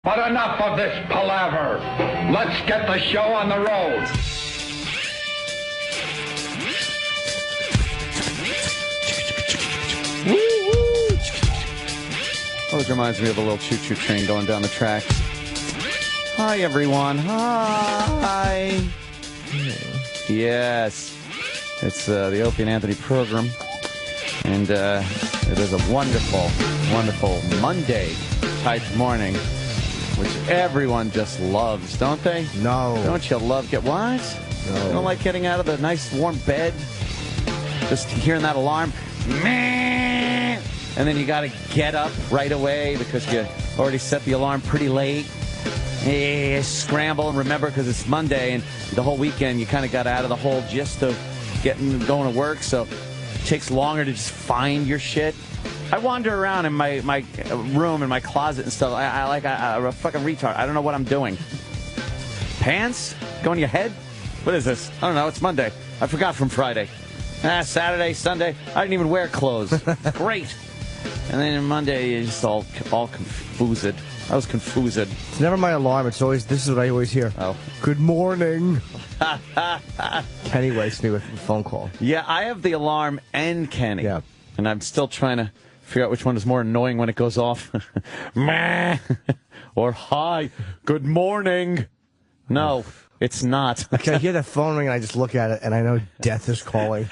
But enough of this palaver. Let's get the show on the road. Always reminds me of a little choo-choo train going down the tracks. Hi, everyone. Hi. Yes. It's the Opie and Anthony program. And it is a wonderful, wonderful Monday type morning, which everyone just loves, don't they? No. Don't you love what? No. You don't like getting out of the nice warm bed? Just hearing that alarm? And then you got to get up right away because you already set the alarm pretty late. Scramble and remember because it's Monday and the whole weekend you kind of got out of the whole gist of going to work, so it takes longer to just find your shit. I wander around in my room and my closet and stuff. I'm a fucking retard. I don't know what I'm doing. Pants? Going to your head? What is this? I don't know. It's Monday. I forgot from Friday. Saturday, Sunday. I didn't even wear clothes. Great. And then Monday, you're just all confused. I was confused. It's never my alarm. It's always, this is what I always hear. Oh. Good morning. Kenny wakes me with a phone call. Yeah, I have the alarm and Kenny. Yeah. And I'm still trying to figure out which one is more annoying when it goes off. Or hi, good morning. No, it's not. Okay, I hear that phone ring and I just look at it and I know death is calling.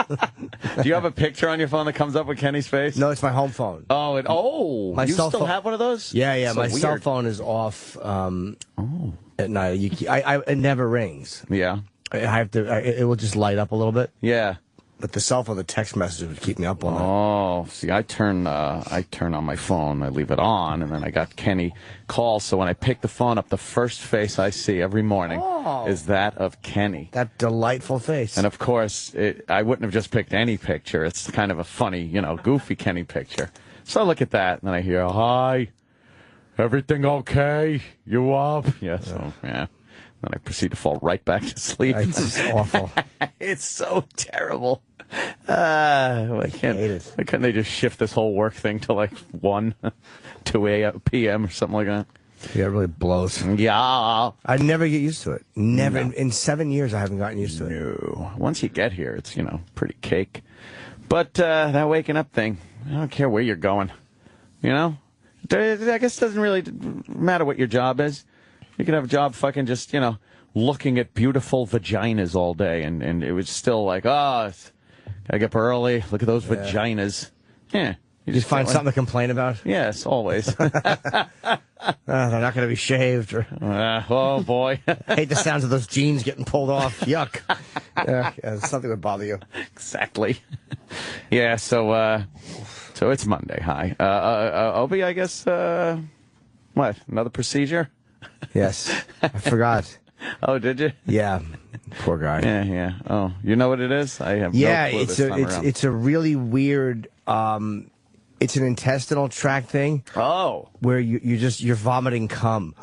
Do you have a picture on your phone that comes up with Kenny's face? No, it's my home phone. Oh, My you cell still phone. have one of those? Yeah, So my weird. cell phone is off at night. It never rings. Yeah. I have to. It will just light up a little bit. Yeah. But the cell phone, the text messages would keep me up all night. Oh, see, I turn on my phone, I leave it on, and then I got Kenny calls. So when I pick the phone up, the first face I see every morning is that of Kenny. That delightful face. And of course, I wouldn't have just picked any picture. It's kind of a funny, goofy Kenny picture. So I look at that, and then I hear, hi, everything okay? You up? Yeah, so, yeah. Then I proceed to fall right back to sleep. It's just awful. It's so terrible. Why couldn't they just shift this whole work thing to like 1, 2 p.m. or something like that? Yeah, it really blows. Yeah. I never get used to it. Never. No. In 7 years, I haven't gotten used to it. No. Once you get here, it's, pretty cake. But that waking up thing, I don't care where you're going. I guess it doesn't really matter what your job is. You could have a job fucking just, looking at beautiful vaginas all day, and it was still like, gotta get up early, look at those vaginas. Yeah. You just find something to complain about? Yes, always. They're not going to be shaved. Or oh, boy. hate the sounds of those jeans getting pulled off. Yuck. Something would bother you. Exactly. Yeah, so it's Monday. Hi. Opie, I guess, what, another procedure? Yes. I forgot. Oh, did you? Yeah. Poor guy. Yeah. Oh, you know what it is? I have no clue this time around. It's a really weird, it's an intestinal tract thing. Oh. Where you're vomiting cum.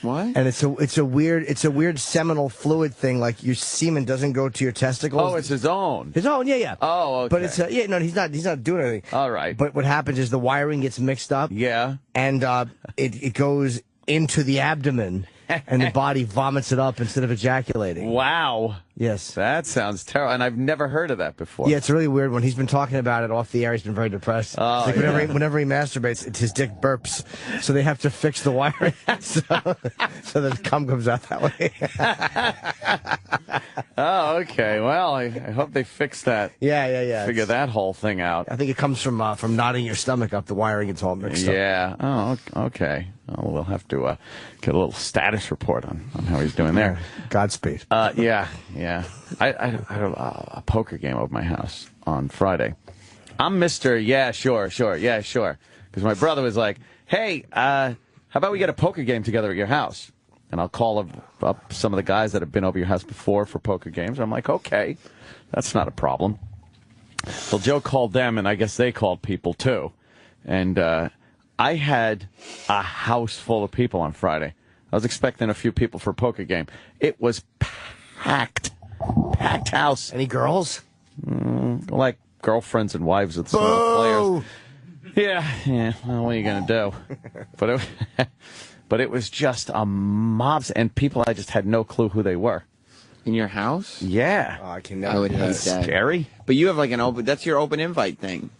What? And it's a weird seminal fluid thing. Like your semen doesn't go to your testicles. Oh, it's his own. His own, yeah. Oh, okay. But it's he's not doing anything. All right. But what happens is the wiring gets mixed up. Yeah. And it goes into the abdomen, and the body vomits it up instead of ejaculating. Wow. Yes. That sounds terrible, and I've never heard of that before. Yeah, it's really weird. When he's been talking about it off the air, he's been very depressed. Oh, it's like whenever he masturbates, it's his dick burps, so they have to fix the wiring so that cum comes out that way. Oh, okay. Well, I hope they fix that. Yeah. Figure that whole thing out. I think it comes from nodding your stomach up. The wiring gets all mixed up. Yeah. Oh, okay. Well, we'll have to get a little status report on how he's doing there. Godspeed. Yeah. I had a poker game over my house on Friday. I'm Mr. Yeah, sure. Because my brother was like, hey, how about we get a poker game together at your house? And I'll call up some of the guys that have been over your house before for poker games. I'm like, okay, that's not a problem. Well, Joe called them, and I guess they called people too. And I had a house full of people on Friday. I was expecting a few people for a poker game. It was packed house. Any girls? Like girlfriends and wives of some of the players. Yeah. Well, what are you going to do? But but it was just a mob, and people I just had no clue who they were. In your house? Yeah. Oh, I can I never. would hate that. Scary. But you have like an open. That's your open invite thing.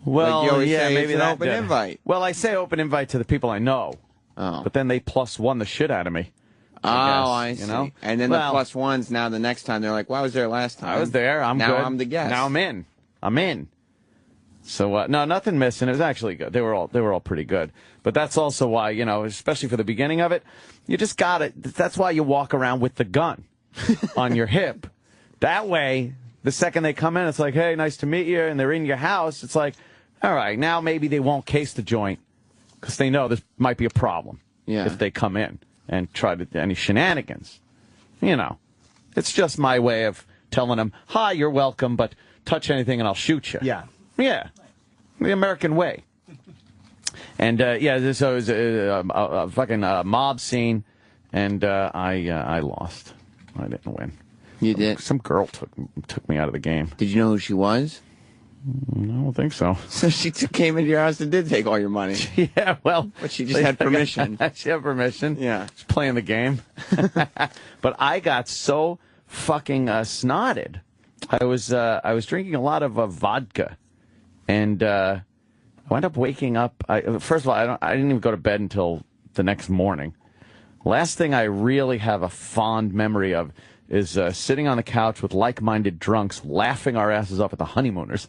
Well, Like you always yeah, say, maybe it's an that open did. invite. Well, I say open invite to the people I know, Oh. but then they +1 the shit out of me. I guess, see. you know? And then Well, the +1s now the next time they're like, well, I was there last time. I was there. I'm now good. I'm the guest. Now I'm in. I'm in. So no, nothing missing. It was actually good. They were all pretty good. But that's also why, you know, especially for the beginning of it, you just got it. That's why you walk around with the gun on your hip. That way, the second they come in, it's like, hey, nice to meet you, and they're in your house. It's like, all right, now maybe they won't case the joint because they know this might be a problem. Yeah. If they come in and try to any shenanigans, you know, it's just my way of telling them, hi, you're welcome, but touch anything and I'll shoot you. Yeah. Yeah, the American way. And yeah, so it was a fucking mob scene, and I lost. I didn't win. You did? Some girl took me out of the game. Did you know who she was? I don't think so. So she came into your house and did take all your money. Yeah, well, But she just had permission. She had permission. Yeah. She's playing the game. But I got so fucking snotted. I was drinking a lot of vodka, and I wound up waking up. First of all, I didn't even go to bed until the next morning. Last thing I really have a fond memory of is sitting on the couch with like-minded drunks laughing our asses off at the honeymooners.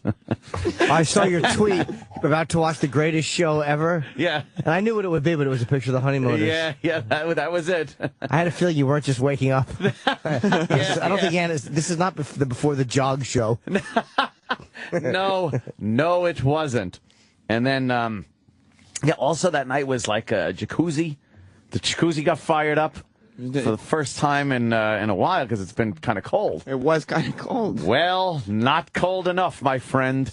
I saw your tweet about to watch the greatest show ever. Yeah. And I knew what it would be, but it was a picture of the honeymooners. Yeah, that was it. I had a feeling you weren't just waking up. I don't think this is not the before the jog show. No, it wasn't. And then, yeah, also that night was like a jacuzzi. The jacuzzi got fired up for the first time in a while because it's been kind of cold. It was kind of cold. Well, not cold enough, my friend.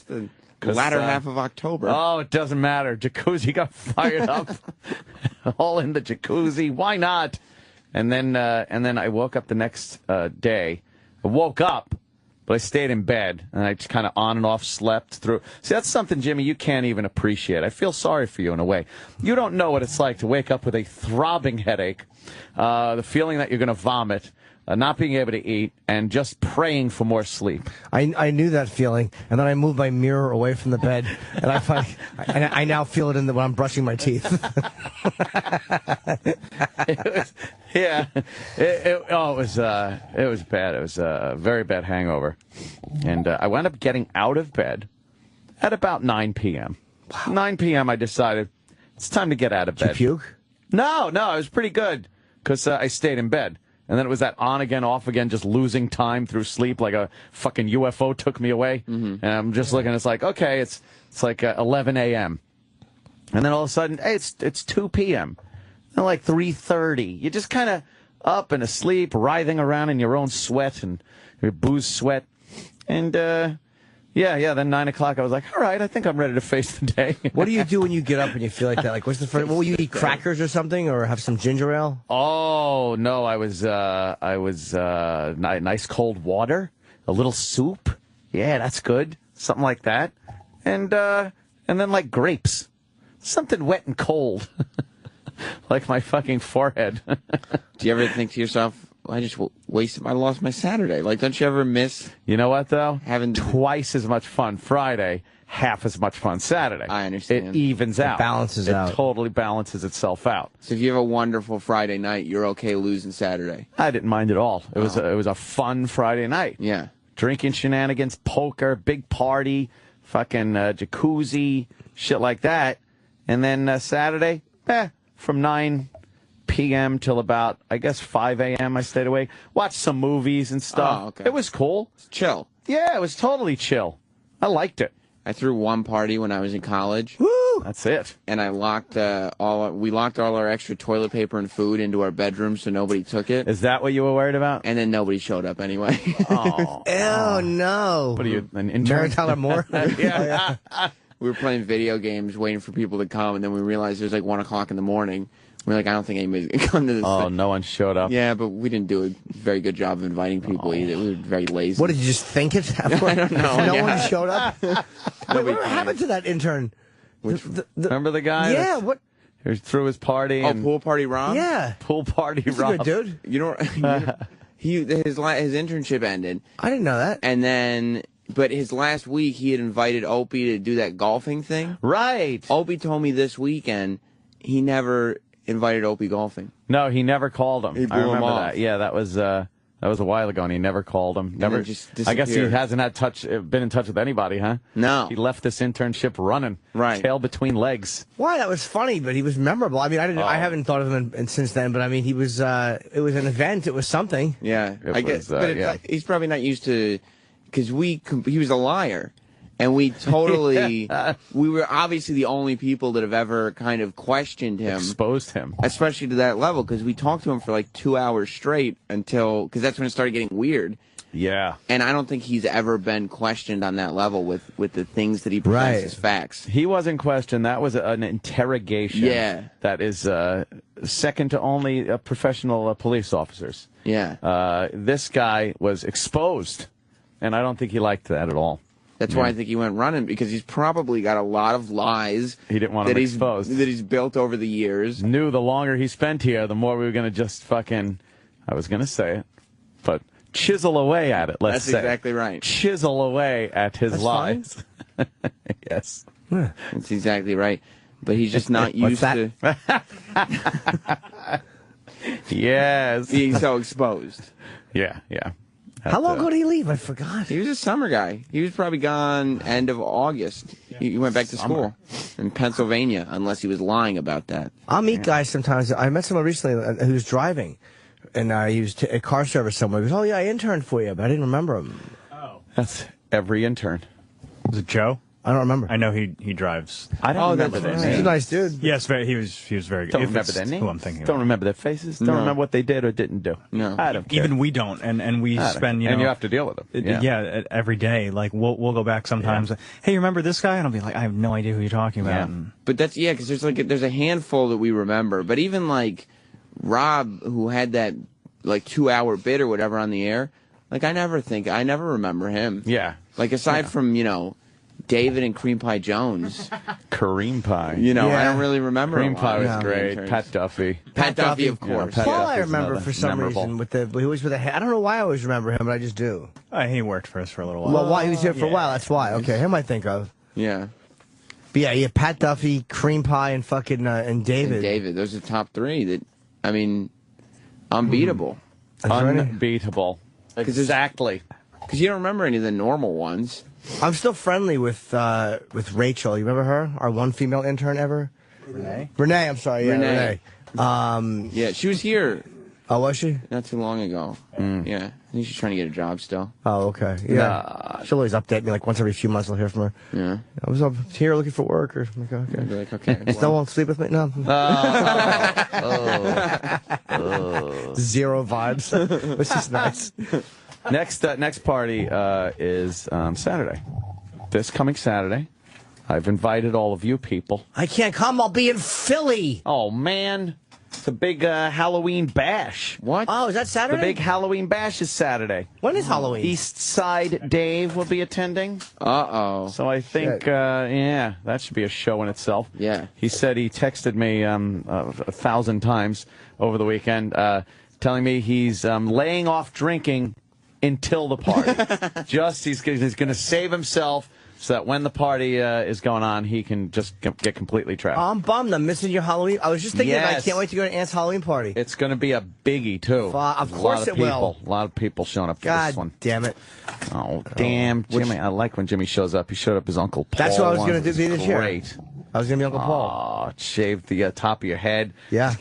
The latter half of October. Oh, it doesn't matter. Jacuzzi got fired up. All in the jacuzzi. Why not? And then I woke up the next day. I woke up, but I stayed in bed, and I just kind of on and off slept through. See, that's something, Jimmy, you can't even appreciate. I feel sorry for you in a way. You don't know what it's like to wake up with a throbbing headache, the feeling that you're going to vomit, not being able to eat, and just praying for more sleep. I knew that feeling, and then I moved my mirror away from the bed, and I now feel it when I'm brushing my teeth. Yeah, it was bad. It was a very bad hangover, and I wound up getting out of bed at about 9 p.m. Wow. 9 p.m. I decided it's time to get out of bed. Did you puke? No, it was pretty good because I stayed in bed. And then it was that on again, off again, just losing time through sleep like a fucking UFO took me away. Mm-hmm. And I'm just looking, it's like, okay, it's like 11 a.m. And then all of a sudden, hey, it's 2 p.m. And like 3:30. You're just kind of up and asleep, writhing around in your own sweat and your booze sweat. And, yeah, then 9 o'clock, I was like, all right, I think I'm ready to face the day. What do you do when you get up and you feel like that? Like, what's the first? What will you eat? Crackers or something, or have some ginger ale? Oh no, I was nice cold water, a little soup. Yeah, that's good. Something like that, and then like grapes, something wet and cold, like my fucking forehead. Do you ever think to yourself, I just I lost my Saturday? Like, don't you ever miss? You know what though? Having twice as much fun Friday, half as much fun Saturday. I understand. It evens out. Balances out. It totally balances itself out. So if you have a wonderful Friday night, you're okay losing Saturday. I didn't mind at all. It was a fun Friday night. Yeah. Drinking shenanigans, poker, big party, fucking jacuzzi, shit like that. And then Saturday, from 9 p.m. till about, I guess, 5 a.m. I stayed awake. Watched some movies and stuff. Oh, okay. It was cool. It's chill. Yeah, it was totally chill. I liked it. I threw one party when I was in college. Woo! That's it. And I locked we locked all our extra toilet paper and food into our bedroom so nobody took it. Is that what you were worried about? And then nobody showed up anyway. Oh. Oh no! What are you, an Mary intern? Tyler Moore? Yeah. We were playing video games waiting for people to come, and then we realized it was like 1 o'clock in the morning. We're like, I don't think anybody's going to come to this Oh, thing. no one showed up. Yeah, but we didn't do a very good job of inviting people either. We were very lazy. What did you just think it? I don't know. No Yeah. one showed up. Wait, Nobody what happened to that intern? Which- Remember the guy? Yeah. What? He threw his party. Oh, and pool party Rob? Yeah. Pool party He's Rob. a good dude. You know, his internship ended, I didn't know that. and then, but his last week he had invited Opie to do that golfing thing. Right. Opie told me this weekend he never invited Opie golfing. No, he never called him. He blew I him remember off. that. Yeah, that was a while ago, and he never called him. Never. then just I guess he disappeared. hasn't been in touch with anybody, huh? No. He left this internship running. Right. Tail between legs. Why? That was funny, but he was memorable. I mean, I haven't thought of him since then, but I mean, he was. It was an event. It was something. Yeah, It I guess, was, but yeah. he's probably not used to, because he was a liar, and we totally, we were obviously the only people that have ever kind of questioned him, Exposed him. especially to that level, because we talked to him for like 2 hours straight because that's when it started getting weird. Yeah. And I don't think he's ever been questioned on that level with the things that he presents Right. as facts. He wasn't questioned. That was an interrogation. Yeah. That is second to only professional police officers. Yeah, This guy was exposed, and I don't think he liked that at all. that's why I think he went running, because he's probably got a lot of lies He didn't want that him he's exposed. that he's built over the years. Knew the longer he spent here, the more we were going to just fucking, I was going to say it, but chisel away at it, let's That's say. exactly right. Chisel away at his That's lies. Yes. That's exactly right. But he's just not What's used that? to Yes. being so exposed. Yeah, yeah. How long ago did he leave? I forgot. He was a summer guy. He was probably gone end of August. He went back to school in Pennsylvania, unless he was lying about that. I'll meet guys sometimes. I met someone recently who was driving, and he was a car service somewhere. He goes, "Oh yeah, I interned for you," but I didn't remember him. That's every intern. Was it Joe? I don't remember. I know he drives. I don't remember that's their right. He's a names. nice dude. Yes, he was very good. Don't If remember it's their names. Who I'm thinking Don't of. remember their faces. Don't No. remember what they did or didn't do. No. I don't care. Even we don't, and we I don't spend care. you know, and you have to deal with them. yeah, every day. Like we'll go back sometimes. Hey, you remember this guy? And I'll be like, I have no idea who you're talking about. Yeah. And But that's because there's a handful that we remember. But even like Rob, who had that like 2-hour bit or whatever on the air, like I never remember him. Yeah. Like aside from David and Cream Pie Jones, Kareem Pie. I Yeah. don't really remember. Cream a Pie lot was of the great. interns. Pat Duffy. Pat Duffy, of Yeah, course. Pat Paul, Duffy's I remember another for some memorable. reason he was with a. I don't know why I always remember him, but I just do. he worked for us for a little while. Well, why he was here for a Yeah. while? That's why. Okay, him I think of. Yeah. But yeah, Pat Duffy, Cream Pie, and fucking and David. And David, those are the top three that, I mean, unbeatable. Is there any? Unbeatable. 'Cause there's- Exactly. Because you don't remember any of the normal ones. I'm still friendly with Rachel. You remember her? Our one female intern ever. Renee. I'm sorry. Yeah, Renee. Renee. Yeah, she was here Oh, was she? not too long ago. Yeah, I think she's trying to get a job still. Oh, okay. Yeah. She'll always update me like once every few months. I'll hear from her. Yeah. I was up here looking for work, or I'm like, I'd okay. be like, okay. Still won't sleep with me? No. Zero vibes, which is nice. Next party is Saturday. This coming Saturday. I've invited all of you people. I can't come. I'll be in Philly. Oh, man. It's a big Halloween bash. What? Oh, is that The Saturday? big Halloween bash is Saturday. When is Halloween? East Side Dave will be attending. Uh-oh. So I think, Shit. yeah, that should be a show in itself. Yeah. He said he texted me 1,000 times over the weekend telling me he's laying off drinking until the party. He's going to save himself so that when the party is going on, he can just get completely trapped. I'm bummed. I'm missing your Halloween. I was just thinking that I Yes. can't wait to go to Aunt's Halloween party. It's going to be a biggie, too. Of A course lot of it will. A lot of people showing up for this one. God damn it. Oh, damn. Jimmy. I like when Jimmy shows up. He showed up as Uncle Paul. That's what I was once. going to It do was this year. Great. I was going to be Uncle Paul. Oh, shave the top of your head. Yeah.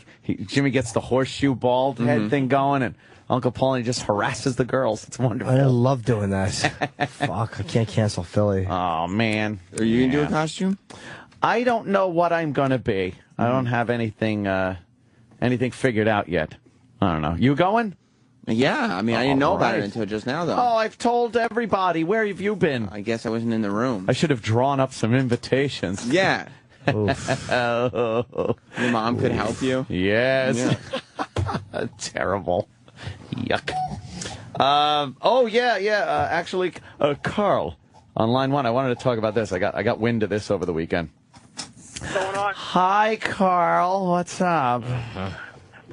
Jimmy gets the horseshoe bald head thing going, and Uncle Paul, he just harasses the girls. It's wonderful. I love doing that. Fuck, I can't cancel Philly. Oh, man. Are you going to do a costume? I don't know what I'm going to be. I don't have anything figured out yet. I don't know. You going? Yeah, I mean, I didn't know about it right. until just now, though. Oh, I've told everybody. Where have you been? I guess I wasn't in the room. I should have drawn up some invitations. Yeah. Oof. Oh, Your mom could help you. yes. Yeah. Terrible. Yuck. Actually, Carl, on line one, I wanted to talk about this. I got wind of this over the weekend. going on? Hi, Carl. What's up?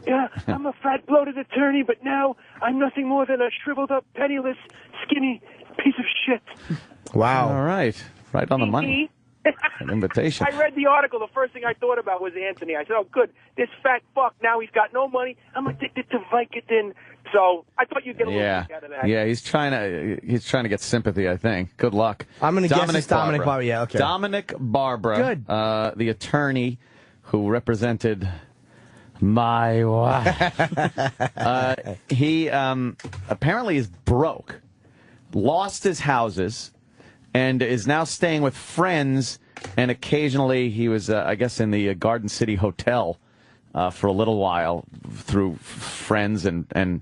Yeah, I'm a fat, bloated attorney, but now I'm nothing more than a shriveled up, penniless, skinny piece of shit. Wow. All right. Right on the money. An invitation. I read the article. The first thing I thought about was Anthony. I said, oh, good. This fat fuck, now he's got no money. I'm addicted to Vicodin. So I thought you'd get a little kick out of that. Yeah, he's trying to get sympathy, I think. Good luck. I'm going to guess it's Dominic Barbara. Yeah, okay. Dominic Barbara. Good. The attorney who represented my wife. He apparently is broke, lost his houses, and is now staying with friends. And occasionally he was, I guess, in the Garden City Hotel for a little while through friends and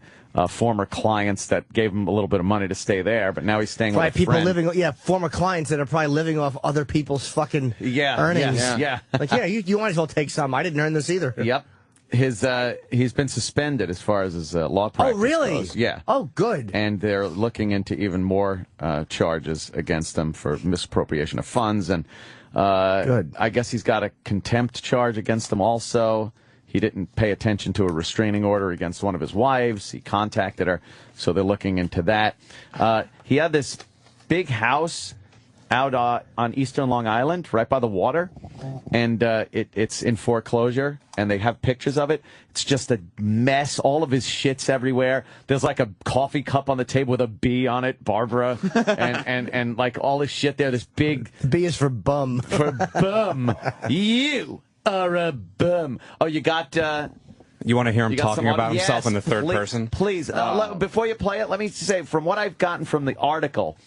former clients that gave him a little bit of money to stay there. But now he's staying with a people friend. living, former clients that are probably living off other people's fucking earnings. Yeah. Like, you might as well take some. I didn't earn this either. Yep. He's been suspended as far as his law practice Oh, really? goes. Yeah. Oh, good. And they're looking into even more charges against him for misappropriation of funds. And good. I guess he's got a contempt charge against him also. He didn't pay attention to a restraining order against one of his wives. He contacted her, so they're looking into that. He had this big house out on eastern Long Island, right by the water, and it's in foreclosure, and they have pictures of it. It's just a mess. All of his shit's everywhere. There's like a coffee cup on the table with a B on it, Barbara, and like all this shit there. This big... The B is for bum. For bum. You are a bum. Oh, you got... You want to hear him talking about himself in the third please, person? Please. Before you play it, let me say, from what I've gotten from the article,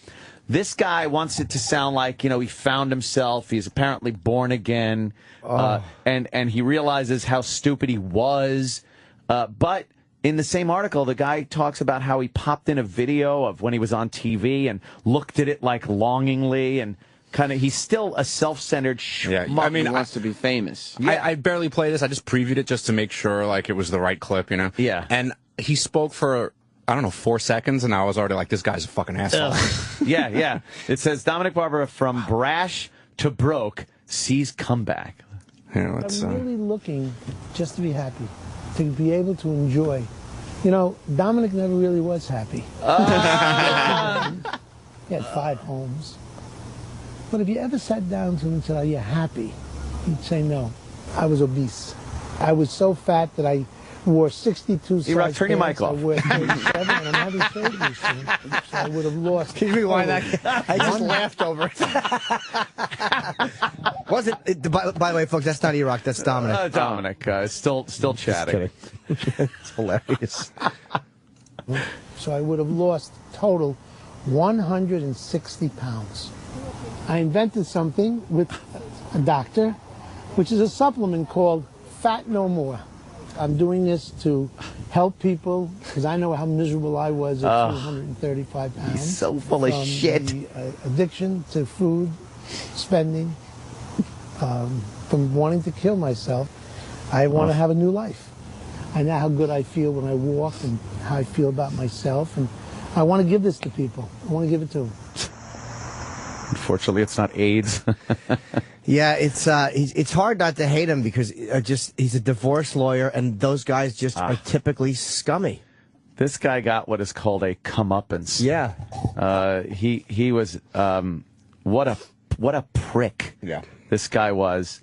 this guy wants it to sound like, he found himself. He's apparently born again. And he realizes how stupid he was. But in the same article, the guy talks about how he popped in a video of when he was on TV and looked at it like longingly and he's still a self-centered schmuck. Yeah, I mean, he wants to be famous. I barely played this. I just previewed it just to make sure like it was the right clip, Yeah. And he spoke for... 4 seconds, and I was already like, this guy's a fucking asshole. Yeah. It says, Dominic Barbara, from brash to broke, sees comeback. I'm really looking just to be happy, to be able to enjoy. Dominic never really was happy. He had 5 homes. But if you ever sat down to him and said, are you happy? He'd say no. I was obese. I was so fat that I wore 62 size pants. Turn your mic off. I wear 37, and I'm having surgery soon, so I would have lost. Can you rewind that? I just laughed over it. By the way, folks, that's not E-Rock, that's Dominic. Dominic, still chatting. It's hilarious. So I would have lost total 160 pounds. I invented something with a doctor, which is a supplement called Fat No More. I'm doing this to help people because I know how miserable I was at 235 pounds. He's so full of shit. The, addiction to food, spending, from wanting to kill myself. I want to have a new life. I know how good I feel when I walk and how I feel about myself, and I want to give this to people. I want to give it to them. Unfortunately, it's not AIDS. Yeah, it's hard not to hate him because he's a divorce lawyer, and those guys just are typically scummy. This guy got what is called a comeuppance. Yeah, he was what a prick. Yeah, this guy was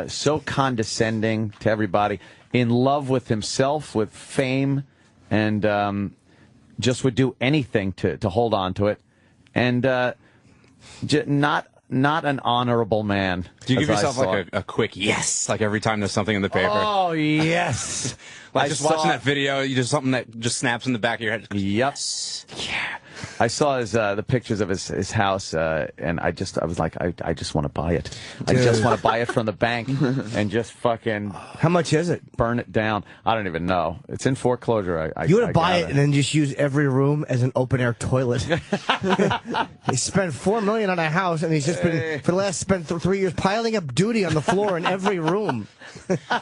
so condescending to everybody, in love with himself, with fame, and just would do anything to hold on to it, and not an honorable man. Do you give yourself like a quick yes, like every time there's something in the paper? Oh, yes. Like just watching that video, you just something that just snaps in the back of your head. Yep. Yes. Yeah. I saw the pictures of his house, and I was like, I just want to buy it. I just want to buy it from the bank and just fucking. How much is it? Burn it down. I don't even know. It's in foreclosure. You want to buy it and then just use every room as an open air toilet. He spent $4 million on a house, and he's just been for the last 3 years piling up duty on the floor in every room.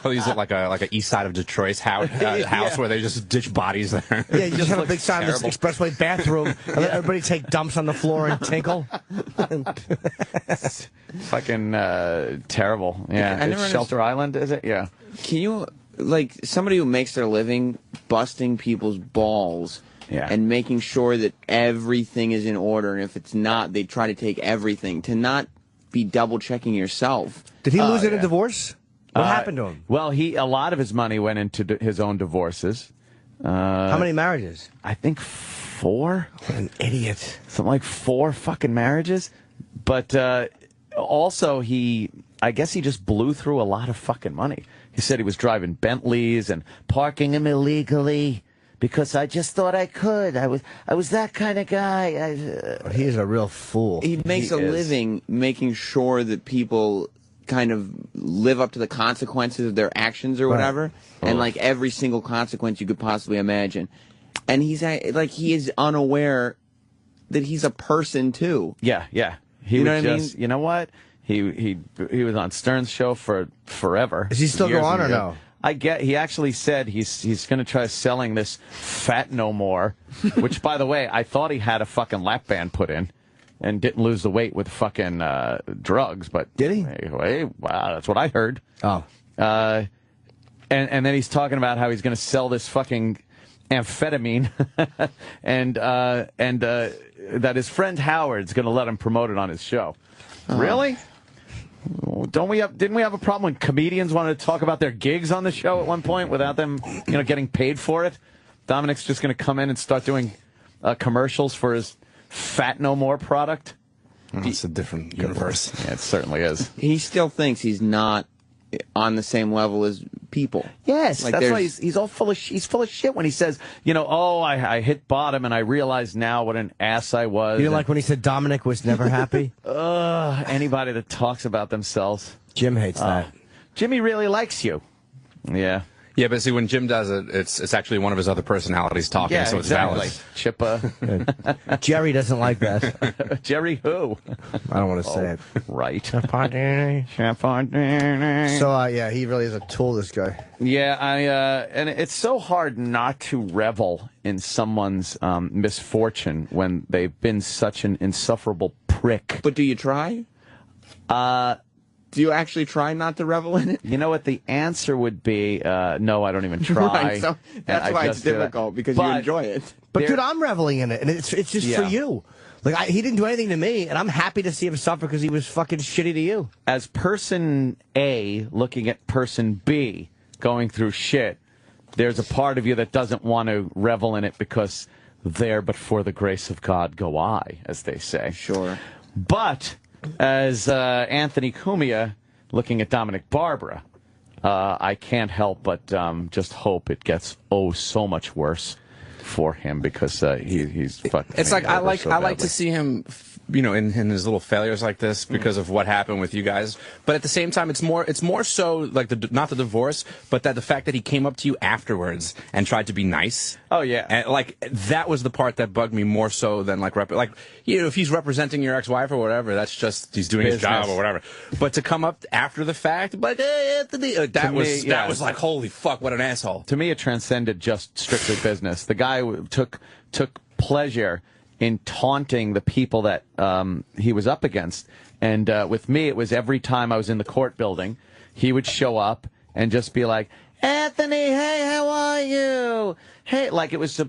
He'll use it like a east side of Detroit's house where they just ditch bodies there. Yeah, you just have a big sign of this expressway bathroom and let everybody take dumps on the floor and tinkle. Fucking terrible. Yeah, I never it's Shelter Island, is it? Yeah. Can you, like, somebody who makes their living busting people's balls and making sure that everything is in order, and if it's not, they try to take everything, to not be double-checking yourself. Did he lose in a divorce? What happened to him? Well, a lot of his money went into his own divorces. How many marriages? I think 4. What an idiot. Something like 4 fucking marriages. But also, I guess he just blew through a lot of fucking money. He said he was driving Bentleys and parking them illegally because I just thought I could. I was that kind of guy. He is a real fool. He makes a living making sure that people kind of live up to the consequences of their actions or whatever, and like every single consequence you could possibly imagine. And he's like, he is unaware that he's a person too. Yeah. You know what I mean? You know what? He was on Stern's show for forever. Does he still go on or no? He actually said he's going to try selling this Fat No More, which, by the way, I thought he had a fucking lap band put in and didn't lose the weight with fucking drugs. But did he? Hey, wow, that's what I heard. Oh. And then he's talking about how he's going to sell this fucking amphetamine and that his friend Howard's going to let him promote it on his show. Really? Didn't we have a problem when comedians wanted to talk about their gigs on the show at one point without them, getting paid for it? Dominic's just going to come in and start doing commercials for his Fat No More product. It's a different universe. Yeah, it certainly is. He still thinks he's not on the same level as people. Yes, like that's why he's all full of shit when he says, I hit bottom and I realize now what an ass I was. You know, like when he said Dominic was never happy? Anybody that talks about themselves. Jim hates that. Jimmy really likes you. Yeah. Yeah, but see, when Jim does it, it's actually one of his other personalities talking, Yeah, so it's exactly. valid. Chippa. Jerry doesn't like that. Jerry who? I don't want to say it. Right. So, yeah, he really is a tool, this guy. Yeah, and it's so hard not to revel in someone's misfortune when they've been such an insufferable prick. But do you try? Do you actually try not to revel in it? You know what the answer would be? No, I don't even try. Right, so that's why it's difficult, because you enjoy it. But dude, I'm reveling in it, and it's just for you. Like, he didn't do anything to me, and I'm happy to see him suffer because he was fucking shitty to you. As person A looking at person B going through shit, there's a part of you that doesn't want to revel in it because there but for the grace of God go I, as they say. Sure. But as Anthony Cumia looking at Dominic Barbara, I can't help but just hope it gets so much worse for him because he's fucking. It's like I like to see him, in his little failures like this because of what happened with you guys. But at the same time, it's more so like not the divorce, but that the fact that he came up to you afterwards and tried to be nice. Oh yeah, and like that was the part that bugged me more so than if he's representing your ex-wife or whatever, that's just he's doing his job or whatever. But to come up after the fact, like Anthony, that was like holy fuck, what an asshole. To me, it transcended just strictly business. The guy took pleasure in taunting the people that he was up against. And with me, it was every time I was in the court building, he would show up and just be like, Anthony, hey, how are you? Hey, like it was,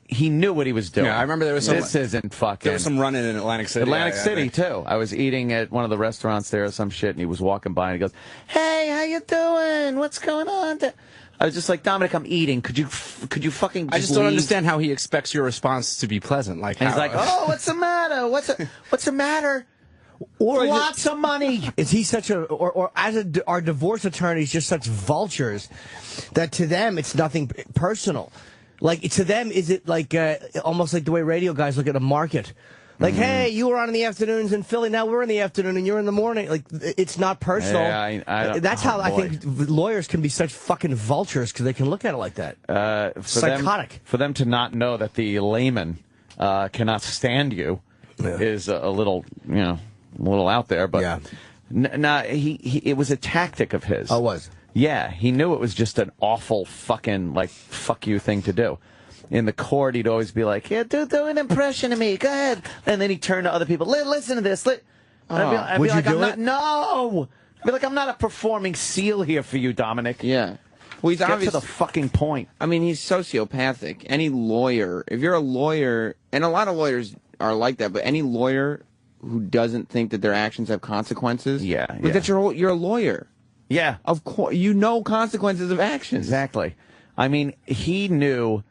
he knew what he was doing. Yeah, I remember there was some. This isn't fucking. There was some running in Atlantic City. Atlantic City too. I was eating at one of the restaurants there or some shit, and he was walking by and he goes, "Hey, how you doing? What's going on?" I was just like, Dominic, I'm eating. Could you fucking? I just don't understand how he expects your response to be pleasant. Like, and he's like, "Oh, what's the matter? What's the matter?" Or lots of money. Is he such a, or as our divorce attorneys, just such vultures that to them it's nothing personal. Like to them, is it like almost like the way radio guys look at a market? Like, hey, you were on in the afternoons in Philly. Now we're in the afternoon and you're in the morning. Like, it's not personal. Yeah, that's how I think lawyers can be such fucking vultures because they can look at it like that. Psychotic. For them to not know that the layman cannot stand you is a little, a little out there. But it was a tactic of his. Oh, it was? Yeah, he knew it was just an awful fucking, fuck you thing to do. in the court, he'd always be like, "Yeah, do an impression of me. Go ahead." And then he'd turn to other people. Listen to this. I'd Would be like, you do I'm it? not. No. I'd be like, I'm not a performing seal here for you, Dominic. Yeah. Well, he's Get obvious to the fucking point. I mean, he's sociopathic. Any lawyer, if you're a lawyer, and a lot of lawyers are like that, but any lawyer who doesn't think that their actions have consequences, Yeah. that you're a lawyer. Yeah. Of course, you know consequences of actions. Exactly. I mean, he knew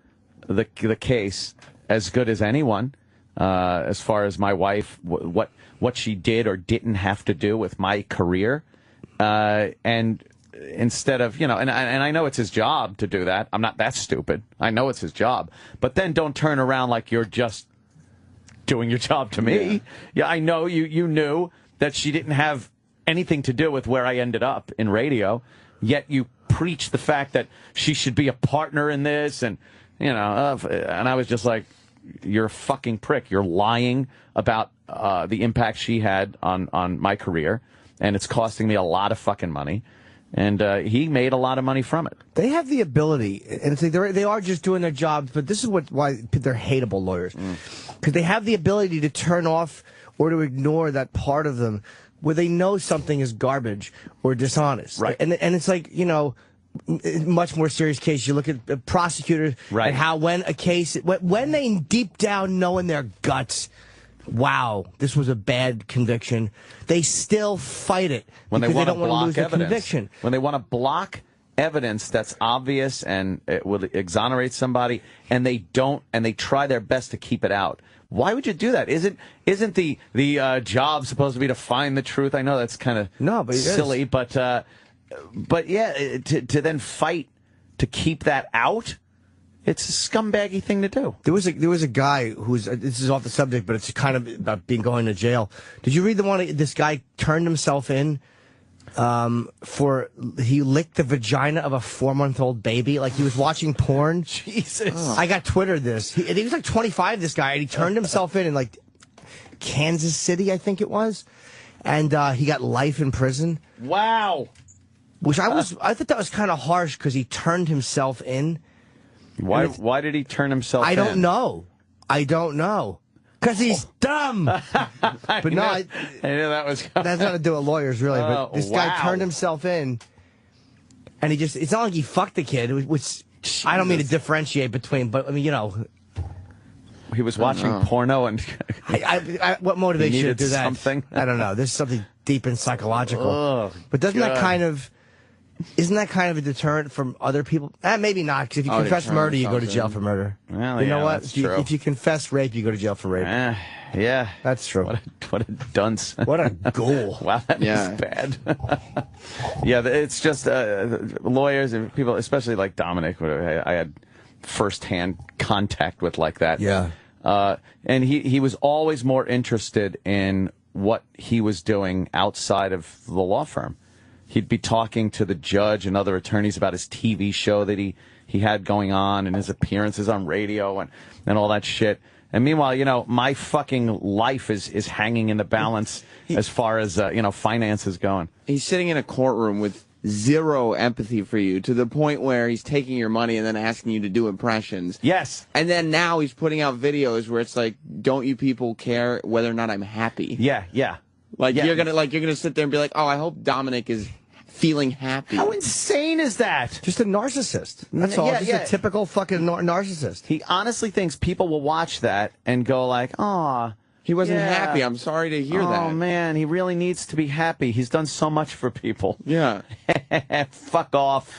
the case as good as anyone, as far as my wife, what she did or didn't have to do with my career, and instead of, and I know it's his job to do that. I'm not that stupid. I know it's his job, but then don't turn around like you're just doing your job to me. Yeah, I know you knew that she didn't have anything to do with where I ended up in radio, yet you preach the fact that she should be a partner in this, and and I was just like, you're a fucking prick. You're lying about the impact she had on my career, and it's costing me a lot of fucking money. And he made a lot of money from it. They have the ability, and it's like they are just doing their jobs, but this is why they're hateable lawyers. Because they have the ability to turn off or to ignore that part of them where they know something is garbage or dishonest. Right. And it's like, much more serious case. You look at prosecutors right. and how when they deep down know in their guts, wow, this was a bad conviction, they still fight it when because they don't want to block lose evidence. the conviction. When they want to block evidence that's obvious and it will exonerate somebody, and they don't, and they try their best to keep it out. Why would you do that? Isn't the job supposed to be to find the truth? I know that's kind of silly, but yeah, to then fight to keep that out. It's a scumbaggy thing to do. There was a guy who's this is off the subject, but it's kind of about going to jail. Did you read the one? This guy turned himself in he licked the vagina of a 4-month-old baby. Like he was watching porn. Jesus, I got Twittered this. He was like 25. This guy, and he turned himself in like Kansas City, I think it was, and he got life in prison. Wow. Which I thought that was kind of harsh because he turned himself in. Why did he turn himself in? I don't know. Because he's dumb. But no, I knew that was coming. That's nothing to do with lawyers, really. But this guy turned himself in, and it's not like he fucked the kid, which Jesus. I don't mean to differentiate between, but I mean, he was watching porno and what motivates you to do that? Something? I don't know. There's something deep and psychological. Oh, but isn't that kind of a deterrent from other people? Maybe not, because if you confess murder, you go to jail for murder. Well, you know what? That's true. If you confess rape, you go to jail for rape. Yeah. That's true. What a dunce. What a ghoul. Wow, that is bad. Yeah, it's just lawyers and people, especially like Dominic, I had firsthand contact with like that. Yeah. And he was always more interested in what he was doing outside of the law firm. He'd be talking to the judge and other attorneys about his TV show that he had going on and his appearances on radio and all that shit. And meanwhile, my fucking life is hanging in the balance as far as, finances going. He's sitting in a courtroom with zero empathy for you, to the point where he's taking your money and then asking you to do impressions. Yes. And then now he's putting out videos where it's like, don't you people care whether or not I'm happy? Yeah. You're gonna sit there and be like, oh, I hope Dominic is feeling happy. How insane is that? Just a narcissist. That's all. Just a typical fucking narcissist. He honestly thinks people will watch that and go like, "Aw, he wasn't happy. I'm sorry to hear that." Oh man, he really needs to be happy. He's done so much for people. Yeah. Fuck off.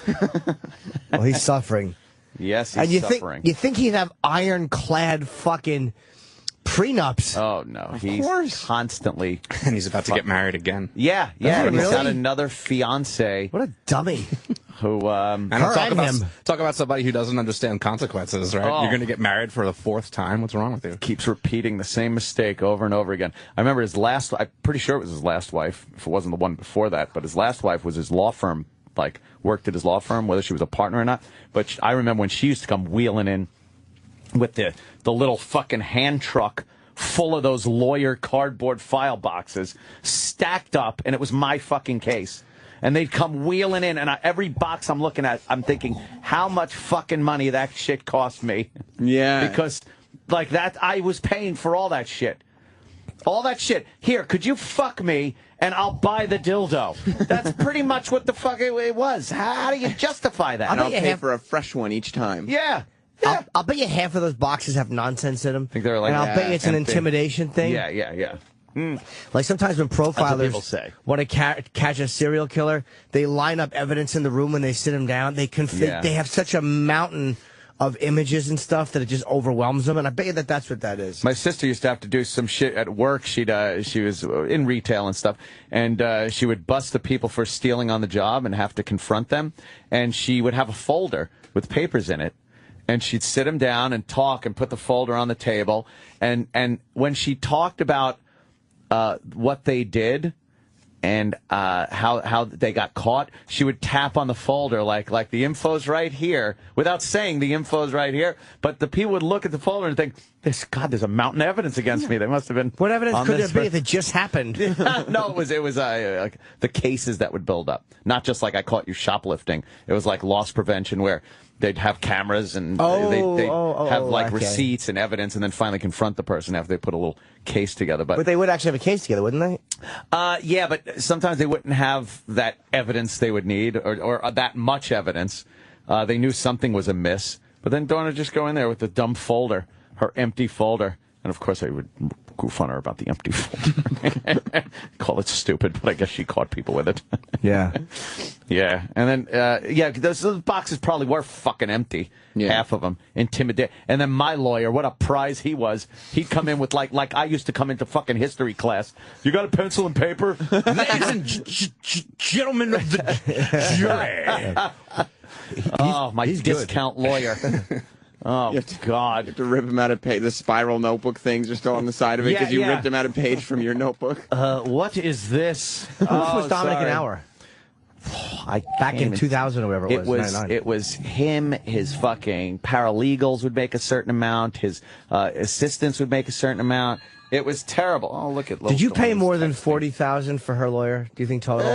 Well, he's suffering. Yes, he's suffering. You think he'd have ironclad fucking prenups? Oh no, he's constantly, and he's about to get married again. Yeah. He's got another fiance. What a dummy! Who and talk about somebody who doesn't understand consequences, right? You're going to get married for the 4th time. What's wrong with you? Keeps repeating the same mistake over and over again. I remember I'm pretty sure it was his last wife, if it wasn't the one before that, but his last wife was his law firm, worked at his law firm, whether she was a partner or not. But I remember when she used to come wheeling in with the little fucking hand truck full of those lawyer cardboard file boxes stacked up, and it was my fucking case. and they'd come wheeling in, and every box I'm looking at, I'm thinking, how much fucking money that shit cost me? Yeah. Because, like, that, I was paying for all that shit. All that shit. Here, could you fuck me, and I'll buy the dildo? That's pretty much what the fuck it was. How do you justify that? And I'll pay for a fresh one each time. Yeah. I'll bet you half of those boxes have nonsense in them. I think they're like, and I'll bet you it's an empty. intimidation thing. Yeah. Like sometimes when profilers people say. want to catch a serial killer, they line up evidence in the room when they sit him down. They they have such a mountain of images and stuff that it just overwhelms them. And I bet you that's what that is. My sister used to have to do some shit at work. She was in retail and stuff, and she would bust the people for stealing on the job and have to confront them. And she would have a folder with papers in it, and she'd sit them down and talk and put the folder on the table. And when she talked about what they did and how they got caught, she would tap on the folder like the info's right here, without saying the info's right here. But the people would look at the folder and think, there's a mountain of evidence against me. They must have been. What evidence could there be if it just happened? No, it was like the cases that would build up. Not just like I caught you shoplifting. It was like loss prevention, where they'd have cameras and they'd have like receipts and evidence, and then finally confront the person after they put a little case together. But they would actually have a case together, wouldn't they? Yeah, but sometimes they wouldn't have that evidence they would need, or that much evidence. They knew something was amiss, but then Dawn would just go in there with the dumb folder, her empty folder, and of course I would goof on her about the empty folder. Call it stupid, but I guess she caught people with it. Yeah. Yeah, and then, those boxes probably were fucking empty. Yeah. Half of them. Intimidate. And then my lawyer, what a prize he was. He'd come in with, like I used to come into fucking history class. You got a pencil and paper? Ladies and gentlemen of the jury. Oh, my discount lawyer. Oh, God. You have to rip him out of page. The spiral notebook things are still on the side of it because you ripped him out of page from your notebook. What is this? Who was Dominic an hour? Back in 2000 or whatever it was. It was him, his fucking paralegals would make a certain amount, his assistants would make a certain amount. It was terrible. Oh, look at. Did you pay more than $40,000 for her lawyer? Do you think total?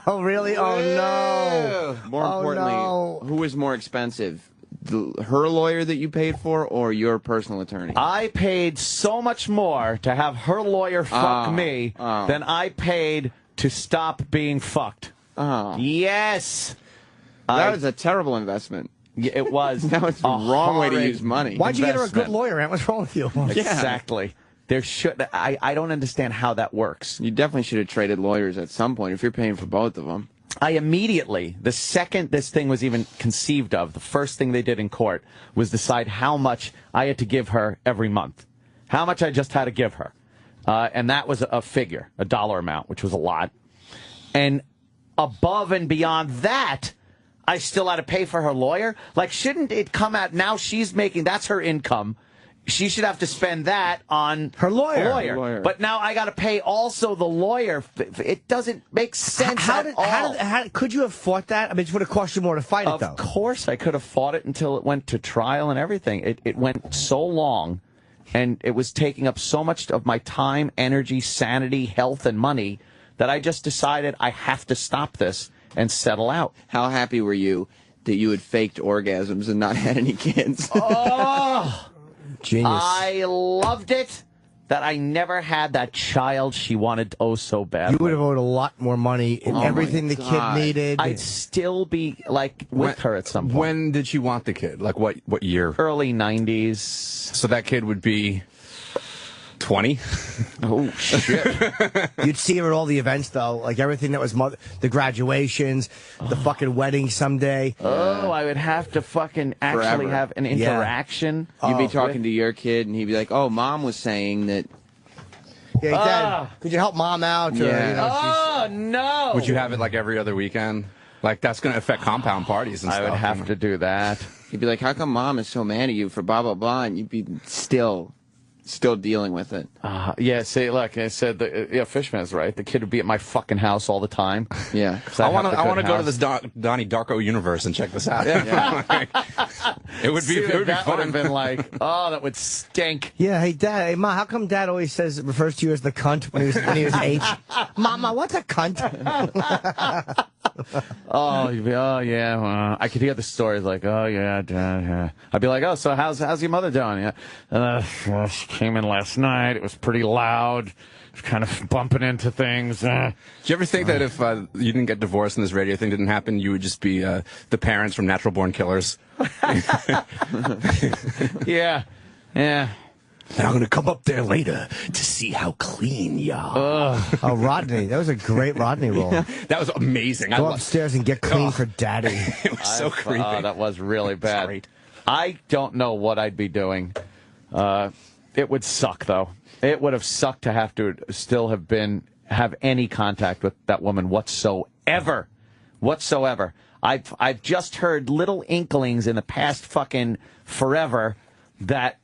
Oh, really? Oh no! More importantly, who was more expensive? Her lawyer that you paid for, or your personal attorney? I paid so much more to have her lawyer fuck me than I paid to stop being fucked. Yes. That was a terrible investment. Yeah, it was. That was the wrong way to use money. Why'd you get her a good lawyer, Aunt? What's wrong with you? Exactly. There should. I don't understand how that works. You definitely should have traded lawyers at some point if you're paying for both of them. I immediately, the second this thing was even conceived of, the first thing they did in court was decide how much I had to give her every month. How much I just had to give her. And that was a figure, a dollar amount, which was a lot. And above and beyond that, I still had to pay for her lawyer. Like, shouldn't it come out, now she's making, that's her income. She should have to spend that on her lawyer. But now I got to pay also the lawyer. It doesn't make sense at all. How could you have fought that? I mean, it would have cost you more to fight it, though. Of course, I could have fought it until it went to trial and everything. It went so long, and it was taking up so much of my time, energy, sanity, health, and money that I just decided I have to stop this and settle out. How happy were you that you had faked orgasms and not had any kids? Oh! Genius. I loved it that I never had that child she wanted so badly. You would have owed a lot more money and everything the kid needed. I'd still be like with her at some point. When did she want the kid? Like what year? Early 90s. So that kid would be 20? Oh, shit. You'd see her at all the events, though. Like everything that was the graduations, the fucking wedding someday. Oh, I would have to fucking actually have an interaction. You'd be talking to your kid, and he'd be like, oh, Mom was saying that. Yeah, Dad, could you help Mom out? Or, oh, no. Would you have it like every other weekend? Like, that's going to affect compound parties and stuff. I would have to do that. He'd be like, how come Mom is so mad at you for blah, blah, blah? And you'd be still. still dealing with it. Yeah, see, look, I said, Fishman's right. The kid would be at my fucking house all the time. Yeah. I want to go to this Donnie Darko universe and check this out. Yeah. It would be That would fun. have been like, oh, that would stink. Yeah, hey Dad, hey Ma, how come Dad always refers to you as the cunt when he was H? Mama, what's a cunt? Oh yeah. Well, I could hear the stories like, oh yeah, Dad. Yeah. I'd be like, oh, so how's your mother doing? Yeah, she came in last night. It was pretty loud. It was kind of bumping into things. Do you ever think that if you didn't get divorced and this radio thing didn't happen, you would just be the parents from Natural Born Killers? Yeah. And I'm going to come up there later to see how clean you are. Oh, Rodney. That was a great Rodney role. That was amazing. Go upstairs and get clean for Daddy. It was so creepy. Oh, that was really bad. Great. I don't know what I'd be doing. It would suck, though. It would have sucked to have to still have any contact with that woman whatsoever. I've just heard little inklings in the past fucking forever that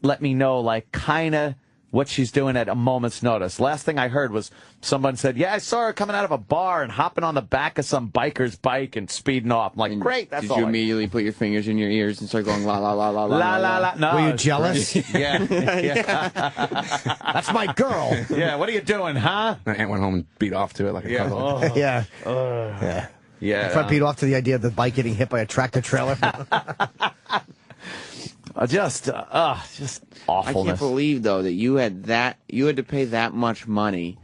let me know, like, kind of what she's doing at a moment's notice. Last thing I heard was someone said, yeah, I saw her coming out of a bar and hopping on the back of some biker's bike and speeding off. I'm like, great, that's all. Did you immediately put your fingers in your ears and start going la la la la la La la la. No, Were you jealous? Yeah. That's my girl. Yeah, what are you doing, huh? My aunt went home and beat off to it like a couple. Yeah. Yeah. If I beat off to the idea of the bike getting hit by a tractor trailer. Just awfulness. I can't believe though that you had to pay that much money,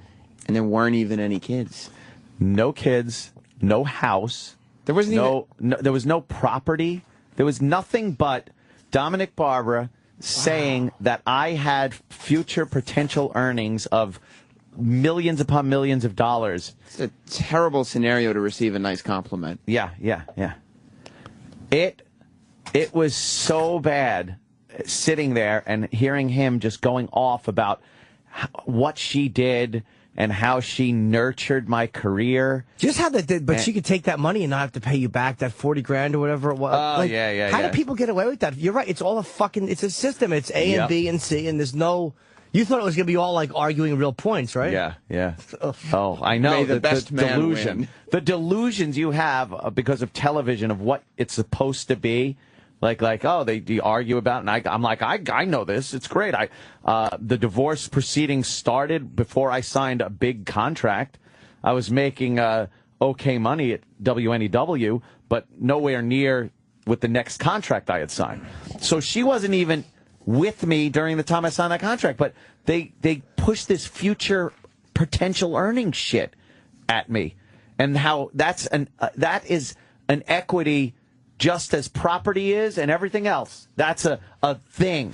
and there weren't even any kids. No kids, no house. There wasn't there was no property. There was nothing but Dominic Barbara saying that I had future potential earnings of millions upon millions of dollars. It's a terrible scenario to receive a nice compliment. Yeah. It was so bad sitting there and hearing him just going off about what she did and how she nurtured my career. Just how but she could take that money and not have to pay you back that 40 grand or whatever it was. Oh, yeah. How do people get away with that? You're right. It's all it's a system. It's A and B and C, and there's no. You thought it was going to be all like arguing real points, right? Yeah. Oh, I know. May the best man delusion. win. The delusions you have because of television of what it's supposed to be. Like, they argue about it, and I'm like, I know this. It's great. The divorce proceedings started before I signed a big contract. I was making okay money at WNEW, but nowhere near with the next contract I had signed. So she wasn't even with me during the time I signed that contract. But they pushed this future potential earnings shit at me, and how that is an equity. Just as property is and everything else. That's a thing.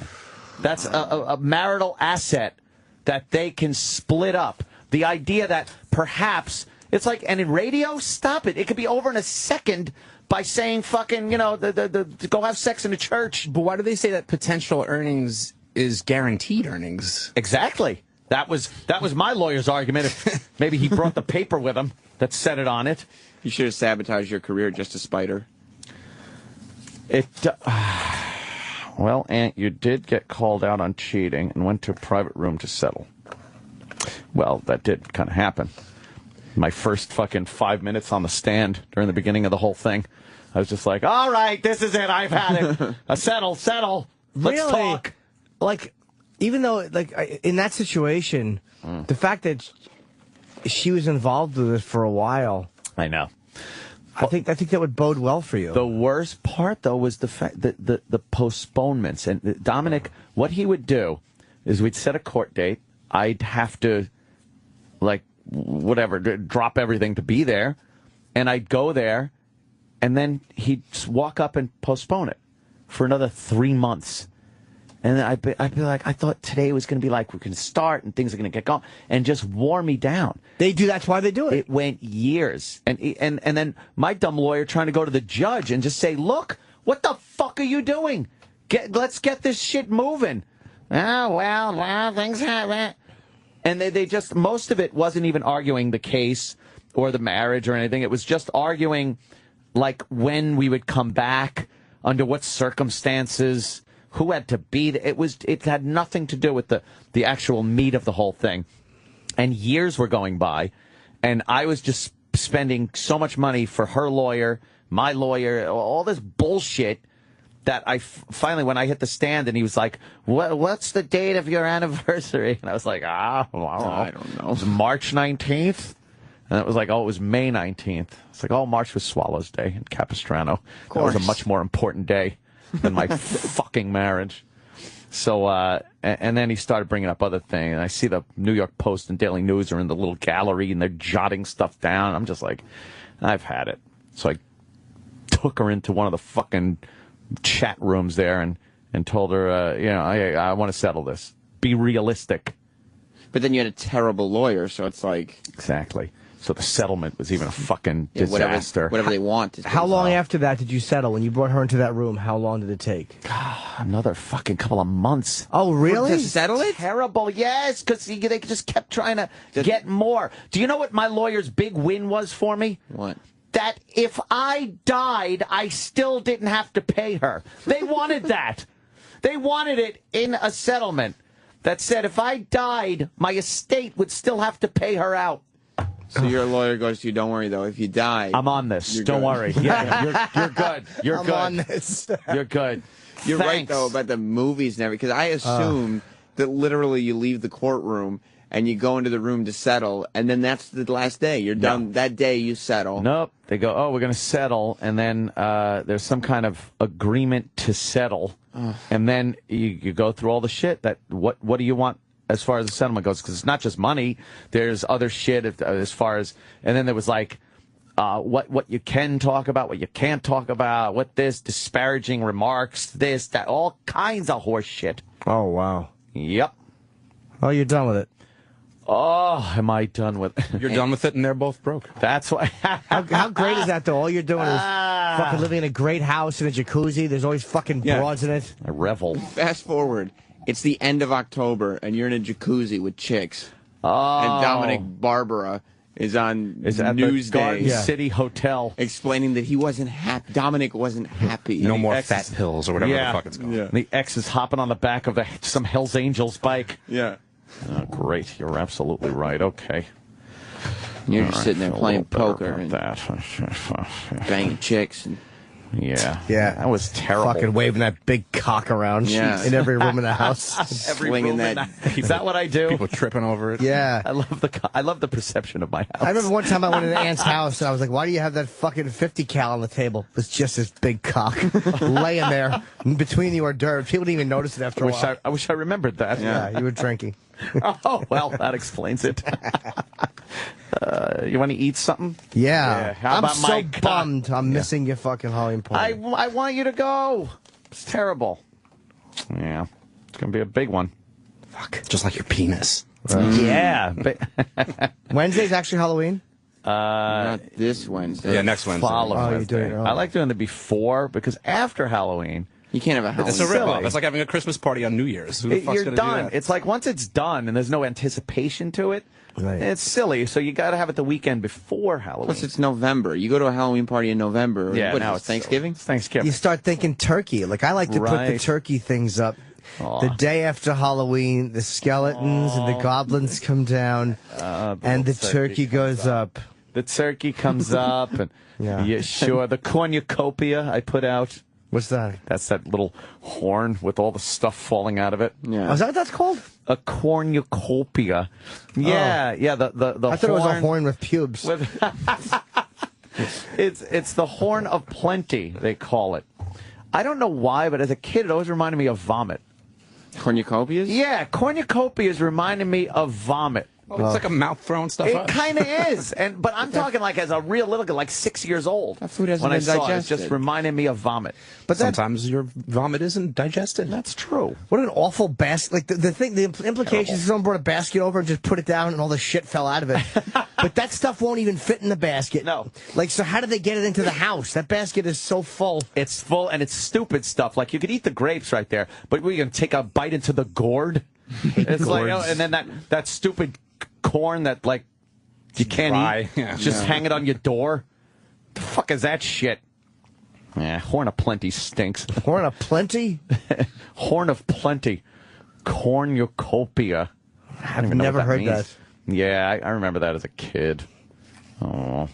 That's a marital asset that they can split up. The idea that perhaps, it's like, and in radio, stop it. It could be over in a second by saying fucking, go have sex in a church. But why do they say that potential earnings is guaranteed earnings? Exactly. That was my lawyer's argument. If maybe he brought the paper with him that said it on it. You should have sabotaged your career just to spite her. Well, Aunt, you did get called out on cheating and went to a private room to settle. Well, that did kind of happen. My first fucking 5 minutes on the stand during the beginning of the whole thing, I was just like, all right, this is it. I've had it. Settle. Let's talk. Like, even though, like, in that situation, the fact that she was involved with it for a while. I know. I think that would bode well for you. The worst part, though, was the fact that the postponements. And Dominic, what he would do is we'd set a court date. I'd have to, like, whatever, drop everything to be there. And I'd go there, and then he'd walk up and postpone it for another 3 months. And then I'd be like, I thought today was going to be like, we're going to start and things are going to get going, and just wore me down. That's why they do it. It went years. And then my dumb lawyer trying to go to the judge and just say, look, what the fuck are you doing? Let's get this shit moving. Oh, well, things happen. And they just, most of it wasn't even arguing the case or the marriage or anything. It was just arguing, like, when we would come back, under what circumstances, who had to be there. It had nothing to do with the actual meat of the whole thing. And years were going by, and I was just spending so much money for her lawyer, my lawyer, all this bullshit, that I finally, when I hit the stand and he was like, what's the date of your anniversary? And I was like, I don't know. It was March 19th. And it was like, it was May 19th. It's like, March was Swallows Day in Capistrano. That was a much more important day than my fucking marriage. So, and then he started bringing up other things. And I see the New York Post and Daily News are in the little gallery and they're jotting stuff down. I'm just like, I've had it. So I took her into one of the fucking chat rooms there and told her, I want to settle this. Be realistic. But then you had a terrible lawyer, so it's like... Exactly. So the settlement was even a fucking disaster. Whatever they want. How long after that did you settle? When you brought her into that room, how long did it take? Another fucking couple of months. Oh, really? To settle it? Terrible, yes, because they just kept trying to get more. Do you know what my lawyer's big win was for me? What? That if I died, I still didn't have to pay her. They wanted that. They wanted it in a settlement that said if I died, my estate would still have to pay her out. So your lawyer goes to you, don't worry, though, if you die... I'm on this. Don't good. worry. Yeah, you're good. You're good. I'm on this. You're good. You're Thanks. right, though, about the movies and everything, because I assumed that literally you leave the courtroom and you go into the room to settle, and then that's the last day. You're done. No. That day you settle. Nope. They go, we're going to settle, and then there's some kind of agreement to settle, and then you go through all the shit. That what do you want as far as the settlement goes? Because it's not just money. There's other shit as far as, and then there was like what you can talk about, what you can't talk about, what this disparaging remarks, this, that, all kinds of horse shit. Oh, wow. Yep. Oh, you're done with it. Oh, am I done with it? You're done with it, and they're both broke. That's why. How great is that, though? All you're doing is fucking living in a great house in a jacuzzi. There's always fucking broads in it. I revel. Fast forward. It's the end of October, and you're in a jacuzzi with chicks. Oh. And Dominic Barbara is on Is at Newsday the Garden City Hotel. explaining that he wasn't happy. Dominic wasn't happy. No more ex- fat pills or whatever the fuck it's called. Yeah. And the ex is hopping on the back of some Hells Angels bike. Yeah. Oh, great. You're absolutely right. Okay. You're All just right, sitting there feel a playing little better poker about and that. banging chicks. And Yeah. Yeah. That was terrible. Fucking waving that big cock around Yeah. in every room in the house. Every swinging room in that- Is that what I do? People tripping over it. Yeah. I love the perception of my house. I remember one time I went into Aunt's house and I was like, why do you have that fucking 50 cal on the table? It's just this big cock laying there between the hors d'oeuvres. People didn't even notice it after a while. I wish I remembered that. Yeah, you were drinking. Oh, well, that explains it. You want to eat something? Yeah. How I'm about so my cock? bummed. I'm missing your fucking Halloween party. I want you to go. It's terrible. Yeah. It's going to be a big one. Fuck. Just like your penis. Yeah. Wednesday's actually Halloween? not this Wednesday. Yeah, next Wednesday. Following Oh, you're Wednesday. doing it early. I like doing the before because after Halloween, You can't have a Halloween. It's a silly. rip-off. It's like having a Christmas party on New Year's. Who the fuck's you're gonna do done. that? It's like once it's done and there's no anticipation to it, Right. it's silly. So you got to have it the weekend before Halloween. Plus, it's November. You go to a Halloween party in November. yeah, what, now is it's it, Thanksgiving? It's Thanksgiving. You start thinking turkey. Like, I like to put the Right. turkey things up. Aw. The day after Halloween, the skeletons and the goblins come down, and the turkey goes up. The turkey comes up, and Yeah. sure. The cornucopia I put out. What's that? That's that little horn with all the stuff falling out of it. Yeah. Oh, is that what that's called? A cornucopia. Yeah, yeah. The I thought it was a horn with pubes. It's the horn of plenty, they call it. I don't know why, but as a kid, it always reminded me of vomit. Cornucopias? Yeah, cornucopias reminded me of vomit. Oh, it's like a mouth throwing stuff It up. kind of is, but I'm talking like as a real little kid, like 6 years old. That food hasn't when I been saw it, it digested. just reminded me of vomit. But that, Sometimes your vomit isn't digested. That's true. what an awful basket. Like, the implication is someone brought a basket over and just put it down and all the shit fell out of it. But that stuff won't even fit in the basket. No. Like, so how did they get it into the house? That basket is so full. It's full, and it's stupid stuff. Like, you could eat the grapes right there, but we're going to take a bite into the gourd. It's like, and then that stupid corn that, like, you can't Dry. eat. Yeah. Just hang it on your door. The fuck is that shit? Yeah, Horn of Plenty stinks. Horn of Plenty? Horn of Plenty. Cornucopia. I've never heard that. Yeah, I remember that as a kid. Oh,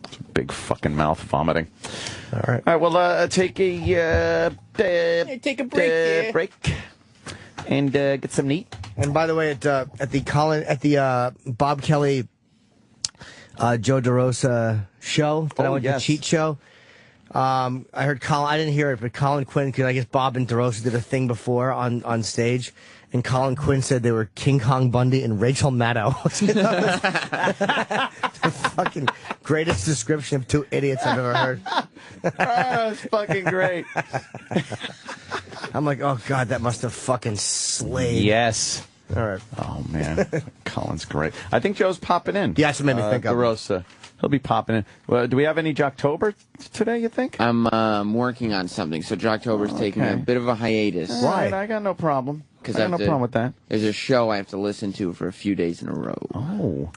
it's a big fucking mouth vomiting. All right. All right, well, take a break and get some neat. And by the way, at the Bob Kelly, Joe DeRosa show that I went to, Cheat Show. I heard Colin. I didn't hear it, but Colin Quinn, because I guess Bob and DeRosa did a thing before on stage, and Colin Quinn said they were King Kong Bundy and Rachel Maddow. The fucking greatest description of two idiots I've ever heard. That's fucking great. I'm like, oh god, that must have fucking slayed. Yes. All right. Oh man, Colin's great. I think Joe's popping in. Yeah, that's what made me think of DeRosa. He'll be popping in. Well, do we have any Jocktober today, you think? I'm working on something, so Jocktober's taking a bit of a hiatus. Right, I got no problem. I got no problem with that. There's a show I have to listen to for a few days in a row. Oh.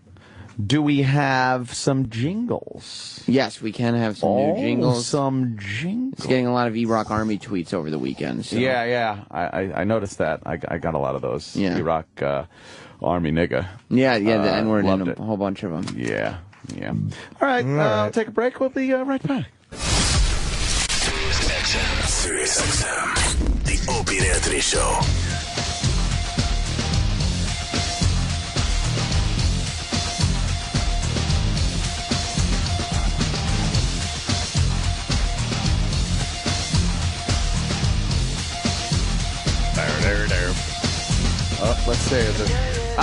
Do we have some jingles? Yes, we can have some new jingles. Some jingles. It's getting a lot of E-Rock Army tweets over the weekend. So. Yeah. I noticed that. I got a lot of those. Yeah. E-Rock Army nigga. Yeah, the N-word in a whole bunch of them. Yeah. All right, I'll take a break. We'll be right back. Sirius XM, the Opie and Anthony Show. Oh, let's see. Is it? Yeah.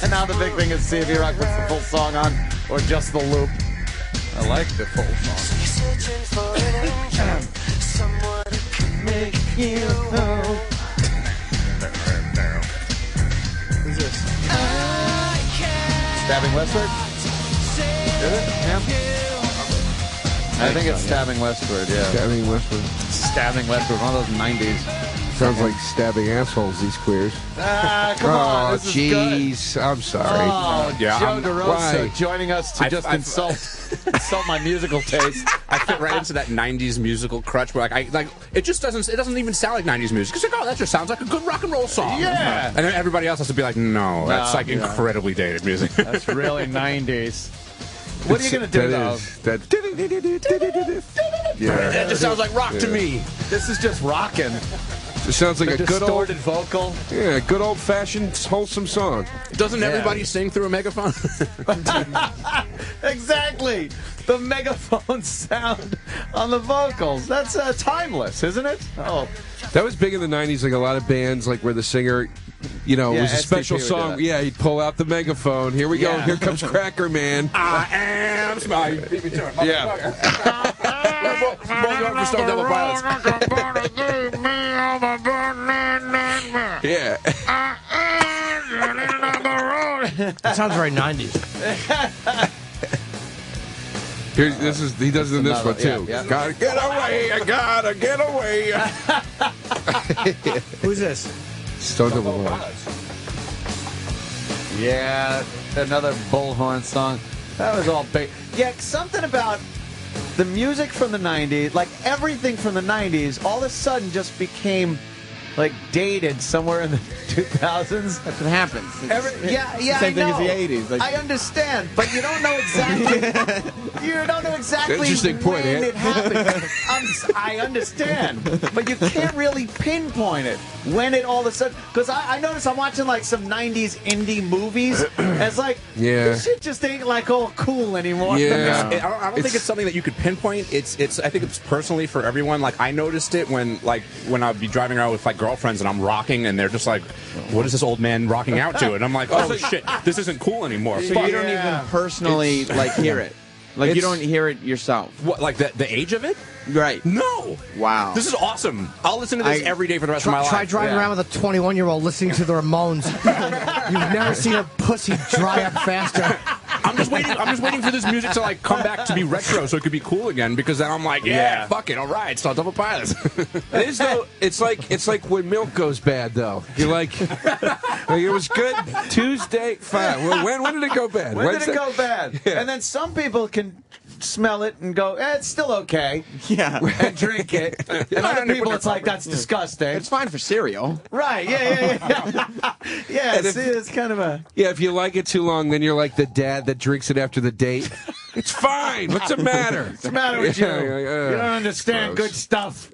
Now the big thing is see if E-Rock puts the full song on or just the loop. I like the full song. Someone can make you whole. Who's this? Stabbing Westward? Is it? Yeah. I think it's Stabbing Westward, yeah. Stabbing Westward. Stabbing Westward, one of those 90s. Sounds like stabbing assholes, these queers. Come on, this is good. Jeez, I'm sorry. Oh, Yeah, Joe DeRosa joining us to just insult my musical taste. I fit right into that '90s musical crutch where it doesn't even sound like '90s music. It's like, oh, that just sounds like a good rock and roll song. Yeah. And then everybody else has to be like, no, that's like incredibly dated music. That's really 90s. What are you gonna do though? That just sounds like rock to me. This is just rocking. It sounds like a good old distorted vocal. Yeah, good old-fashioned, wholesome song. Doesn't everybody sing through a megaphone? Exactly. The megaphone sound on the vocals. That's timeless, isn't it? Oh. That was big in the 90s, like a lot of bands, like where the singer, it was a special song. Yeah, he'd pull out the megaphone. Here we go. Here comes Cracker Man. I am smart. Yeah. Yeah. That sounds very 90s. He does it in this one too. Yeah. Gotta get away, I gotta get away. Who's this? Stone Temple Pilots. Yeah, another Bullhorn song. That was all big. Yeah, something about the music from the 90s, like everything from the 90s, all of a sudden just became like dated somewhere in the 2000s. That's what happens. Same thing as the 80s. I understand, but you don't know exactly. You don't know exactly Interesting point, when Ed. it happened. I understand, but you can't really pinpoint it when it all of a sudden. Because I notice I'm watching like some 90s indie movies, and it's like this shit just ain't like all cool anymore. Yeah. I don't think it's something that you could pinpoint. It's. I think it's personally for everyone. Like I noticed it when I'd be driving around with like girlfriends and I'm rocking and they're just like, what is this old man rocking out to? And I'm like, oh shit, this isn't cool anymore. So you don't even personally hear it. Like you don't hear it yourself. What, like the age of it? Right. No. Wow. This is awesome. I'll listen to this every day for the rest of my life. Try driving around with a 21-year-old listening to the Ramones. You've never seen a pussy dry up faster. I'm just waiting for this music to like come back to be retro so it could be cool again, because then I'm like, fuck it, all right, Stone Temple Pilots. It is though. It's like when milk goes bad though. You're like it was good Tuesday, fine. Well, when did it go bad? When did it go bad? Yeah. And then some people can smell it and go, it's still okay. Yeah. And drink it. And other people, it's like, that's disgusting. It's fine for cereal. Right, yeah. Yeah, see, it's kind of a... Yeah, if you like it too long, then you're like the dad that drinks it after the date. It's fine. What's the matter? What's the matter with you? Yeah, You don't understand gross. good stuff.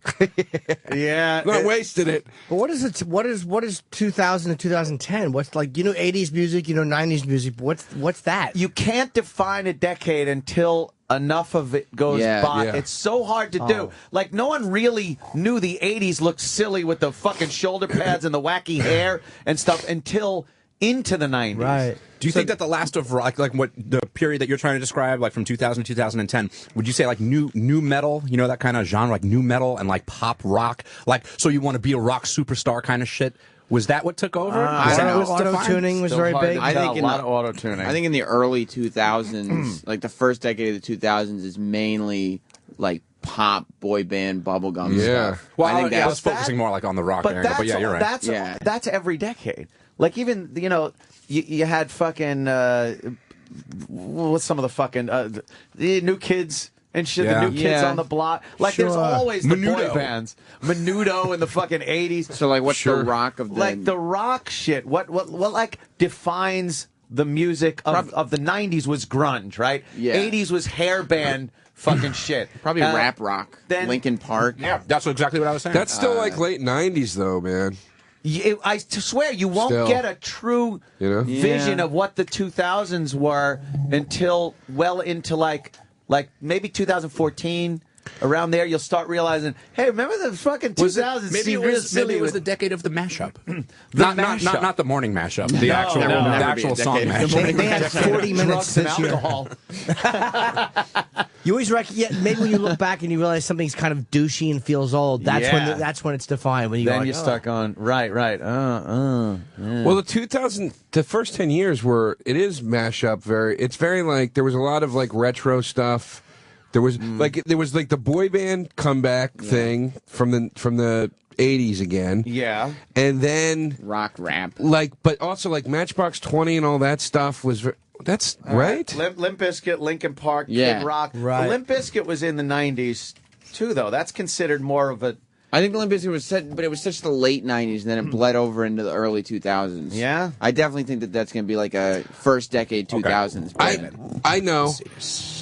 Yeah. Not wasted it. But what is it? What is 2000 to 2010? What's like 80s music, 90s music? What's that? You can't define a decade until enough of it goes by. Yeah. It's so hard to do. Like, no one really knew the 80s looked silly with the fucking shoulder pads and the wacky hair and stuff until into the 90s. Right. Do you think that the last of rock, like what the period that you're trying to describe, like from 2000 to 2010, would you say like new metal, that kind of genre, like new metal and like pop rock, like so you want to be a rock superstar kind of shit? Was that what took over? Auto-tuning was very big. I think a lot of auto-tuning. I think in the early 2000s, like the first decade of the 2000s is mainly like pop, boy band, bubblegum stuff. Well, I think I was focusing more like on the rock area, but yeah, you're right. That's every decade. Like even, you had fucking, what's some of the fucking, the New Kids and shit, the New Kids on the block. Like there's always the boy bands. Menudo in the fucking 80s. So like what's the rock of the... Like the rock shit, what like defines the music of the 90s was grunge, right? Yeah. 80s was hair band fucking shit. Probably rap rock. Then Linkin Park. Yeah, that's exactly what I was saying. That's still like late 90s, though, man. I swear you won't get a true vision of what the 2000s were until well into like maybe 2014. Around there, you'll start realizing, hey, remember the fucking 2000s? Maybe it was the decade of the mashup. mashup. Not the morning mashup. The actual song mashup. They had 40 minutes this year. You always maybe when you look back and you realize something's kind of douchey and feels old. That's when it's defined. When you then you start going right. Well, the first 10 years it is mashup. It's very like there was a lot of like retro stuff. There was like the boy band comeback thing from the 80s again. Yeah. And then rock rap. But also like Matchbox 20 and all that stuff was right? Limp Bizkit, Linkin Park, Kid Rock. Right. Limp Bizkit was in the 90s too though. That's considered more of a I think the Limp Bizkit was but it was such the late 90s, and then it bled over into the early 2000s. Yeah? I definitely think that's going to be like a first decade 2000s. I know.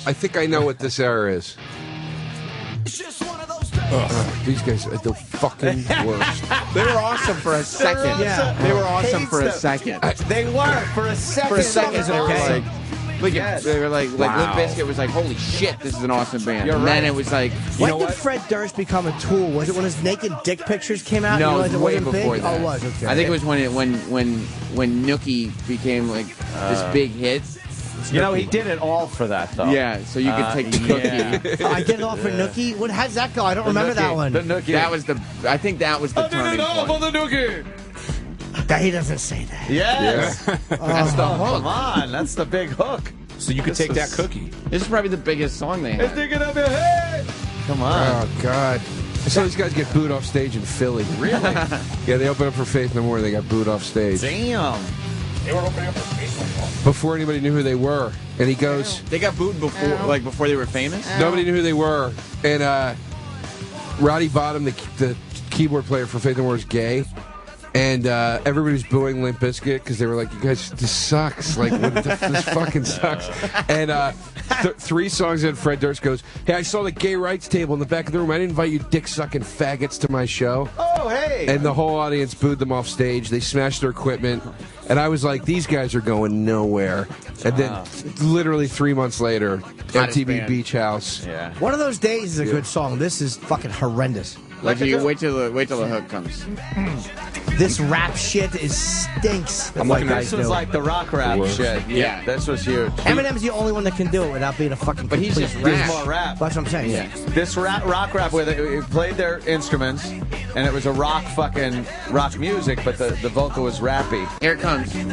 I think I know what this era is. These guys are the fucking worst. They were awesome for a second. They were awesome for a second. They were for a second. For a second, they were awesome. they were like Limp Bizkit was like, holy shit, this is an awesome band. And then it was like, when did Fred Durst become a Tool? Was it when his naked dick pictures came out? No, it way wasn't before big? that. Oh, it was, okay. I think it was when Nookie became like this big hit. He did it all for that though. Yeah, so you could take the Cookie. I did it all for Nookie. How'd that go? I don't remember that one. The Nookie. I think that was the turning point. for the Nookie. He doesn't say that. Yes. That's the hook. Come on, that's the big hook. So you could take that cookie. This is probably the biggest song they had. Sticking up your head. Come on. Oh, God. I saw these guys get booed off stage in Philly. Really? Yeah, they opened up for Faith No More and they got booed off stage. Damn. They were opening up for Faith No More. Before anybody knew who they were. And he goes... They got booed before they were famous? Nobody knew who they were. And Roddy Bottom, the keyboard player for Faith No More, is gay. And everybody was booing Limp Bizkit because they were like, you guys, this sucks. Like, this fucking sucks. And 3 songs in, Fred Durst goes, hey, I saw the gay rights table in the back of the room. I didn't invite you dick-sucking faggots to my show. Oh, hey. And the whole audience booed them off stage. They smashed their equipment. And I was like, these guys are going nowhere. And then literally 3 months later, MTV Beach House. Yeah. One of Those Days is a good song. This is fucking horrendous. Wait till the hook comes. This rap shit stinks. This was like the rock rap shit. Yeah. This was huge. Eminem's the only one that can do it without being a fucking. But he's just There's more rap. That's what I'm saying. Yeah. This rock rap where they played their instruments, and it was a rock music, but the vocal was rappy. Here it comes. This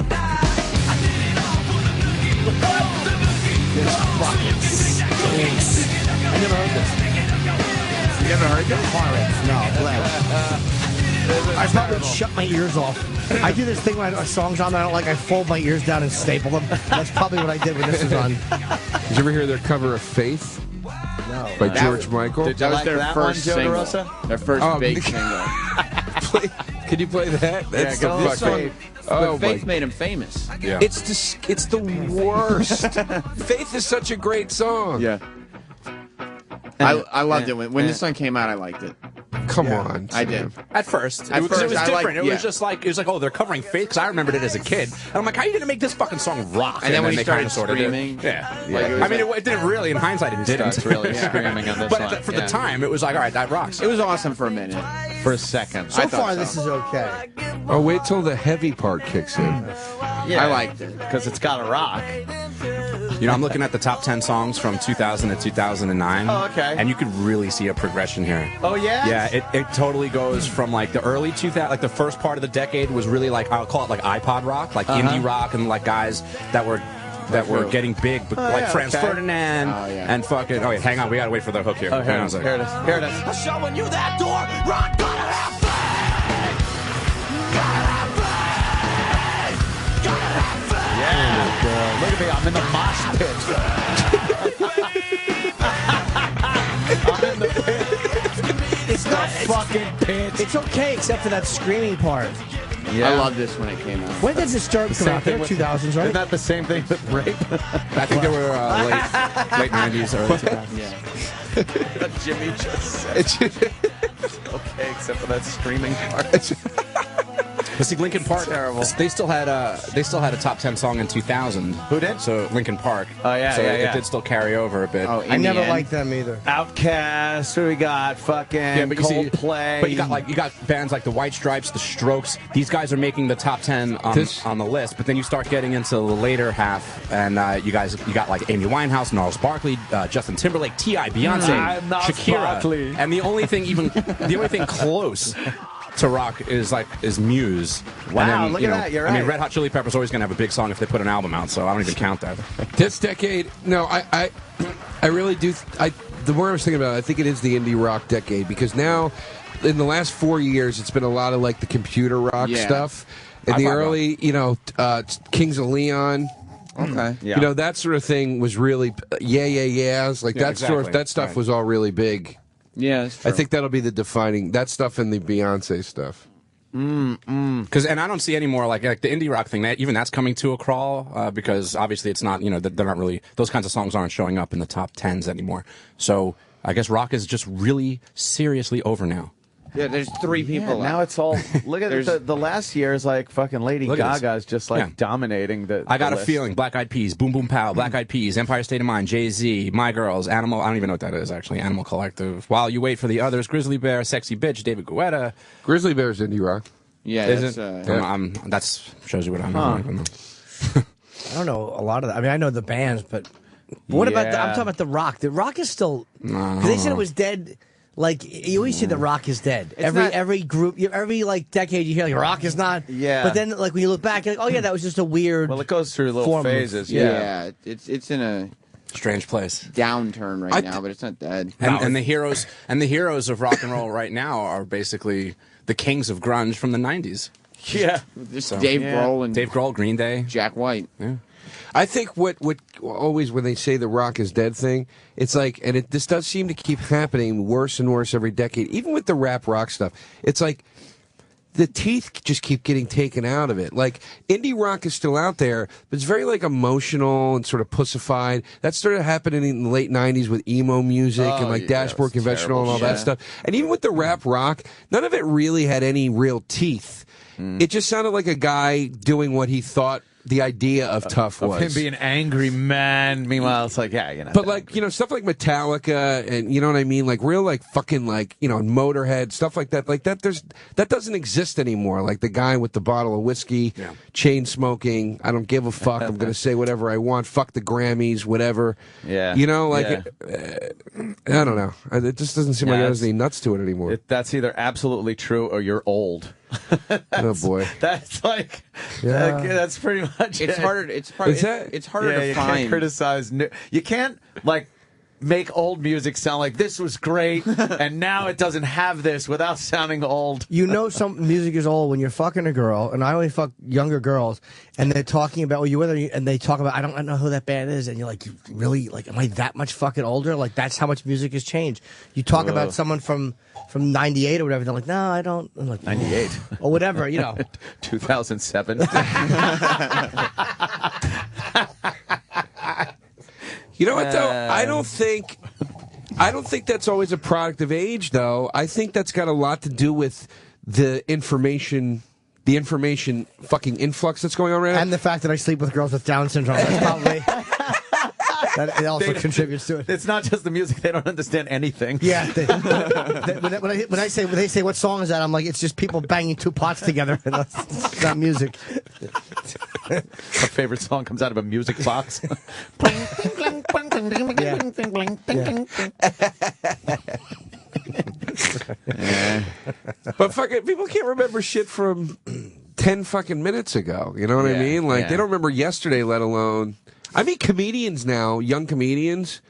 fucking stinks. I never heard this. You never heard this? No, I probably shut my ears off. I do this thing when a song's on that I don't like. I fold my ears down and staple them. That's probably what I did when this was on. Did you ever hear their cover of Faith? No. By George Michael? Did you That was like their that first one, Joe single. DeRosa? Their first big single. Can you play that? That's go the this fucking. But Faith made him famous. Yeah. It's the worst. Faith is such a great song. Yeah. I loved it. When this song came out, I liked it. Come on. I did. At first, At it was first, I different. liked- It yeah. was just like oh, they're covering Faith because I remembered it as a kid. And I'm like, how are you gonna make this fucking song rock? And then when he they started kinda sorta did. screaming, yeah. like, it was I mean, it didn't really. In hindsight, it didn't. Starts really screaming on this But one. for the time, it was like, all right, that rocks. It was awesome for a minute. For a second. So I thought far, so. this is okay. Oh, wait till the heavy part kicks in. Yeah, I liked it. because it's got a rock. You know, I'm looking at the top 10 songs from 2000 to 2009. Oh, okay. And you could really see a progression here. Oh, yeah? Yeah, it totally goes from like the early 2000, like the first part of the decade was really like, I'll call it like iPod rock, like indie rock, and like guys that were getting big, but like yeah, Franz okay. Ferdinand and fucking. Oh, wait, hang on, we gotta wait for the hook here. Oh, Hang on a second. here it is. Here it is. I'm showing you that door. Run, gotta have faith. Gotta have faith. Gotta have faith. Yeah. Look at me. I'm in the mosh pit. I'm in the pit. It's not fucking pit. It's okay except for that screaming part. Yeah. I loved this when it came out. When did Disturbed come out? They're 2000s, right? Isn't that the same thing with rape? I think they were late 90s, early 2000s. Yeah. Jimmy just said. Okay, except for that screaming part. But see, Linkin Park, terrible. They still had a top 10 song in 2000. Who did? So Linkin Park. Oh, yeah, so yeah, it yeah. did still carry over a bit. Oh, I in the never end, liked them either. Outcast. Who we got? Fucking but you see, Coldplay. but you got bands like the White Stripes, the Strokes. These guys are making the top 10 on the list. But then you start getting into the later half, and you got like Amy Winehouse, Gnarls Barkley, Justin Timberlake, T.I., Beyonce, Gnarls Shakira, Barkley. and the only thing close to rock is Muse. Wow, and then, look you at know, that, you're I mean, right. Red Hot Chili Peppers always gonna have a big song if they put an album out, so I don't even count that. This decade, no, I really do. The more I was thinking about it, I think it is the indie rock decade because now, in the last 4 years, it's been a lot of like the computer rock Yeah. stuff. In the High-five early, Kings of Leon. Okay. Yeah. That sort of thing was really yeahs. Like Yeah, that stuff right. was all really big. Yeah, that's true. I think that'll be the defining that stuff and the Beyonce stuff. And I don't see any more like the indie rock thing. Even that's coming to a crawl because obviously it's not. They're not really those kinds of songs aren't showing up in the top 10s anymore. So I guess rock is just really seriously over now. Yeah, there's three people. Now it's all. Look at the last year is like fucking Lady Look at this. Gaga's just like Yeah. dominating the. I got the a list. feeling. Black Eyed Peas, Boom Boom Pow, Black Eyed Peas, Empire State of Mind, Jay-Z, My Girls, Animal. I don't even know what that is actually. Animal Collective. While You Wait for the Others, Grizzly Bear, Sexy Bitch, David Guetta. Grizzly Bear's indie rock. Yeah, Is that's, it? That's shows you what I know. I don't even know. I don't know a lot of that. I mean, I know the bands, but what about I'm talking about the rock. The rock is still. They said it was dead. Like you always say, the rock is dead. Every group, every like decade, you hear like rock is not. Yeah. But then like when you look back, you're like, oh yeah, that was just a weird. Well, it goes through little form of- phases. yeah, it's in a Strange place. downturn right now, but it's not dead. And the heroes of rock and roll right now are basically the kings of grunge from the 90s. Yeah. Just Dave Grohl and Dave Grohl, Green Day, Jack White. Yeah. I think what always when they say the rock is dead thing, it's like, and this does seem to keep happening worse and worse every decade. Even with the rap rock stuff, it's like the teeth just keep getting taken out of it. Like indie rock is still out there, but it's very like emotional and sort of pussified. That started happening in the late '90s with emo music and like yeah, Dashboard it was Conventional and all terrible that shit. stuff. And even with the rap rock, none of it really had any real teeth. It just sounded like a guy doing what he thought the idea of tough was. Him being an angry man. Meanwhile, it's like, yeah, But like, stuff like Metallica and you know what I mean? Like real like fucking like, Motorhead, stuff like that. Like that that doesn't exist anymore. Like the guy with the bottle of whiskey, chain smoking, I don't give a fuck. I'm going to say whatever I want. Fuck the Grammys, whatever. Yeah. I don't know. It just doesn't seem like there's any nuts to it anymore. That's either absolutely true or you're old. Oh boy. That's like, Yeah. that's pretty much It's it. harder. It's probably Is that- it's harder Yeah, to you find. can't criticize. You can't like make old music sound like this was great, and now it doesn't have this without sounding old. You know, some music is old when you're fucking a girl, and I only fuck younger girls, and they're talking about, well, you whether, and they talk about, I don't know who that band is, and you're like, you really, like, am I that much fucking older? Like, that's how much music has changed. You talk about someone from 98 or whatever, they're like, no, I don't. I'm like, 98 or whatever, you know. 2007. You know what though? I don't think that's always a product of age though. I think that's got a lot to do with the information fucking influx that's going on right now. And the fact that I sleep with girls with Down syndrome. That's probably that it also contributes to it. It's not just the music; they don't understand anything. Yeah. When they say what song is that, I'm like, it's just people banging two pots together. It's not music. Our favorite song comes out of a music box. But fucking people can't remember shit from 10 fucking minutes ago. You know what I mean? Like they don't remember yesterday, let alone. I mean, comedians now, young comedians,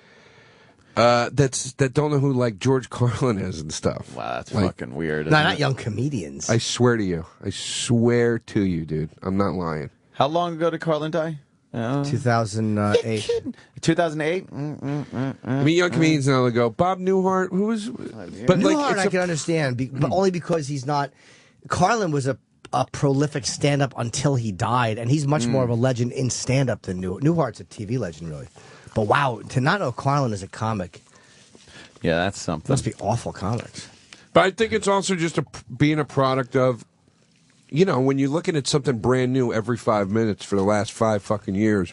that don't know who like George Carlin is and stuff. Wow, that's like, fucking weird. No, not young comedians. I swear to you. I swear to you, dude. I'm not lying. How long ago did Carlin die? 2008. 2008? I mean, young comedians now, they go, Bob Newhart, who was... But Newhart, I can understand, but only because he's not... Carlin was a prolific stand-up until he died, and he's much more of a legend in stand-up than Newhart. Newhart's a TV legend, really. But wow, to not know Carlin as a comic... Yeah, that's something. Must be awful comics. But I think it's also just being a product of... You know, when you're looking at something brand new every 5 minutes for the last 5 fucking years,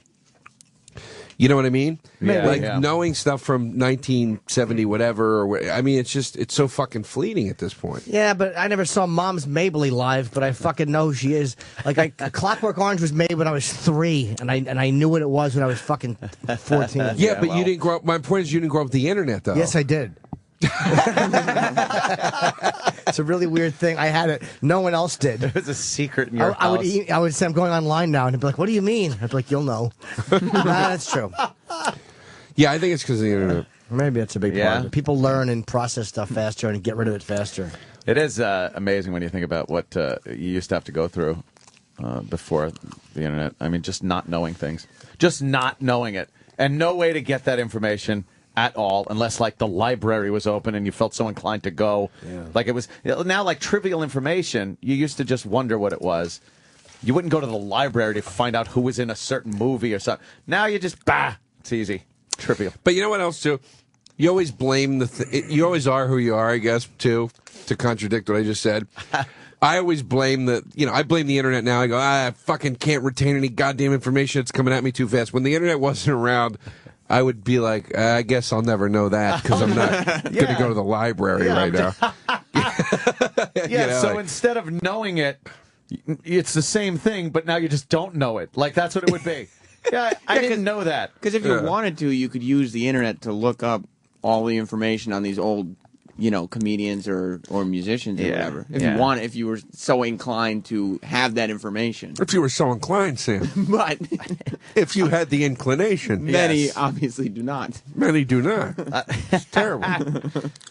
you know what I mean? Yeah, like knowing stuff from 1970, whatever. Or, I mean, it's so fucking fleeting at this point. Yeah, but I never saw Mom's Mabley live, but I fucking know who she is. Like, Clockwork Orange was made when I was 3, and I knew what it was when I was fucking 14. Yeah, but you didn't grow up. My point is, you didn't grow up with the internet, though. Yes, I did. It's a really weird thing. I had it. No one else did. It was a secret in your house. I would say I'm going online now, and they'd be like, "What do you mean?" I'd be like, "You'll know." Nah, that's true. Yeah, I think it's because of the internet. Maybe that's a big part of it. People learn and process stuff faster and get rid of it faster. It is amazing when you think about what you used to have to go through before the internet. I mean, just not knowing things, just not knowing it, and no way to get that information at all, unless like the library was open and you felt so inclined to go. Yeah. Like it was now like trivial information. You used to just wonder what it was. You wouldn't go to the library to find out who was in a certain movie or something. Now you just it's easy, trivial. But you know what else too? You always blame you always are who you are, I guess, too. To contradict what I just said. I always blame I blame the internet now. I go, I fucking can't retain any goddamn information. It's coming at me too fast. When the internet wasn't around, I would be like, I guess I'll never know that because I'm not going to go to the library right now. So instead of knowing it, it's the same thing, but now you just don't know it. Like, that's what it would be. I didn't know that. Because if you wanted to, you could use the internet to look up all the information on these old comedians or musicians or whatever. If you were so inclined to have that information. If you were so inclined, Sam. But if you had the inclination. Many obviously do not. Many do not. It's terrible.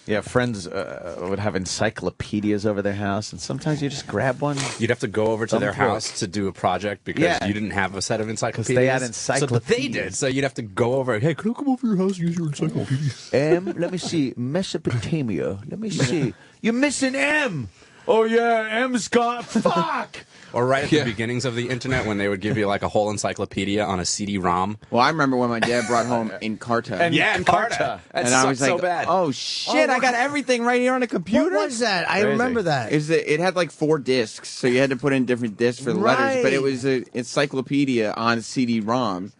Yeah, friends would have encyclopedias over their house, and sometimes you just grab one. You'd have to go over to their house to do a project because you didn't have a set of encyclopedias. They had encyclopedias. So they did. So you'd have to go over. Hey, can I come over to your house and use your encyclopedias? Let me see. Mesopotamia. Let me see. You're missing M. Oh, yeah, M's got... Fuck! Or right at the beginnings of the internet when they would give you like a whole encyclopedia on a CD-ROM. Well, I remember when my dad brought home Encarta. Encarta. And I was like, so bad. Oh, shit, I got everything right here on a computer? What was that? I remember that. It had like 4 discs, so you had to put in different discs for the letters, but it was an encyclopedia on CD-ROM.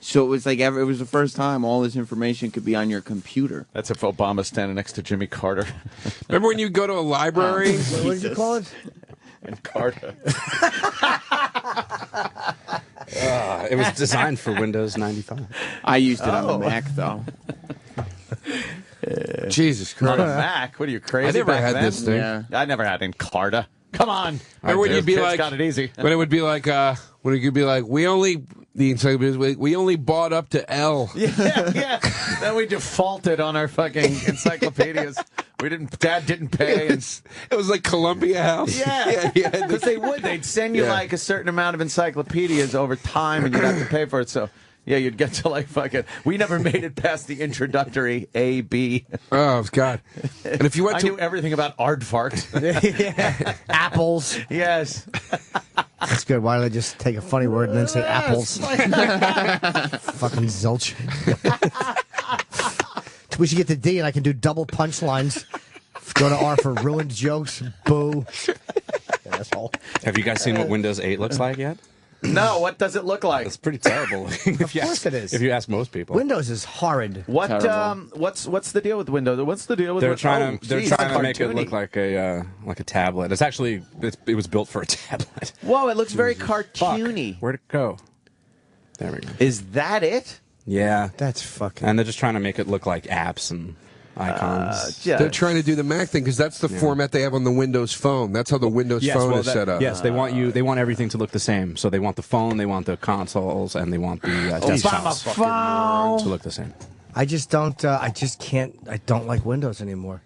So it was like it was the first time all this information could be on your computer. That's if Obama's standing next to Jimmy Carter. Remember when you go to a library? What did you call it? Encarta. It was designed for Windows 95. I used it on the Mac, though. Jesus Christ. On a Mac? What are you, crazy? I never back had then? this thing. Yeah. I never had Encarta. Come on. Remember when you'd be Kids like, got it easy. when it would be like, we only, the encyclopedias. We only bought up to L. Yeah. Then we defaulted on our fucking encyclopedias. Dad didn't pay. It was like Columbia House. Yeah, because they'd send you like a certain amount of encyclopedias over time, and you'd have to pay for it. So yeah, you'd get to like fucking. We never made it past the introductory A, B. Oh God! And if you went I to knew everything about aardvark. Apples. Yes. That's good. Why don't I just take a funny word and then say apples? Fucking zilch. We should get to D and I can do double punchlines. Go to R for ruined jokes. Boo. Asshole. Have you guys seen what Windows 8 looks like yet? No, what does it look like? It's pretty terrible. Of course it is. If you ask most people. Windows is horrid. What's the deal with Windows? What's the deal with They're trying to make it cartoony. look like a tablet. It's actually it was built for a tablet. Whoa, it looks very cartoony. Where'd it go? There we go. Is that it? Yeah. That's fucking. And they're just trying to make it look like apps and icons. They're trying to do the Mac thing because that's the format they have on the Windows Phone. That's how the Windows Phone is set up. Yes, they want everything to look the same. So they want the phone, they want the consoles, and they want the desktops to look the same. I just don't. I just can't. I don't like Windows anymore.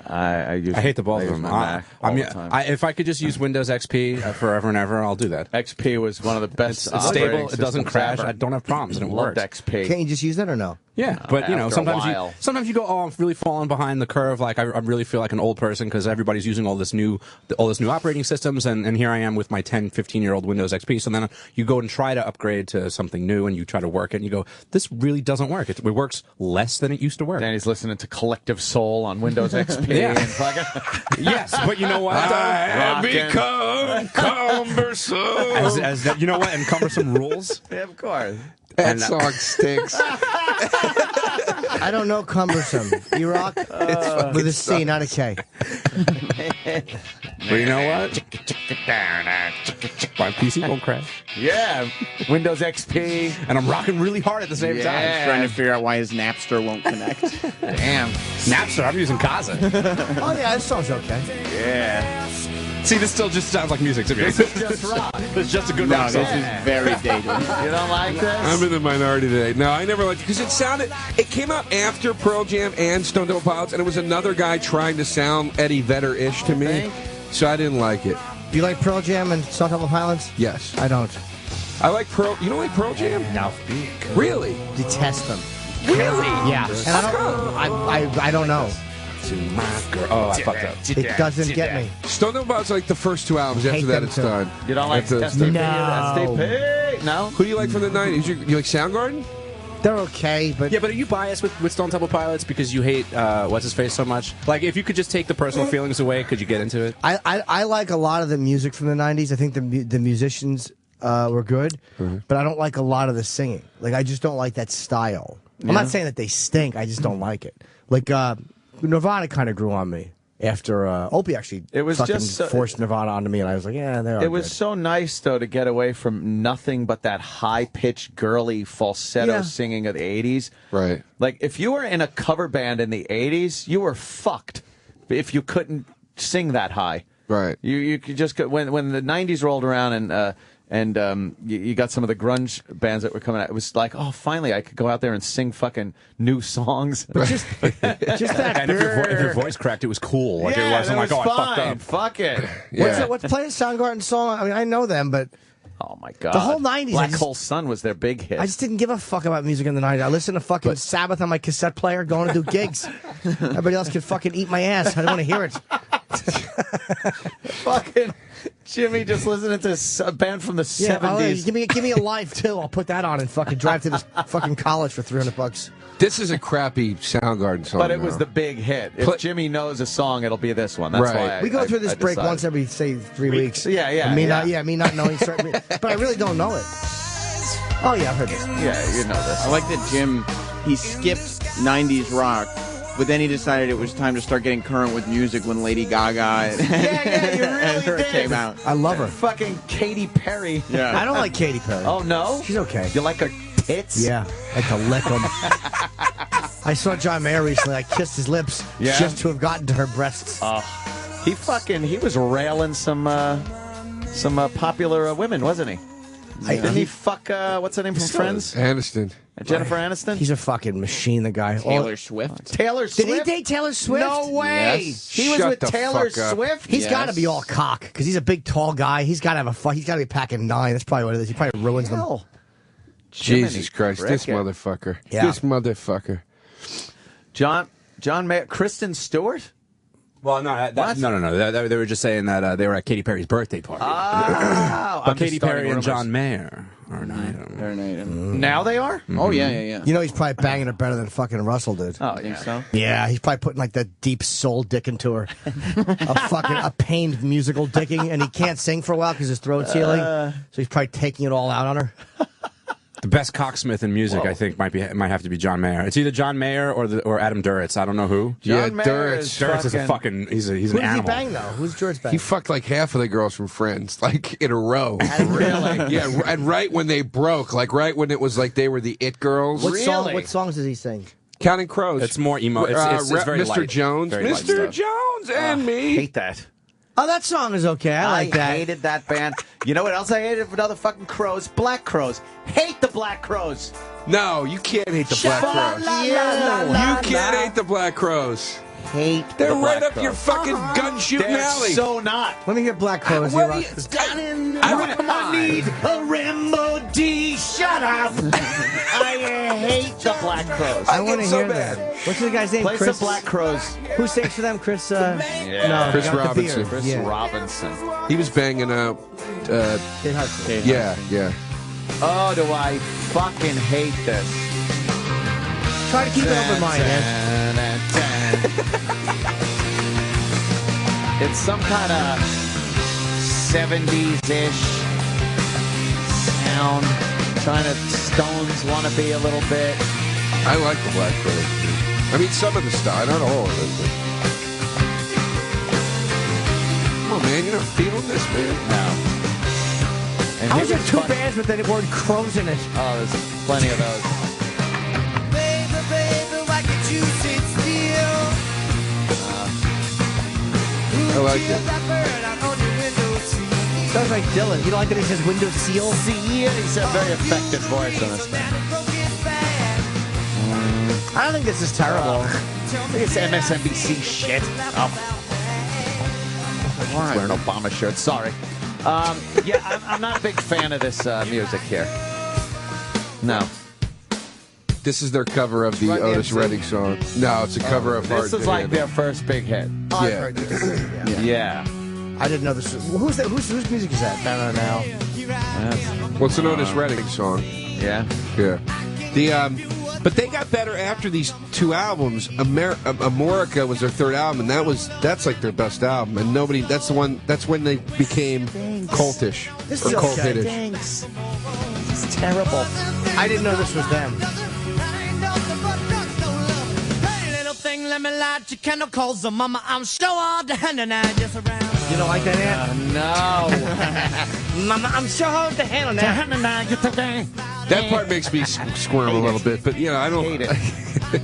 I hate the both of them. Mac all the time. If I could just use Windows XP forever and ever, I'll do that. XP was one of the best. It's stable. It doesn't systems crash. ever. I don't have problems, and it Loved works. XP. Can't you just use that or no? Yeah, but you know, after a sometimes you go, oh, I'm really falling behind the curve. Like I really feel like an old person because everybody's using all this new operating systems, and here I am with my 10, 15-year-old Windows XP. So then you go and try to upgrade to something new, and you try to work it, and you go, this really doesn't work. It works less than it used to work. And he's listening to Collective Soul on Windows XP. Yeah. And fucking Yes, but you know what? I have become cumbersome. As you know what? And cumbersome rules. yeah, of course. That song stinks. I don't know cumbersome. E-Rock? With a C, not a K. But you know what? My PC won't crash. Yeah, Windows XP. And I'm rocking really hard at the same time. I'm trying to figure out why his Napster won't connect. Damn. Napster, I'm using Kazaa. Oh, yeah, this song's okay. Yeah. See, this still just sounds like music to me. This is just rock. It's just a good No, rock this song. is very dated. You don't like this? I'm in the minority today. No, I never liked it because it came out after Pearl Jam and Stone Temple Pilots, and it was another guy trying to sound Eddie Vedder-ish to me, so I didn't like it. Do you like Pearl Jam and Stone Temple Pilots? Yes. I don't. I like Pearl. You don't like Pearl Jam? No. Really? Detest them. Really? Yeah. And I don't know. To my girl. Oh, I fucked up. It doesn't get me. Stone Temple Pilots like the first two albums. Hate After that, them it's too. done. You don't like After- STP? No. STP? No? Who do you like from the 90s? You like Soundgarden? They're okay, but Yeah, but are you biased with Stone Temple Pilots because you hate what's-his-face so much? Like, if you could just take the personal feelings away, could you get into it? I like a lot of the music from the 90s. I think the musicians were good, but I don't like a lot of the singing. Like, I just don't like that style. I'm not saying that they stink. I just don't like it. Like, Nirvana kind of grew on me after Opie actually forced Nirvana onto me, and I was like, yeah, they're all It was good. so nice, though, to get away from nothing but that high-pitched, girly falsetto singing of the 80s. Right. Like, if you were in a cover band in the 80s, you were fucked if you couldn't sing that high. Right. You could just go, when the 90s rolled around and you got some of the grunge bands that were coming out, it was like, oh, finally I could go out there and sing fucking new songs. But just that. And if your voice cracked, it was cool. Like, yeah, it wasn't like, was oh, I fucked fine. up. Fuck it. Yeah. What's playing a Soundgarden song? I mean, I know them, but Oh, my God. The whole 90s, Black Hole Sun was their big hit. I just didn't give a fuck about music in the 90s. I listened to fucking Sabbath on my cassette player going to do gigs. Everybody else could fucking eat my ass. I don't want to hear it. Fucking Jimmy just listening to a band from the 70s. Give me a live, too. I'll put that on and fucking drive to this fucking college for $300. This is a crappy Soundgarden song. But it was though. the big hit. If Jimmy knows a song, it'll be this one. That's Right. why We go through this break decided. once every, say, 3 weeks. Yeah, yeah, And me yeah. me not knowing certain, but I really don't know it. Oh yeah, I've heard this. Yeah, you know this. I like that Jim, he skipped 90s rock, but then he decided it was time to start getting current with music when Lady Gaga and, you really and her did. came out. I love her. Fucking Katy Perry. Yeah. I don't like Katy Perry. Oh, no? She's okay. You like her tits? Yeah, I like to lick them. I saw John Mayer recently. I kissed his lips just to have gotten to her breasts. He was railing some popular women, wasn't he? Didn't he fuck, what's her name from Friends? Aniston. Jennifer Aniston? He's a fucking machine, the guy. Taylor Swift. Taylor Swift? Did he date Taylor Swift? No way. Yes. He was Shut with the Taylor fuck up. Swift? He's Yes. got to be all cock because he's a big, tall guy. He's got to have a. He's got to be packing 9. That's probably what it is. He probably ruins them. Hell. Jesus Christ, this cricket. motherfucker. Yeah. This motherfucker. John Mayer, Kristen Stewart? Well, no, no. They were just saying that they were at Katy Perry's birthday party. Oh, But Katy Perry and John Mayer are an item. Now they are? Oh, yeah. You know he's probably banging her better than fucking Russell did. Oh, Think so? Yeah, he's probably putting like that deep soul dick into her. a pained musical dicking, and he can't sing for a while because his throat's healing. So he's probably taking it all out on her. The best cocksmith in music, I think, might have to be John Mayer. It's either John Mayer or Adam Duritz. I don't know who. Yeah, Mayer Duritz. Duritz is a fucking. He's an Who does he animal. bang though? Who's George bang? He fucked like half of the girls from Friends, like in a row. Really? Yeah, and right when they broke, like right when it was like they were the it girls. What songs does he sing? Counting Crows. It's more emo. It's very Mr. light. Jones. Very light Mr. stuff. Jones and me. Hate that. Oh, that song is okay. I like that. hated that band. You know what else I hated? Another fucking Crows. Black Crows. Hate the Black Crows. No, you can't hate the Black Crows. You can't hate the Black Crows. Hate They're the right Black up your Crows. fucking gun shooting They're alley. so not. Let me hear Black Crows. Well, Rock. I need a remedy. Shut up. I hate the Black Crows. I want to get so hear bad. that. What's the guy's name? Play Chris. some Black Crows. Who sings for them? Chris. No, Chris he got the Robinson. beard. Chris Yeah. Robinson. He was banging out. Kate Hudson. Yeah. Oh, do I fucking hate this. Try to keep it open-minded, man. It's some kind of 70s-ish sound. Trying to Stones wanna be a little bit. I like the Black Crows. I mean, some of the style, not all of it. But... Come on, man, you're not feeling this, man. No. And How is there here's two fun- bands with the word crows in it? Oh, there's plenty of those. I like it. Sounds like Dylan. You don't like that he says window seal? Yeah, he's a very effective voice on this thing. I don't think this is terrible. I think it's MSNBC shit. Oh. He's wearing an Obama shirt. Sorry. Yeah, I'm not a big fan of this music here. No. This is their cover of the Run Otis DMC? Redding song. No, it's a cover of Hard This is to like Handle. their first big hit. Oh, I've Yeah. heard this. Yeah. Yeah. I didn't know this. Well, who's that? Whose music is that? I don't know. Well, it's an Otis Redding song. Yeah. Yeah. But they got better after these two albums. America was their third album, and that's like their best album. And nobody. That's when they became cultish This or is cult okay. hitish. Thanks. This is terrible. I didn't know this was them. Mama, I'm sure all the hand and I just around. You don't like that, Ant? No. Mama, I'm sure all the hand on that. That part makes me squirm a little bit, but I don't Hate it.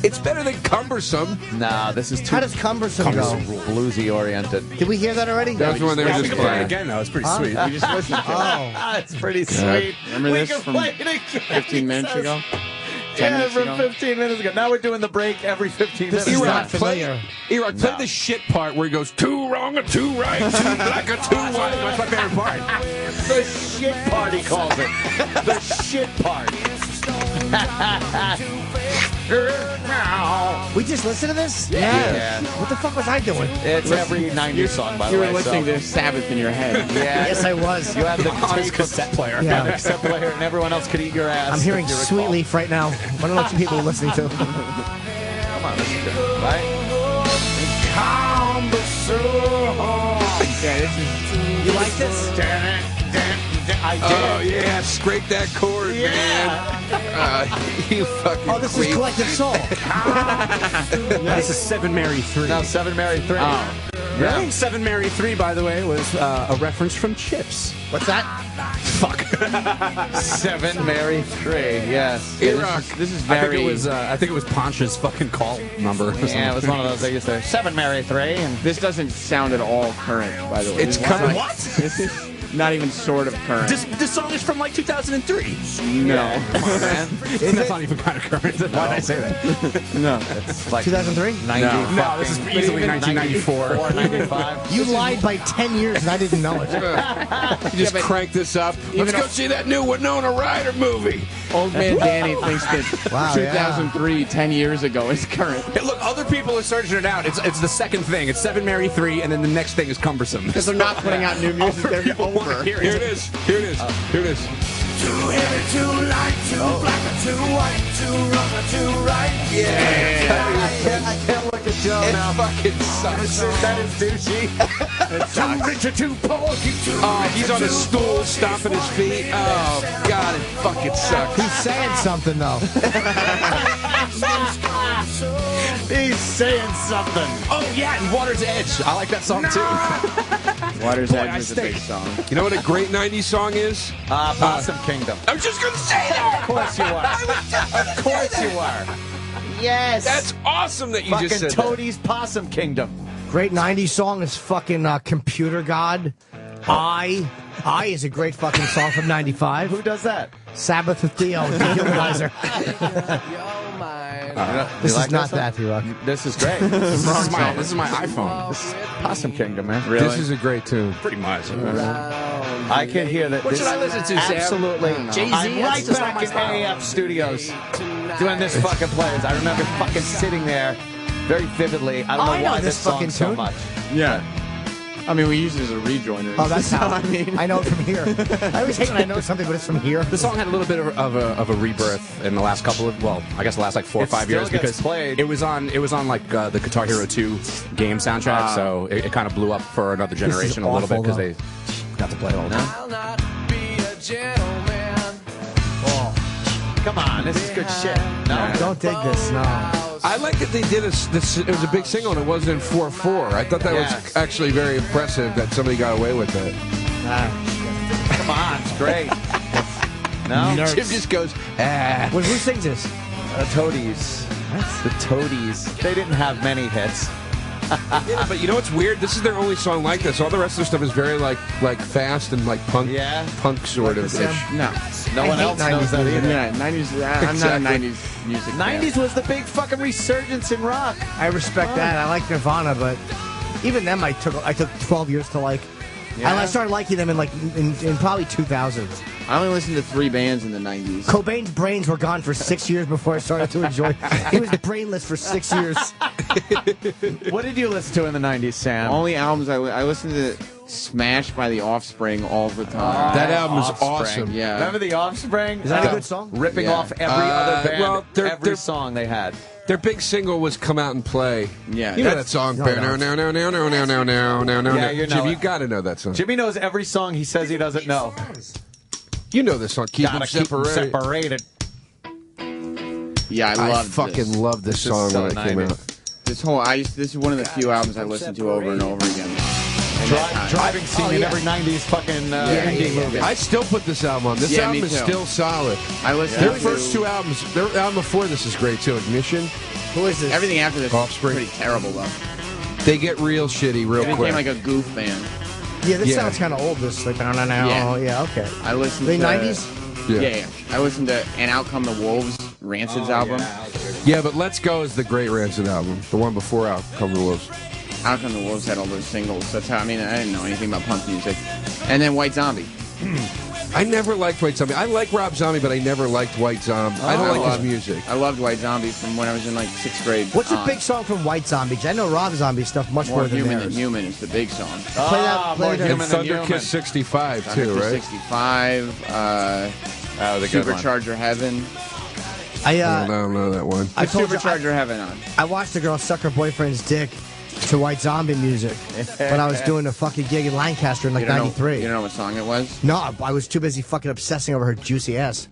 It's better than cumbersome. No, this is too How does Cumbersome go? bluesy oriented. Did we hear that already? That's when they were Yeah, we just can play it playing. again, though. It's pretty sweet. We just listened to it. Oh. It's pretty sweet. Remember we this can from play it again. 15 minutes ago? 10 Yeah, minutes from ago? 15 minutes ago. Now we're doing the break every 15 minutes. is Erod, not familiar. Erod, play the shit part where he goes, 2 wrong or 2 right, 2 black or 2 white. That's my favorite part. The shit part, he calls it. The shit part. We just listened to this? Yeah. What the fuck was I doing? It's every 90s song, by the You way. were listening so. to Sabbath in your head. Yeah. Yes, I was. You had the On his tape cassette player. Yeah. on the cassette player, and everyone else could eat your ass. I'm hearing if you recall. Sweet Leaf right now. I don't know what you people are listening to. Come on, this is good, right? Yeah, this is. You like this? I did. Oh, yeah, scrape that chord, man. You fucking Oh, this is creep. Collective Soul. This is Seven Mary 3. Now, 7 Mary 3. Oh. Yeah. Seven Mary 3, by the way, was a reference from Chips. What's that? Fuck. 7 Mary 3. Yes. This is very. I think it was Poncha's fucking call number. Or Yeah, it was one of those they used to 7 Mary 3 and This doesn't sound at all current, by the way. It's This is coming. like- What? This is. not even sort of current. This song is from like 2003. No. Come on, man. That's not even kind of current. Why did I say that? No. It's like 2003? 90 No, this is easily 1994. 95. You lied by 10 years and I didn't know it. You just crank this up. Let's go see that new Winona Ryder movie. Old man Danny thinks that Wow, 2003, 10 years ago, is current. Hey, look, other people are searching it out. It's the second thing. It's 7 Mary 3, and then the next thing is cumbersome. Because they're not putting out new music. They're over. Here it is. Here it is. Here it is. Too heavy, too light, too black, or too white, too wrong, or too right. I can't look at Joe now. Fucking sucks. That is douchey. Too rich or too poor, Oh, he's on a stool, stomping his feet. Oh, God, it fucking sucks. He's saying something, though. He's saying something. Oh, yeah, and Water's Edge. I like that song, too. Water's Edge is a big song. You know what a great 90s song is? Possum Kingdom. I was just going to say that. Of course you are. Of course you are. Yes. That's awesome that you fucking just said Toadie's Possum Kingdom. Great 90s song is fucking Computer God. I is a great fucking song from 95. Who does that? Sabbath with Theo, Dehumanizer. This is not that, T-Rock. This is great. This is my iPhone. This is Possum Kingdom, man. that. This is a great tune. Pretty much. I can hear that. What should I listen to, Sam? Absolutely. Jay-Z? I'm That's right just back not my in style. AF Studios doing this fucking plays. I remember fucking sitting there very vividly. I don't know I know why this this song fucking so tune. much. Yeah. I mean, we use it as a rejoiner. Oh, that's how. I mean. I know it from here. I always hate when I know something, but it's from here. The song had a little bit of a rebirth in the last couple of, well, I guess the last like 4 or It 5 still years gets because played. it was on like the Guitar Hero 2 game soundtrack, so it kind of blew up for another generation a little bit awful, because they got to play it all the time. I'll not be a gentleman. Come on, this is good shit. No, Don't dig this, no. I like that they did this. It was a big single and it wasn't in 4/4. I thought that Yes. was actually very impressive that somebody got away with it. come on, it's great. No, Jim just goes, ah. Wait, who sings this? Toadies. The Toadies. They didn't have many hits. Yeah, but you know what's weird? This is their only song like this. All the rest of their stuff is very like fast and like punk, punk sort of ish. No. No one else knows that either. Yeah, 90s. I'm not a 90s music fan. 90s was the big fucking resurgence in rock. I respect that. I like Nirvana, but even them I took 12 years to like. Yeah. I started liking them in probably 2000s. I only listened to 3 bands in the 90s. Cobain's brains were gone for 6 years before I started to enjoy. He was brainless for 6 years. What did you listen to in the 90s, Sam? Only albums I listened to Smash by The Offspring all the time. That album is Offspring. awesome. Yeah. Remember The Offspring? Is that a good song? Ripping Yeah. off every other band, well, they're- every song they had. Their big single was "Come Out and Play." Yeah. You know that song? No, No, no, no, no, no, no, no, no, no, no. Yeah, you know Jim, it. you got to know that song. Jimmy knows every song he says he doesn't know. You know this song. Keep them Gotta keep 'em separated. separated. Yeah, I I loved fucking this. love this This is song so when it came 90s. out. This is one of the few albums I listened to over and over again. Driving scene in every 90s fucking indie movie. I still put this album on. This Yeah, album me is too. still solid. I listened Their to first 2 albums, their album before this is great too. Ignition. Who is this? Everything after this Offspring. is pretty terrible, though. They get real shitty real It became quick. like a goof band. Yeah, this Yeah. sounds kind of old. This like, no, Yeah. yeah, okay. I listened The to 90s? Yeah. I listened to And Out Come the Wolves, Rancid's album. Yeah, but Let's Go is the great Rancid album. The one before Out Come the Wolves. Out Come the Wolves had all those singles. That's how, I mean, I didn't know anything about punk music. And then White Zombie. I never liked White Zombie. I like Rob Zombie, but I never liked White Zombie. I don't like his music. I loved White Zombie from when I was in like 6th grade. What's a big song from White Zombie? 'Cause I know Rob Zombie stuff much More more than Human theirs. Than Human is the big song. Play that. Play more that. And Human Than Thunder Human. Kiss 65 too, Thunder right? 65, That was a good one. Supercharger Heaven. I I don't know that one. I told you Supercharger Heaven on. I watched a girl suck her boyfriend's dick to White Zombie music when I was doing a fucking gig in Lancaster in like You don't know- '93. You don't know what song it was? No, I was too busy fucking obsessing over her juicy ass.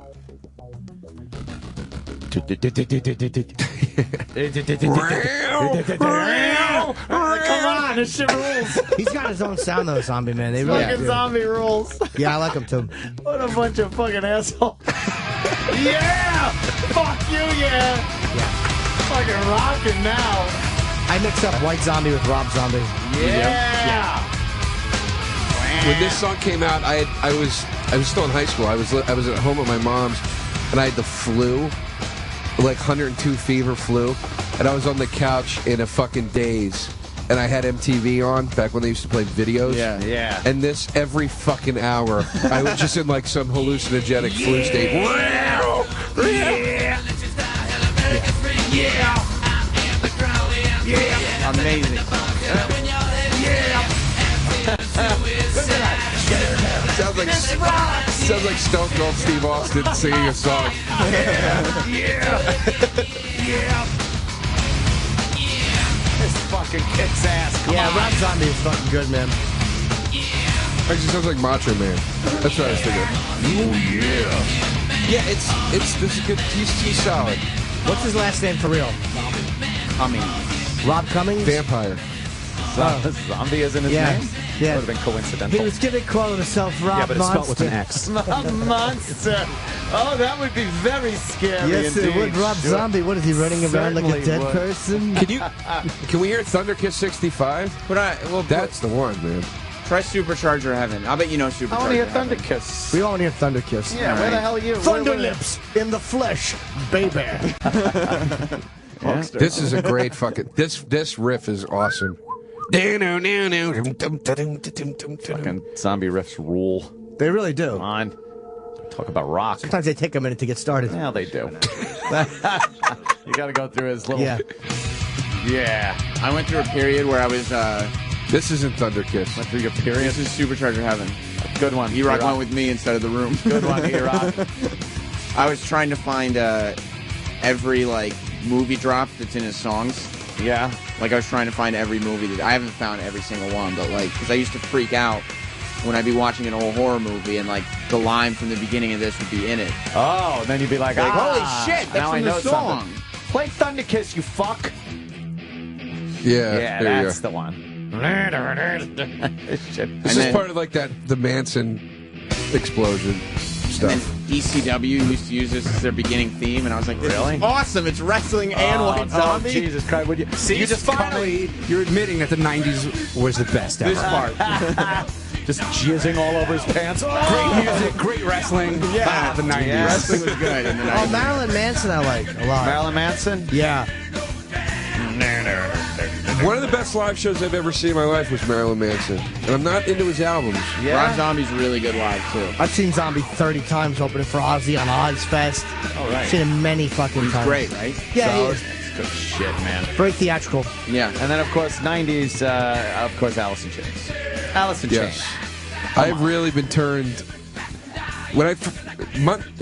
Come on, this shit rules. He's got his own sound though, Zombie Man. They really Fucking do. zombie rules. Yeah, I like him too. What a bunch of fucking assholes. Yeah! Fuck you, yeah! Fucking rocking now. I mix up White Zombie with Rob Zombie. Yeah! when this song came out, I was still in high school. I was at home at my mom's, and I had the flu, like 102 fever flu, and I was on the couch in a fucking daze. And I had MTV on back when they used to play videos. Yeah. And this every fucking hour, I was just in like some hallucinogenic flu state. Amazing. Sounds like Stone Cold Steve Austin singing a song. This fucking kicks ass. Come on. Rob Zombie is fucking good, man. Actually sounds like Macho Man. That's what I was thinking. Oh, yeah. Yeah, it's this is good. He's solid. What's his last name for real? Cummings. Rob Cummings? Vampire. Zombie isn't his Yeah. name? Yeah. Would have been coincidental. He was going to call himself Rob Yeah, but it's spelled with an Monster. X. Monster. Oh, that would be very scary. Yes, it indeed. would. Rob Sure. Zombie, what is he running around like a Certainly dead would. person? Can we hear Thunderkiss 65? That's the one, man. Try Supercharger Heaven. I bet you know Supercharger I want to hear Heaven. Thunderkiss. We all want to hear Thunderkiss. Yeah, where the hell are you? Thunderlips in the flesh, baby. This is a great fucking. This riff is awesome. Fucking zombie riffs rule. They really do. Come on. Talk about rock. Sometimes they take a minute to get started. Yeah, they do. You got to go through his little. Yeah. Yeah. I went through a period where I was. This isn't Thunderkiss. Went through your period. This is Supercharger Heaven. Good one. E-Rock went with me instead of the room. Good one, E-Rock. I was trying to find every like movie drop that's in his songs. Yeah. Like I was trying to find every movie that I haven't found every single one, but like because I used to freak out when I'd be watching an old horror movie and like the line from the beginning of this would be in it. Oh, and then you'd be like, holy shit, that's now from I the know song. something. Play Thunderkiss, you fuck. Yeah, Yeah, there you that's go. the one. Shit. This is part of like the Manson explosion stuff. And then ECW used to use this as their beginning theme, and I was like, this Really? is awesome. It's wrestling and White Zombie. Oh, Jesus Christ. Would you See, you just finally, you're admitting that the 90s was the best ever. This part. just jizzing all over his pants. Great music, great wrestling. Yeah. The 90s. Yeah. Wrestling was good in the 90s. Oh, Marilyn Manson I like a lot. Marilyn Manson? Yeah. One of the best live shows I've ever seen in my life was Marilyn Manson, and I'm not into his albums. Rob Zombie's really good live, too. I've seen Zombie 30 times opening for Ozzy on Ozfest. Oh, right. Seen him many fucking times. Great, right? Yeah, he So, is. it's good shit, man. Very theatrical. Yeah. And then, of course, 90s, of course, Alice in Chains. Alice in Yes, Chains. I've really been turned. When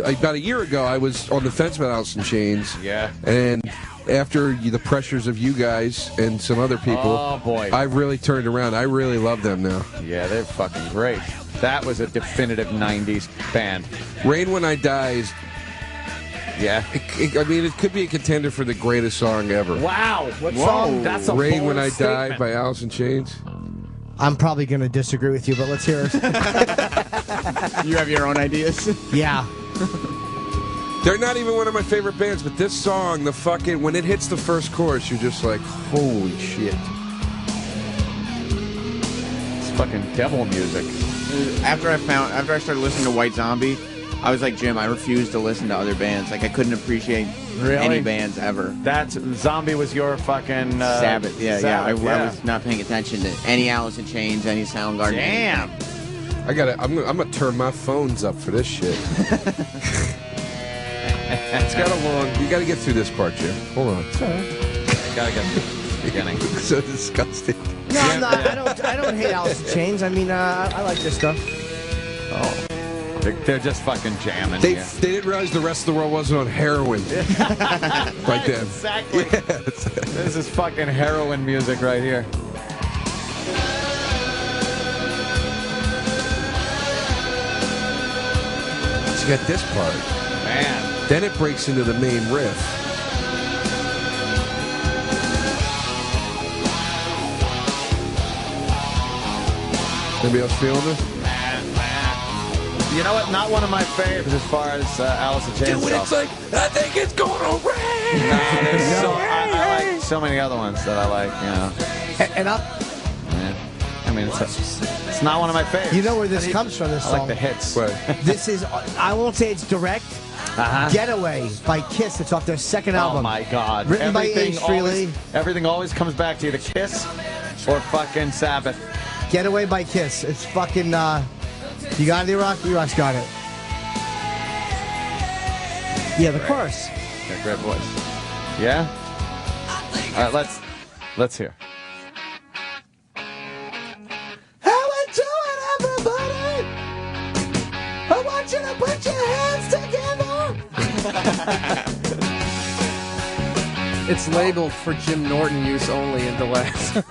about a year ago, I was on the fence about Alice in Chains. Yeah. And after the pressures of you guys and some other people, Oh, boy. I've really turned around. I really love them now. Yeah, they're fucking great. That was a definitive 90s band. Rain When I Die is, Yeah. I mean, it could be a contender for the greatest song ever. Wow. What Whoa. song? That's a Rain bold When I Die statement. by Alice in Chains. I'm probably going to disagree with you, but let's hear it. You have your own ideas? Yeah. They're not even one of my favorite bands, but this song, when it hits the first chorus, you're just like, holy shit. It's fucking devil music. After I started listening to White Zombie, I was like, Jim, I refuse to listen to other bands. Like, I couldn't appreciate Really? any bands ever. That Zombie was your fucking Sabbath, yeah. I yeah. was not paying attention to any Alice in Chains, any Soundgarden. Damn. I'm gonna turn my phones up for this shit. It's got a long. You gotta get through this part, Jim. Hold on. Gotta get to the beginning. So disgusting. No, I'm not. I don't hate Alice in Chains. I mean, I like this stuff. Oh. They're just fucking jamming. They here. didn't realize the rest of the world wasn't on heroin. Like that. Exactly. This is fucking heroin music right here. You got this part. Man. Then it breaks into the main riff. Anybody else feeling this? You know what? Not one of my favorites as far as Alice in Chains Dude, it's stuff. like, I think it's gonna rain! I like so many other ones that I like, you know. And I'll, Yeah. I mean, mean, it's not one of my favorites. You know where this comes from, this I song? like the hits. This is, I won't say it's direct. Getaway by Kiss. It's off their second album. Oh, my God. Written by Ace Frehley. Everything always comes back to either Kiss or fucking Sabbath. Getaway by Kiss. It's fucking, you got it, E-Rock? E-Rock's got it. Yeah, the chorus. Yeah, great voice. Yeah? All right, let's hear. How we doing, everybody? I want you to put your hands together. It's labeled for Jim Norton use only in Deleuze.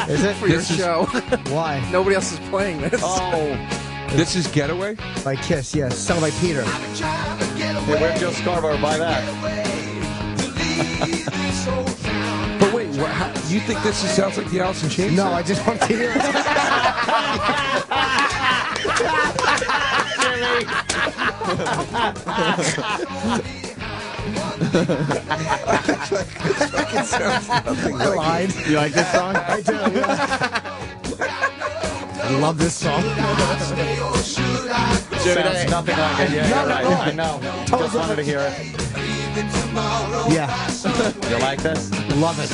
Is it? For your show. Why? Nobody else is playing this. Oh. This is Getaway? By Kiss, yes. Sung by Peter. Hey, where'd Joe Scarborough buy that? But wait, you think this sounds like the Alice in Chains? No, I just want to hear it. I lied. You like this song? I do. Yeah. I love this song. Sounds nothing like it. Yeah, you're right. I know. Just wanted to hear it. Yeah. You like this? Love it.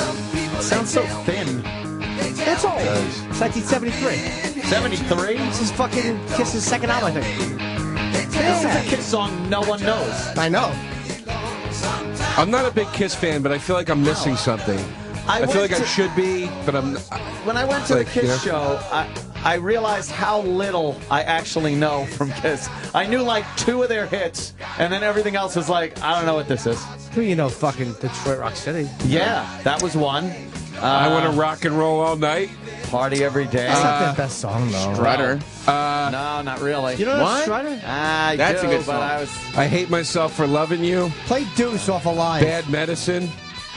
It sounds so thin. It's old. It's 1973. 73? This is fucking Kiss's second album, I think. This is a Kiss song no one knows. I know. I'm not a big Kiss fan, but I feel like I'm missing something. I feel like I should be, but I'm. When I went to like, the Kiss you know? show, I realized how little I actually know from Kiss. I knew like 2 of their hits, and then everything else was like, I don't know what this is. Who you know, fucking Detroit Rock City. Yeah, that was one. I want to rock and roll all night. Party every day. That's not their best song, though. Strutter. No, not really. You know what? What? Strutter? I That's do, a good but song. I hate myself for loving you. Play Deuce off Alive. Bad medicine.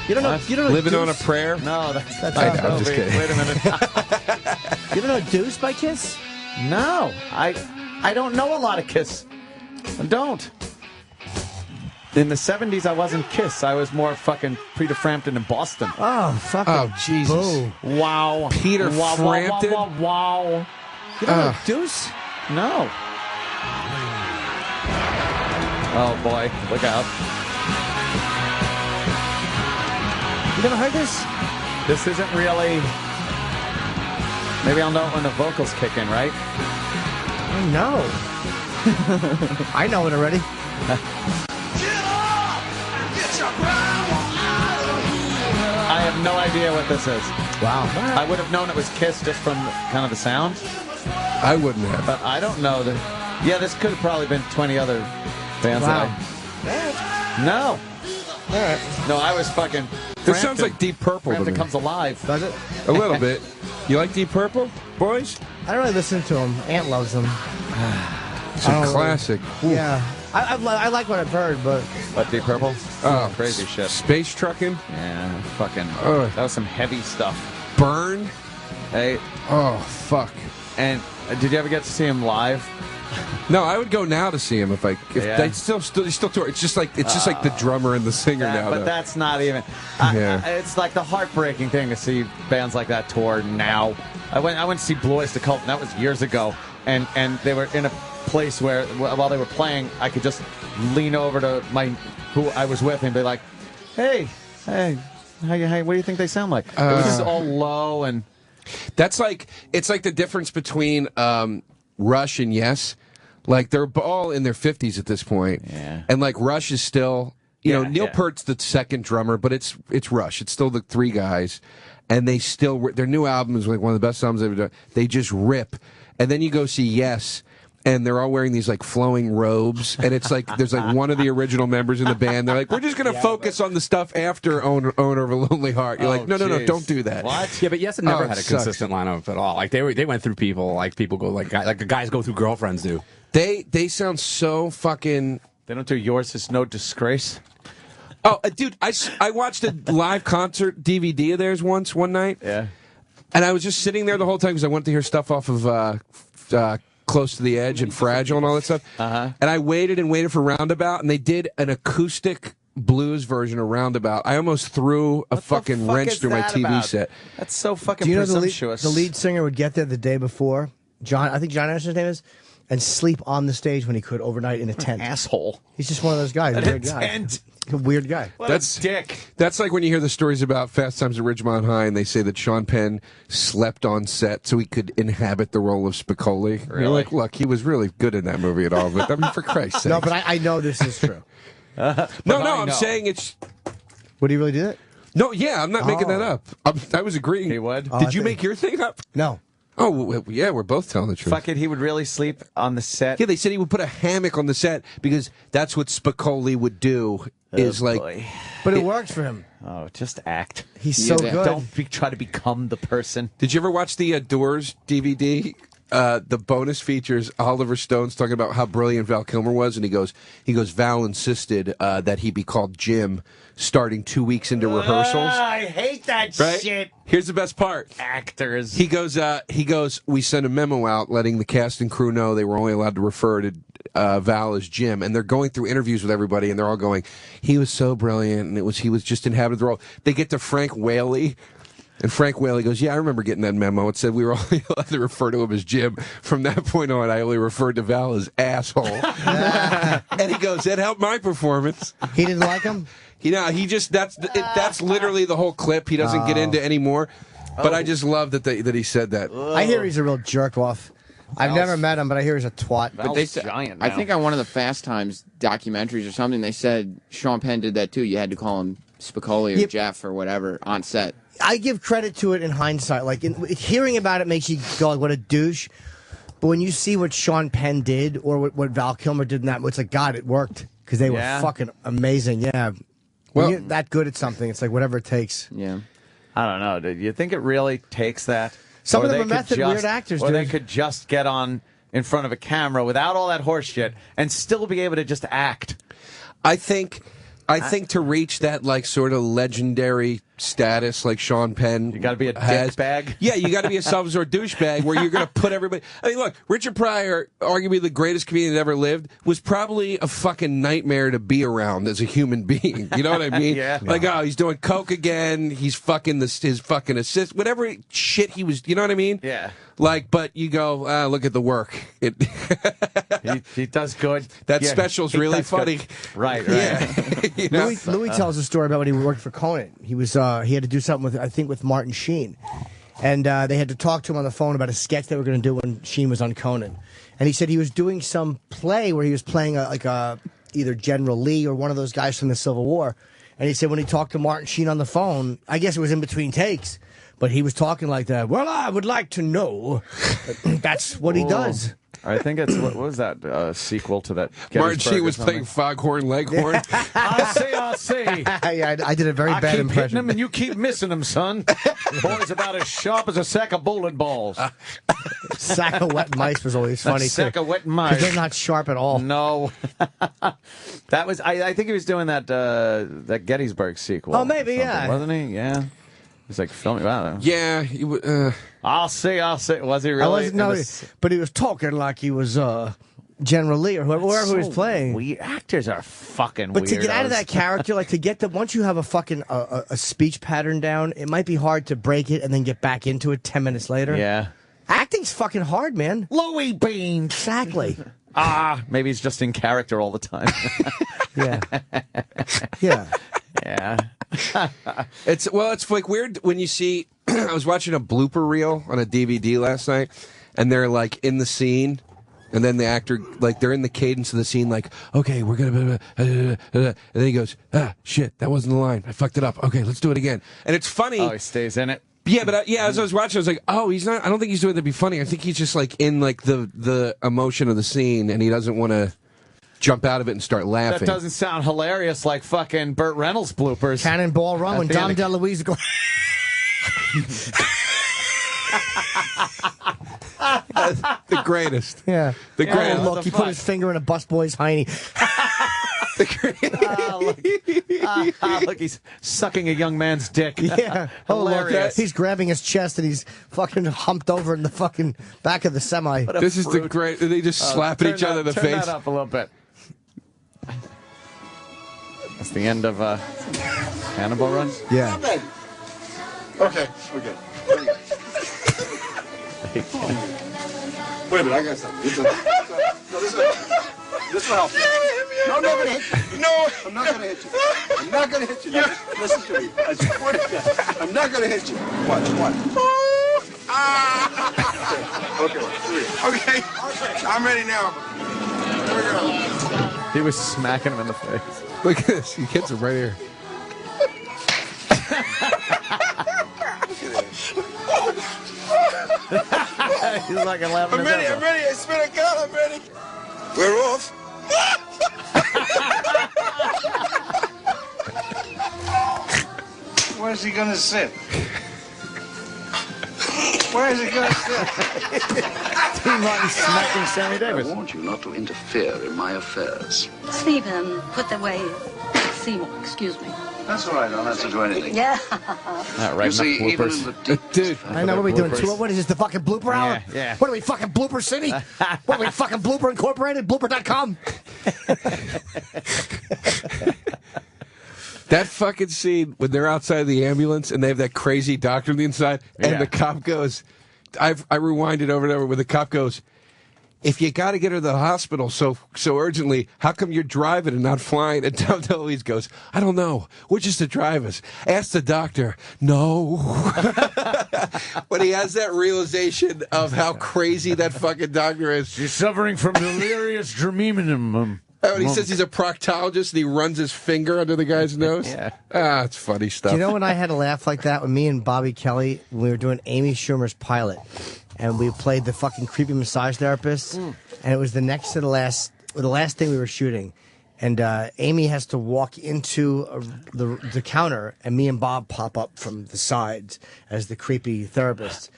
You don't know. You don't know Living on a Deuce? prayer. No, that's I know, I'm just wait, kidding. Wait a minute. You don't know Deuce by Kiss? No, I don't know a lot of Kiss. I don't. In the 70s, I wasn't Kiss. I was more fucking Peter Frampton in Boston. Oh, fucking. Oh, Jesus. Boo. Wow. Peter wow, Frampton? Wow, wow, wow. You don't know Deuce? No. Oh, boy. Look out. You never heard this? This isn't really... Maybe I'll know it when the vocals kick in, right? I know. I know it already. I have no idea what this is. Wow. I would have known it was Kiss just from kind of the sound, I wouldn't have. but I don't know that. Yeah, this could have probably been 20 other bands. Wow. No. All right. No, I was fucking. This sounds like Deep Purple to Frampton me. Comes Alive. Does it? A little bit. You like Deep Purple, boys? I don't really listen to him. Aunt loves him. It's a I don't classic. Yeah. I like what I've heard, but What, Deep Purple? Oh, Crazy shit. Space trucking. Yeah, fucking. Ugh. That was some heavy stuff. Burn. Hey, Oh, fuck. and did you ever get to see him live? No, I would go now to see him if Yeah. they still tour. It's just like the drummer and the singer now. But though. that's not even. Yeah. It's like the heartbreaking thing to see bands like that tour now. I went to see Blue Oyster Cult, and that was years ago. And they were in a place where while they were playing, I could just lean over to who I was with and be like, "Hey, what do you think they sound like?" It was just all low and. It's like the difference between Rush and Yes. Like they're all in their 50s at this point. Yeah. And like Rush is still, you know, Yeah, Neil yeah. Peart's the second drummer, but it's Rush. It's still the 3 guys, and they still their new album is like one of the best albums they've ever done. They just rip, and then you go see Yes. And they're all wearing these like flowing robes, and it's like there's like one of the original members in the band. They're like, we're just gonna focus on the stuff after Owner of a Lonely Heart. You're like, no, jeez. don't do that. What? Yeah, but Yes had never Oh, had a it sucks. consistent lineup at all. Like they went through people, like people go like the guys go through girlfriends do. They sound so fucking. They don't do Yours Is No Disgrace. Oh, dude, I watched a live concert DVD of theirs one night. Yeah. And I was just sitting there the whole time because I wanted to hear stuff off of Close to the Edge and Fragile and all that stuff. Uh-huh. And I waited and waited for Roundabout, and they did an acoustic blues version of Roundabout. I almost threw a fucking wrench through my TV set. That's so fucking Do you know presumptuous. the lead singer would get there the day before? I think John Anderson's name is, and sleep on the stage when he could overnight in a tent. Asshole. He's just one of those guys. An Weird tent. guy. A weird guy. That's dick. That's like when you hear the stories about Fast Times at Ridgemont High, and they say that Sean Penn slept on set so he could inhabit the role of Spicoli. You're like, look, he was really good in that movie at all, but I mean, for Christ's sake. No, but I know this is true. I'm saying it's. Would he really do that? No, yeah, I'm not making that up. I was agreeing. He would? Did you make your thing up? No. Oh, yeah, we're both telling the truth. Fuck it, he would really sleep on the set. Yeah, they said he would put a hammock on the set because that's what Spicoli would do. Boy. But it works for him. Oh, just act. He's so good. Don't try to become the person. Did you ever watch the Doors DVD? The bonus features Oliver Stone's talking about how brilliant Val Kilmer was, and he goes, Val insisted that he be called Jim starting 2 weeks into rehearsals. I hate that Right? shit. Here's the best part. Actors. He goes, we sent a memo out letting the cast and crew know they were only allowed to refer to Val as Jim, and they're going through interviews with everybody, and they're all going, he was so brilliant, and he was just inhabited the role. They get to Frank Whaley, and Frank Whaley goes, yeah, I remember getting that memo. It said we were only allowed to refer to him as Jim. From that point on, I only referred to Val as asshole. And he goes, that helped my performance. He didn't like him? That's literally the whole clip. He doesn't get into anymore. But I just love that he said that. I hear he's a real jerk off. I've never met him, but I hear he's a twat. But they said, giant I now. think on one of the Fast Times documentaries or something, they said Sean Penn did that too. You had to call him Spicoli or Jeff or whatever on set. I give credit to it in hindsight. Like, hearing about it makes you go, like, what a douche. But when you see what Sean Penn did or what Val Kilmer did in that, it's like, God, it worked. Because they were fucking amazing. Yeah. When you're that good at something, it's like whatever it takes. Yeah. I don't know, dude. You think it really takes that? Some Or of them they are could method weird actors, Or dude. they could just get on in front of a camera without all that horse shit and still be able to just act. I think to reach that like sort of legendary status like Sean Penn, You got to be a has, dickbag. Yeah, you got to be a self-absorbed douchebag where you're going to put everybody. I mean, look, Richard Pryor, arguably the greatest comedian that ever lived, was probably a fucking nightmare to be around as a human being. You know what I mean? Yeah. Like, oh, he's doing coke again. He's fucking his fucking assist, whatever shit he was. You know what I mean? Yeah. Like, but you go, look at the work. He does good. That Yeah, special's he really does good. funny. Right. Yeah. You know? Louis tells a story about when he worked for Conan. He had to do something with Martin Sheen, and they had to talk to him on the phone about a sketch they were going to do when Sheen was on Conan. And he said he was doing some play where he was playing either General Lee or one of those guys from the Civil War. And he said when he talked to Martin Sheen on the phone, I guess it was in between takes, but he was talking like that. Well, I would like to know. That's what he does. I think it's what was that sequel to that? Martin Gettysburg Sheen or was something? playing Foghorn Leghorn. I'll see. Yeah, I did a very I bad keep impression. hitting him and you keep missing him, son. Boy's about as sharp as a sack of bowling balls. Sack of wet mice was always funny, A sack too. of wet 'Cause mice. they're not sharp at all. No. That was. I think he was doing that Gettysburg sequel. Oh, maybe, or something, yeah. Wasn't he? Yeah. He's like filming. Wow. Yeah. I'll see. Was he really? I wasn't, but he was talking like he was General Lee or whoever he was playing. We actors are fucking But to get out of weirdos. that character, like to get the once you have a fucking a speech pattern down, it might be hard to break it and then get back into it 10 minutes later. Yeah. Acting's fucking hard, man. Louis Bean. Exactly. Maybe he's just in character all the time. Yeah. Yeah. Yeah. It's like weird when you see. I was watching a blooper reel on a DVD last night, and they're like in the scene, and then the actor like they're in the cadence of the scene, like okay, we're gonna, and then he goes, shit, that wasn't the line, I fucked it up. Okay, let's do it again. And it's funny. Oh, he stays in it. Yeah, but as I was watching, I was like, oh, he's not. I don't think he's doing it to be funny. I think he's just like in like the emotion of the scene, and he doesn't want to jump out of it and start laughing. That doesn't sound hilarious like fucking Burt Reynolds bloopers. Cannonball Run when Dom DeLuise go. The greatest. Yeah. The greatest. Oh, look, he put his finger in a busboy's hiney. Look, he's sucking a young man's dick. Yeah. Hilarious. He's grabbing his chest and he's fucking humped over in the fucking back of the semi. This is the great. They just slap at each other in the turn face. that up a little bit. That's the end of Hannibal Run? Yeah. Okay, we're good. Wait a minute, I got something. This will help. No, I'm not gonna hit you. No, I'm not gonna hit you. I'm not gonna hit you. Now, listen to me. I swear to God, I'm not gonna hit you. Watch. Okay, here we go. Okay, I'm ready now. Here we go. He was smacking him in the face. Look at this. He hits him right here. He's like laughing. I'm ready. I swear to God, I'm ready. We're off. Where's he gonna sit? Where is he gonna sit? Dean Martin smacking Sammy Davis. I warned you not to interfere in my affairs. Stephen, put away Seymour, excuse me. That's all right. I don't have to do anything. Yeah. Right, you see, even in the deep Dude, I know what are we doing? What is this? The fucking blooper hour? Yeah. What are we fucking Blooper City? What are we fucking Blooper Incorporated? Blooper.com? That fucking scene when they're outside the ambulance and they have that crazy doctor on the inside, and Yeah. the cop goes, I rewind it over and over, where the cop goes, if you got to get her to the hospital so urgently, how come you're driving and not flying? And Tom DeLuise goes, I don't know. We're just the drivers. Ask the doctor. No. But he has that realization of how crazy that fucking doctor is. She's suffering from delirious tremendum. Oh, and he says he's a proctologist and he runs his finger under the guy's nose. Yeah. It's funny stuff. Do you know when I had a laugh like that? When me and Bobby Kelly, we were doing Amy Schumer's pilot, and we played the fucking creepy massage therapist, and it was the next to the last thing we were shooting, and Amy has to walk into the counter, and me and Bob pop up from the sides as the creepy therapist,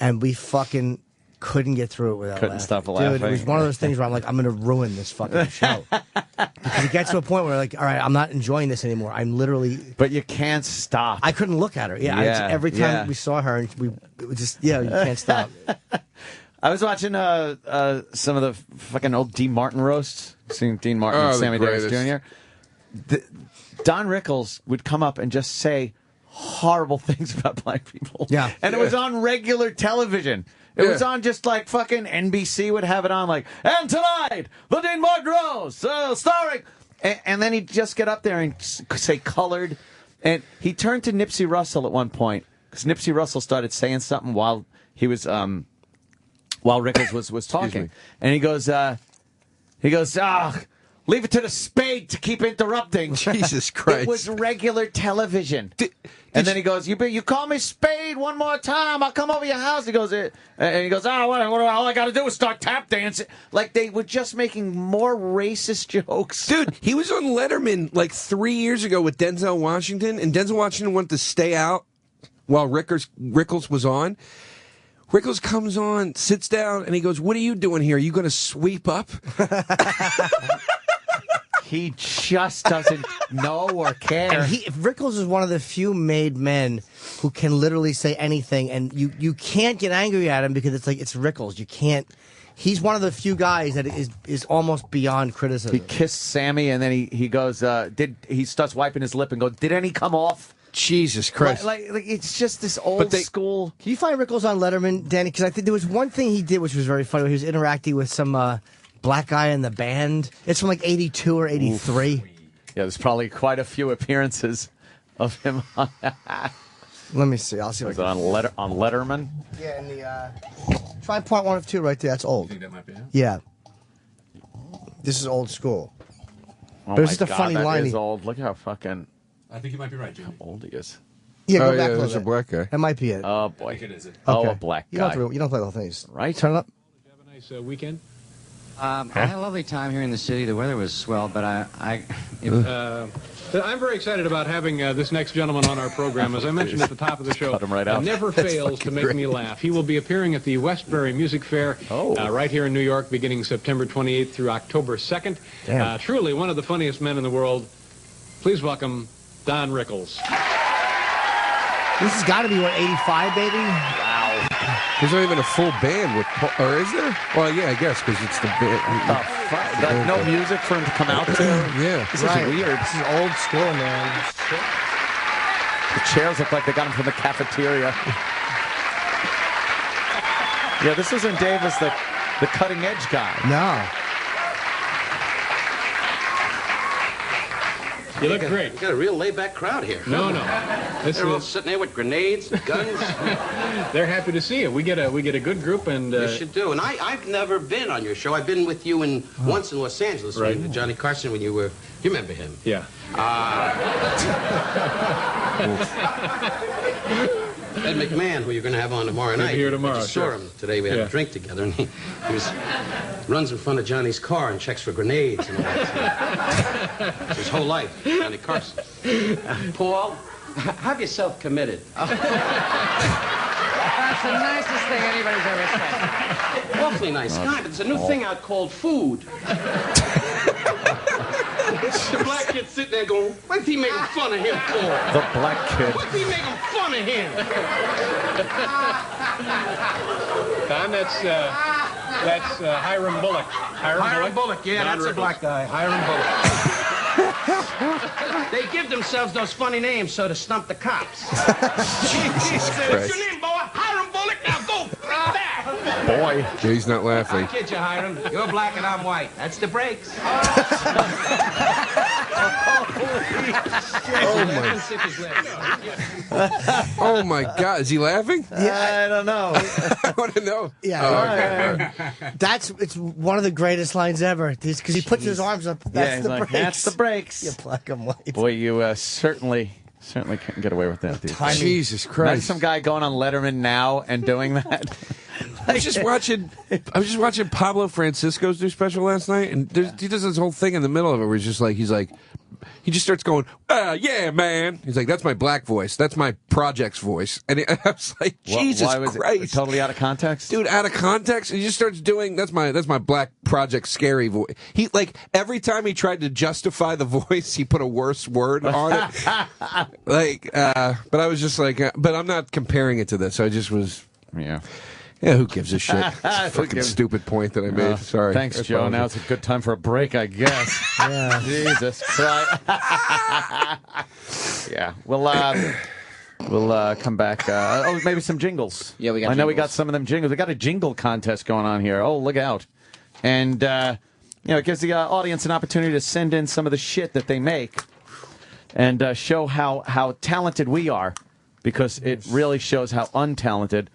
and we fucking couldn't get through it without Couldn't laughing. stop Dude, laughing. it was one of those things where I'm like, I'm going to ruin this fucking show. Because it gets to a point where like, all right, I'm not enjoying this anymore. I'm literally... But you can't stop. I couldn't look at her. Yeah, Yeah, every time yeah. we saw her, it was just, you can't stop. I was watching some of the fucking old Dean Martin roasts. Seeing Dean Martin and the Sammy Davis greatest. Jr. Don Rickles would come up and just say horrible things about black people. Yeah. And it was on regular television. It was on just like fucking NBC would have it on like, and tonight, the Dean Martin roast, starring... And then he'd just get up there and say colored. And he turned to Nipsey Russell at one point, because Nipsey Russell started saying something while he was... while Rickles was talking. And he goes, leave it to the spade to keep interrupting. Jesus Christ. It was regular television. And then he goes, you call me Spade one more time, I'll come over your house. He goes, all I got to do is start tap dancing. Like they were just making more racist jokes. Dude, he was on Letterman like 3 years ago with Denzel Washington, and Denzel Washington wanted to stay out while Rickles was on. Rickles comes on, sits down, and he goes, what are you doing here? Are you going to sweep up? He just doesn't know or care. And Rickles is one of the few made men who can literally say anything, and you can't get angry at him because it's Rickles. You can't. He's one of the few guys that is almost beyond criticism. He kissed Sammy, and then he goes, he starts wiping his lip and goes, did any come off? Jesus Christ. Like it's just this old school. Can you find Rickles on Letterman, Danny? Because I think there was one thing he did which was very funny. He was interacting with some black guy in the band. It's from like 82 or 83. Yeah, there's probably quite a few appearances of him on that. Let me see. I'll see. Was it on Letterman? Yeah, in the try part 1 of 2 right there. That's old. You think that might be him? Yeah. This is old school. Oh but it's my just a God, funny that line. is old. Look how fucking I think you might be right, Jimmy. old he is. Yeah, go Oh, back yeah, a little there's a bit. black guy. That might be it. Oh boy. I think it is. Oh, a black You guy. don't play the whole thing. Just Right? turn it up. Have a nice weekend. I had a lovely time here in the city. The weather was swell, but I'm very excited about having this next gentleman on our program. As I mentioned at the top of the show, Cut him right out. never That's fails to fucking make me great. laugh. He will be appearing at the Westbury Music Fair right here in New York beginning September 28th through October 2nd. Damn. Truly one of the funniest men in the world. Please welcome Don Rickles. This has got to be, 85, baby? Wow. There's not even a full band with Paul, or is there? Well, yeah, I guess, because it's the band. No music for him to come out to? Yeah. This Right. is weird. This is old school, man. The chairs look like they got them from the cafeteria. Yeah, this isn't Davis, the cutting edge guy. No. You look great. You got a real laid-back crowd here. No. They're all sitting there with grenades, guns. They're happy to see you. We get a good group, and You should do. And I've never been on your show. I've been with you once in Los Angeles, Right. with Johnny Carson, when you were. You remember him? Yeah. Ed McMahon, who you're going to have on tomorrow He'll be night. here tomorrow, I just saw sure. him today. We had Yeah. a drink together, and he runs in front of Johnny's car and checks for grenades and all that. His whole life, Johnny Carson. Paul, have yourself committed. That's the nicest thing anybody's ever said. Awfully nice guy, but there's a new thing out called food. The black kid sitting there going, what's he making fun of him for? The black kid. What's he making fun of him? Don, that's Hiram Bullock. Hiram Bullock, yeah, Don that's a Rickles. black guy. Hiram Bullock. They give themselves those funny names so to stump the cops. Jesus Christ. What's your name, boy? Hiram Bullock. Now go back. Boy. Yeah, he's not laughing. I kid you, Hiram. You're black and I'm white. That's the breaks. Oh my God, is he laughing? Yeah, I don't know. I want to know. Yeah, Oh, okay. it's one of the greatest lines ever. Because he puts his arms up. That's he's the like, breaks. that's the breaks. You black and white. Boy, you certainly can't get away with that. These days. Jesus Imagine Christ. some guy going on Letterman now and doing that. I was just watching Pablo Francisco's new special last night, and he does this whole thing in the middle of it where he's like, he just starts going, yeah, man. He's like, that's my black voice. That's my project's voice. And I was like, Jesus Why was Christ. it totally out of context? Dude, out of context, he just starts doing, that's my black project scary voice. He, like, every time he tried to justify the voice, he put a worse word on it. But I was just like, but I'm not comparing it to this. I just was, yeah, who gives a shit? It's a fucking stupid point that I made. Sorry. Thanks, I Joe. apologize. Now it's a good time for a break, I guess. Yeah. Jesus Christ. Yeah. We'll come back. Maybe some jingles. Yeah, we got I know we jingles. got some of them jingles. We got a jingle contest going on here. Oh, look out. And, it gives the audience an opportunity to send in some of the shit that they make and show how talented we are, because it really shows how untalented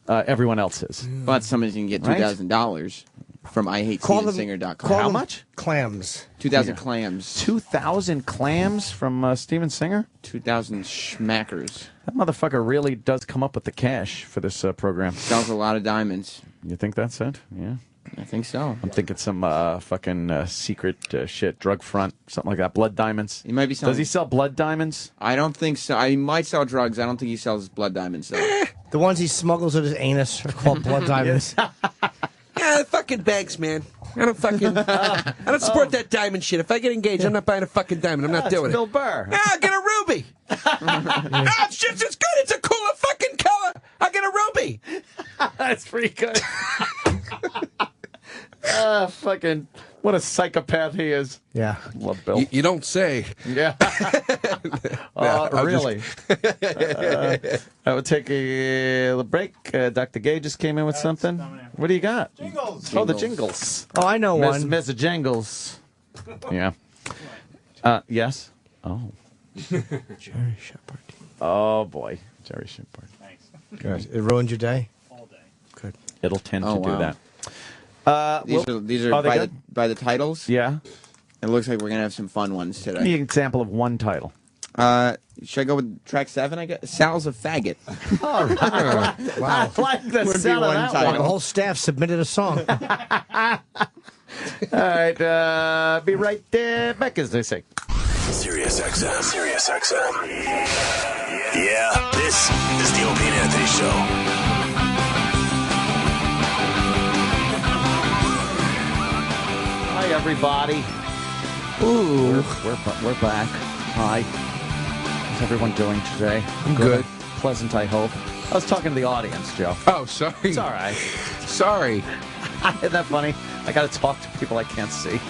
everyone else is. But somebody's going to get $2,000 from IHateStevenSinger.com. How much? Clams. 2,000 clams. 2,000 clams from Steven Singer? 2,000 schmackers. That motherfucker really does come up with the cash for this program. Sells a lot of diamonds. You think that's it? Yeah. I think so. I'm thinking some fucking secret shit, drug front, something like that. Blood diamonds. He might be selling. Does he sell blood diamonds? I don't think so. He might sell drugs. I don't think he sells blood diamonds, though. The ones he smuggles with his anus are called blood diamonds. Yeah, fucking banks, man. I don't support that diamond shit. If I get engaged, I'm not buying a fucking diamond. I'm not doing Bill it. Burr. Yeah, I'll get a ruby. It's just as good. It's a cooler fucking color. I'll get a ruby. That's pretty good. Fucking, what a psychopath he is. Yeah. Love Bill. You don't say. Yeah. Really? I would take a break. Dr. Gay just came in with something. What do you got? Jingles. Oh, the jingles. Oh, I know one. Mr. Jingles. Yeah. Yes? Oh. Jerry Shepard. Oh, boy. Jerry Shepard. Good. It ruined your day? All day. Good. It'll tend to Oh, do wow. that. These are by the titles. Yeah. It looks like we're gonna have some fun ones Give me today. an example of one title. Should I go with track 7? I guess Sal's a faggot. All right. Wow. I like the Would be sound of one that title. The whole staff submitted a song. All right. Be right back, as they say. Sirius XM. Sirius XM. Yeah, this is the Opie and Anthony Show. Hi, everybody. Ooh. We're back. Hi. How's everyone doing today? I'm good. Pleasant, I hope. I was talking to the audience, Joe. Oh, sorry. It's all right. Sorry. Isn't that funny? I got to talk to people I can't see.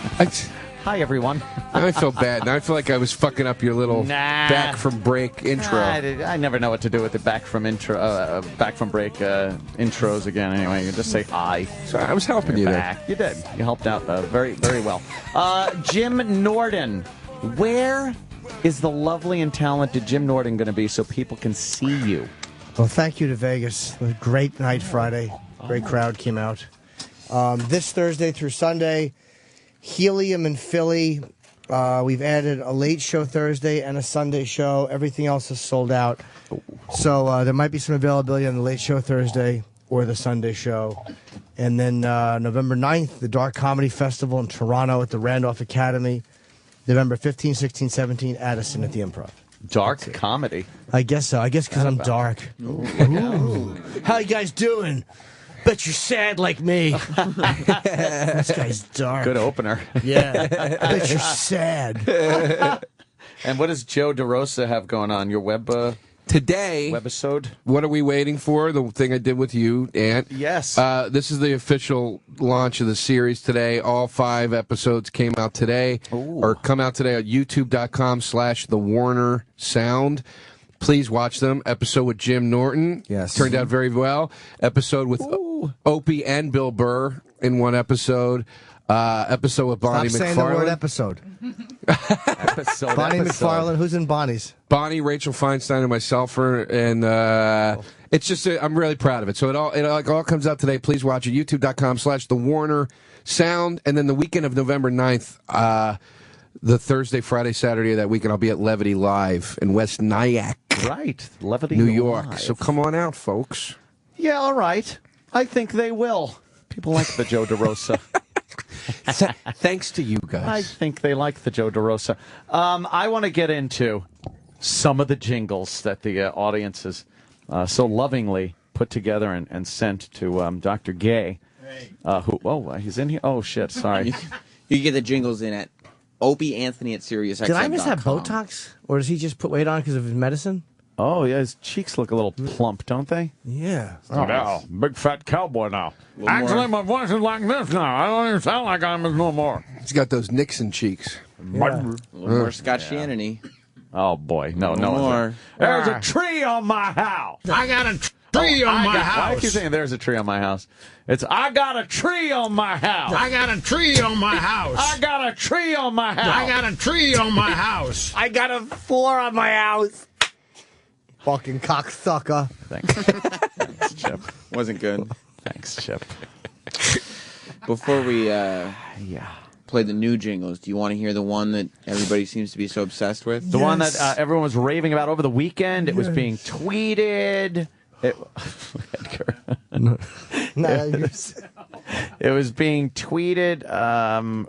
Hi, everyone. Now I feel bad. Now I feel like I was fucking up your little back from break intro. I never know what to do with the back from break intros again. Anyway, you just say hi. So I was helping you back. There. You did. You helped out very, very well. Jim Norton. Where is the lovely and talented Jim Norton going to be so people can see you? Well, thank you to Vegas. It was a great night Friday. Great crowd came out. This Thursday through Sunday, Helium in Philly. We've added a late show Thursday and a Sunday show. Everything else is sold out. So there might be some availability on the late show Thursday or the Sunday show. And then November 9th, the Dark Comedy Festival in Toronto at the Randolph Academy. November 15, 16, 17, Addison at the Improv. Dark comedy? I guess so. I guess because I'm dark. Ooh. How you guys doing? Bet you're sad like me. This guy's dark. Good opener. Yeah. Bet you're sad. And what does Joe DeRosa have going on? Your today webisode? What are we waiting for? The thing I did with you, Ant. Yes. This is the official launch of the series today. All 5 episodes came out today, or come out today at youtube.com/The Warner Sound. Please watch them. Episode with Jim Norton. Yes. Turned out very well. Episode with Opie and Bill Burr in one episode. Episode with Bonnie Stop McFarlane. saying the word episode. Bonnie McFarlane. Who's in Bonnie's? Bonnie, Rachel Feinstein, and myself and it's just I'm really proud of it. So it all comes out today. Please watch it. YouTube.com/The Warner Sound, and then the weekend of November 9th, the Thursday, Friday, Saturday of that weekend, I'll be at Levity Live in West Nyack, right? Levity, New York. Live. So come on out, folks. Yeah, all right. I think they will. People like the Joe DeRosa. Thanks to you guys. I think they like the Joe DeRosa. I want to get into some of the jingles that the audience has so lovingly put together and sent to Dr. Gay. He's in here? Oh, shit, sorry. You can get the jingles in at Opie Anthony at SiriusXM.com. Did I miss that Botox? Or does he just put weight on because of his medicine? Oh, yeah, his cheeks look a little plump, don't they? Yeah. Oh, now, big fat cowboy now. Actually, my voice is like this now. I don't even sound like I'm no more. He's got those Nixon cheeks. Yeah. A little more Scott Shannon-y. Oh, boy. No more. There's a tree on my house. I got a tree on my house. Why do you saying there's a tree on my house? It's I got a tree on my house. I got a tree on my house. I got a tree on my house. I got a tree on my house. I got a floor on my house. Fucking cocksucker. Thanks, Chip. Wasn't good. Thanks, Chip. Before we play the new jingles, do you want to hear the one that everybody seems to be so obsessed with? The one that everyone was raving about over the weekend. It was being tweeted. It was being tweeted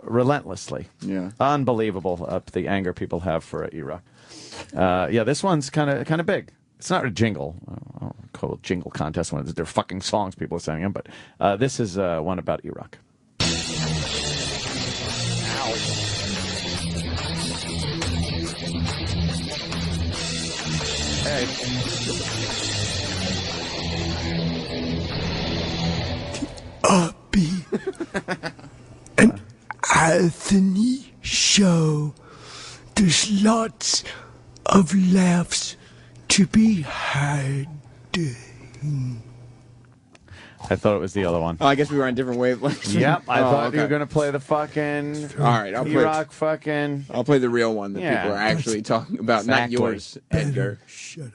relentlessly. Yeah, unbelievable. The anger people have for E-Rock. This one's kind of big. It's not a jingle. I don't call it jingle contest when they're fucking songs people are singing, but this is one about E-Rock. Hey. Opie and Anthony show. There's lots of laughs to be had. I thought it was the other one. Oh, I guess we were on different wavelengths. Yep, I thought you were going to play the fucking All right, I'll E-Rock fucking... I'll play the real one that people are actually talking about, Exactly. not yours, Edgar. Shut up.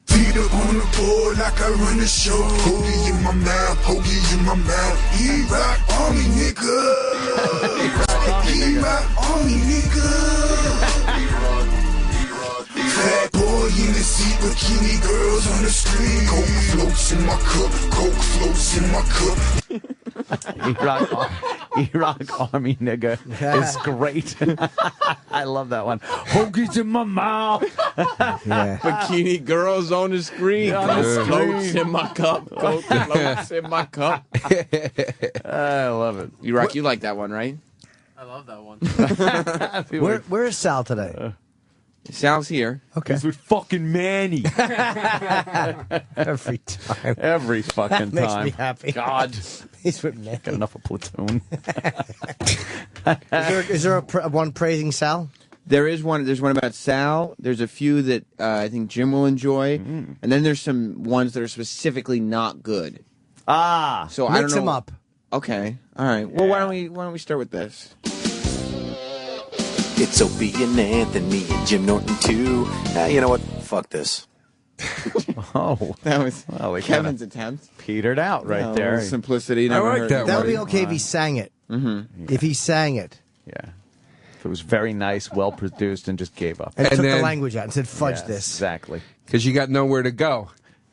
Feet up on the board like I run the show. Hoagie in my mouth, hoagie in my mouth. E-Rock Army nigga. E-Rock Army nigga. Fat boy in the seat, bikini girls on the screen. Coke floats in my cup, Coke floats in my cup. E-Rock Army nigga is great. I love that one. Hoagies in my mouth. Bikini girls on the screen. Coke floats in my cup. Coke floats in my cup. I love it. E-Rock, you like that one, right? I love that one. Where is Sal today? Sal's here. Okay. He's with fucking Manny. Every time. Every fucking That time. makes me happy. God. He's with Manny. Got enough of Platoon. Is there one praising Sal? There is one. There's one about Sal. There's a few that I think Jim will enjoy, and then there's some ones that are specifically not good. Ah, so I don't know. Mix them up. Okay, all right. Well, why don't we start with this? It's Opie and Anthony and Jim Norton too. You know what? Fuck this. Oh, that was kinda Kevin's attempt. Petered out right No, there. Simplicity. I like that That one. would be okay if he sang it. Mm-hmm. If he sang it. Yeah. If it was very nice, well produced, and just gave up. And, took then- the language out and said, fudge Yes, this. Exactly. Because you got nowhere to go.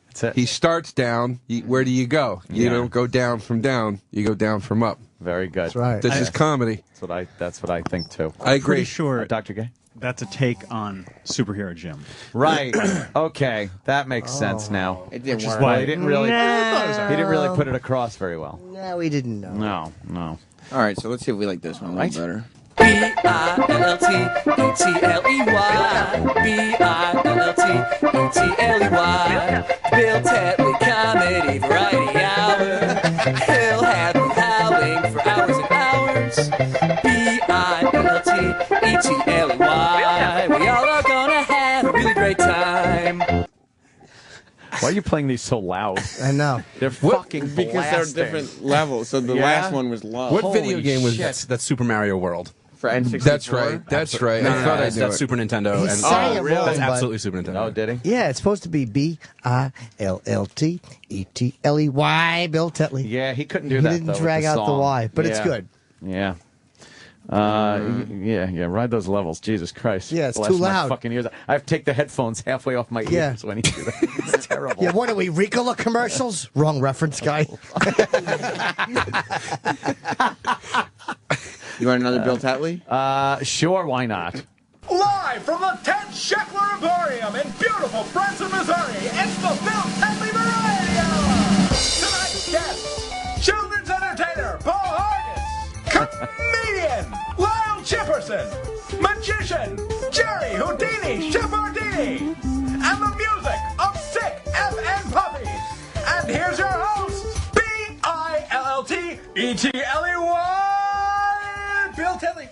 That's it. He starts down. Where do you go? You Yeah. don't go down from down. You go down from up. Very good. That's right. This is comedy. That's what I think too. I agree. Pretty sure Dr. Gay? that's a take on Superhero Jim. Right. Okay. That makes sense now. It didn't Which is work. why he didn't really. No. He didn't really put it across very well. No, we didn't know. No. No. All right, so let's see if we like this one a little better. B-I-L-L-T-E-T-L-E-Y. B-I-L-L-T-E-T-L-E-Y. Bill Tetley Comedy Variety Hour. He'll have you howling for hours and hours. B-I-L-L-T-E-T-L-E-Y. We all are gonna have a really great time. Why are you playing these so loud? I know. They're fucking Because blasting. they're different levels. So the Yeah? last one was low. What Holy video game was shit. that's Super Mario World? For N64? That's right. That's right. No, I no, thought no, I that's, knew that's it. Super Nintendo. He And, sang it really? wrong, That's but- absolutely Super Nintendo. Oh, did he? Yeah, it's supposed to be B-I-L-L-T-E-T-L-E-Y. Bill Tetley. Yeah, he couldn't do He that. didn't though, with drag the out the song. Y, but it's Yeah. good. Yeah. Yeah. Ride those levels. Jesus Christ. Yeah, it's Blast too my loud. fucking ears. I have to take the headphones halfway off my ears Yeah. when he do that. It's terrible. Yeah, what are we, Ricola commercials? Wrong reference, guy. You want another Bill Tetley? Sure, why not? Live from the Ted Sheckler Emporium in beautiful Branson, Missouri, it's the Bill Tetley Variety Hour! Tonight's guests, children's entertainer Paul Hargis, comedian Lyle Chipperson, magician Jerry Houdini Shepardini, and the music of Sick F.N. Puppies. And here's your host, B-I-L-L-T-E-T-L-E-Y, Bill Tetley.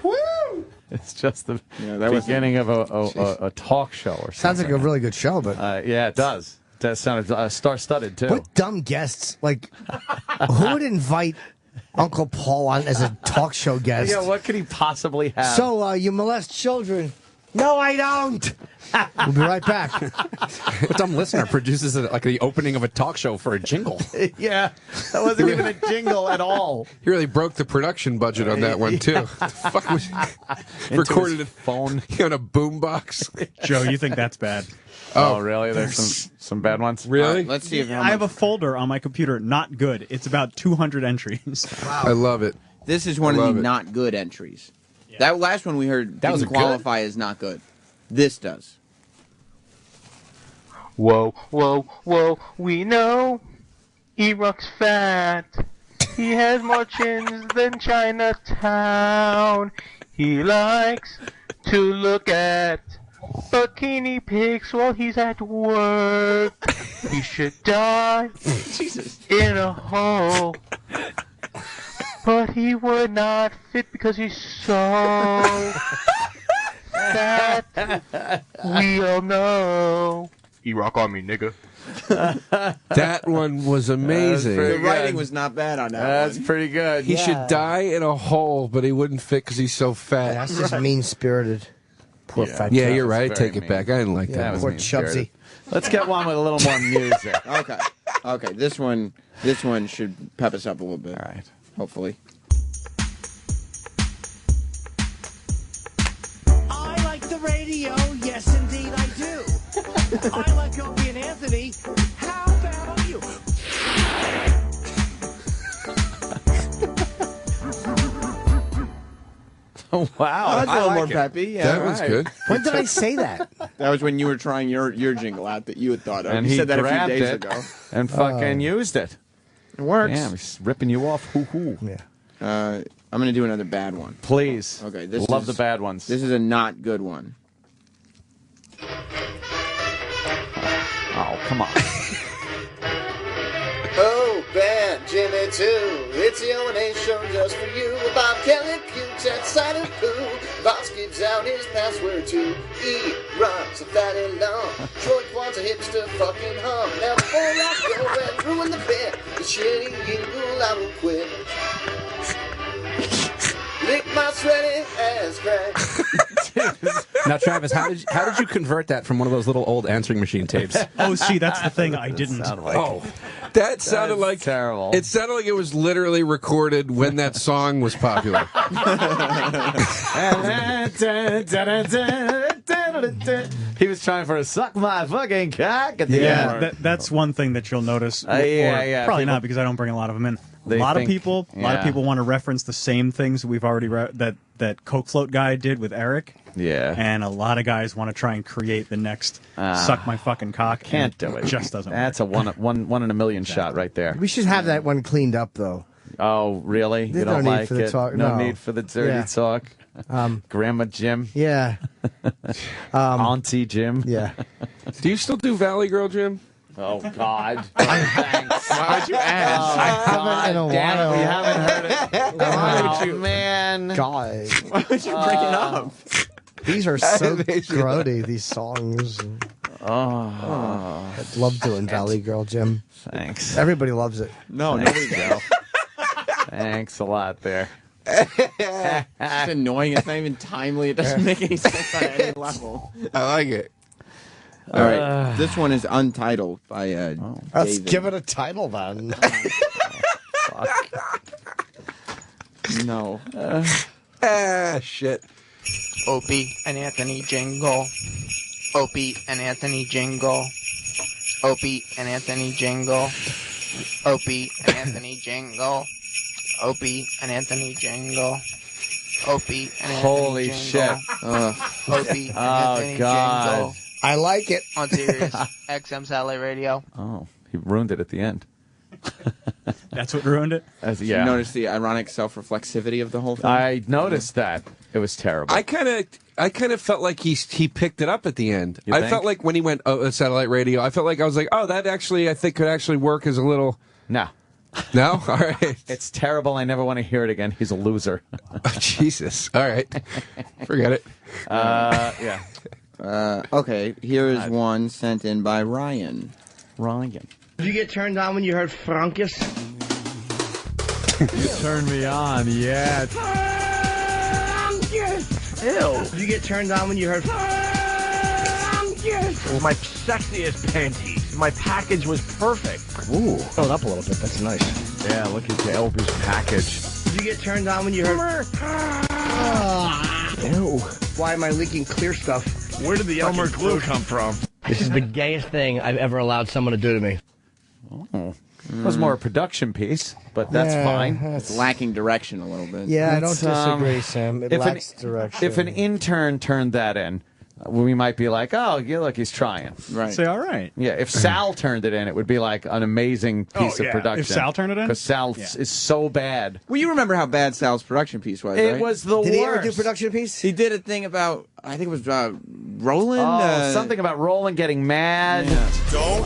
Woo! It's just the that was- beginning of a talk show or something. Sounds like a really good show, but Yeah, it does. That sounded star-studded, too. what dumb guests? Like, who would invite Uncle Paul on as a talk show guest? Yeah, what could he possibly have? So, you molest children? No, I don't. We'll be right back. What dumb listener produces like the opening of a talk show for a jingle? Yeah, that wasn't even a jingle at all. He really broke the production budget on that one too. The fuck was recorded his phone on a boombox? Joe, you think that's bad? Oh, really? There's some bad ones? Really? Let's see if I have a folder on my computer, not good. It's about 200 entries. I love it. This is one I of love the it. not good entries. That last one we heard That was didn't a good? qualify as not good. This does. Whoa, whoa, whoa, we know Iraq's fat. He has more chins than Chinatown. He likes to look at bikini pics while he's at work. He should die in a hole. But he would not fit because he's so fat. We all know. Iraq on me, nigga. That one was amazing. The writing was not bad on that That's one. pretty good. He should die in a hole, but he wouldn't fit because he's so fat. That's just mean-spirited. Poor fat Yeah, chap. you're right. I Very take it mean. back. I didn't like That that. was Poor mean-spirited. Chubsy. Let's get one with a little more music. Okay. This one should pep us up a little bit. All right. Hopefully. I like the radio, yes indeed I do. I like Opie and Anthony. How about you? Wow. That's a little more peppy. Yeah, That was right. good. When did I say that? That was when you were trying your jingle out that you had thought of. And you he said that a few grabbed days it ago. and fucking used it. It works. Damn, he's ripping you off. Hoo-hoo. Yeah. I'm going to do another bad one. Please. Okay, Love the bad ones. This is a not good one. Oh, come on. Oh, bad Jimmy too. It's the O&A show just for you. Bob Kelly pukes at sight of poo. Voss gives out his password to E-Rocks a fatty lump. Troy wants a hipster fucking hump. Now before I go and ruin the bit, the shitty jingle I will quit. Lick my sweaty ass crack. Now, Travis, how did you convert that from one of those little old answering machine tapes? Oh, see, that's the thing. I didn't. That sounded like terrible. It sounded like it was literally recorded when that song was popular. He was trying for a suck my fucking cock at the end. That's one thing that you'll notice. Yeah. Probably People- not because I don't bring a lot of them in. A They lot think- of people want to reference the same things we've already that Coke Float guy did with Eric. Yeah. And a lot of guys want to try and create the next suck my fucking cock. Can't and do it. Just doesn't work. That's a one in a million shot right there. We should have that one cleaned up, though. Oh, really? There's You don't no need like for the it? talk, No no. need for the dirty Yeah. talk. Grandma Jim. Yeah. Auntie Jim. Yeah. Do you still do Valley Girl, Jim? Oh, God. Thanks. Why'd you ask? I haven't in a while. We haven't heard it. Why Oh, man. God. Why would you bring it up? These are so grody, these songs. Oh. I'd love doing Valley Girl, Jim. Thanks. Everybody loves it. No, Thanks, Joe. Thanks a lot there. It's annoying. It's not even timely. It doesn't make any sense on any level. I like it. All right. This one is untitled by Let's David. give it a title, then. No. Shit. Opie and Anthony Jingle. Opie and Anthony Jingle. Opie and Anthony Jingle. Opie and Anthony Jingle. Opie and Anthony Jingle. Opie and Anthony Holy Jingle. shit. Opie and Anthony God. Jingle. I like it. On Sirius XM Satellite Radio. Oh, he ruined it at the end. That's what ruined it? Yeah. You notice the ironic self-reflexivity of the whole thing? I noticed that. It was terrible. I kind of felt like he picked it up at the end. You I think? felt like when he went satellite radio, I felt like I was like, oh, that actually I think could actually work as a little. No. No? All right. It's terrible. I never want to hear it again. He's a loser. Jesus. All right. Forget it. Yeah. Okay, here is one sent in by Ryan. Ryan. Did you get turned on when you heard Frankus? You turned me on, yeah. Ew. Did you get turned on when you heard My sexiest panties. My package was perfect. Ooh. Fill it up a little bit. That's nice. Yeah, look at the Elvis package. Did you get turned on when you heard Ew. Why am I leaking clear stuff? Where did the Elmer glue come from? This is the gayest thing I've ever allowed someone to do to me. Oh. It was more a production piece, but that's fine. It's lacking direction a little bit. Yeah, I don't disagree, Sam. It lacks direction. If an intern turned that in, we might be like, oh, yeah, look, he's trying. Right. Say, all right. Yeah, if Sal turned it in, it would be like an amazing piece of production. If Sal turned it in? Because Sal is so bad. Well, you remember how bad Sal's production piece was, It right? was the Did worst. he ever do production piece? He did a thing about, I think it was Roland. Oh, something about Roland getting mad. Don't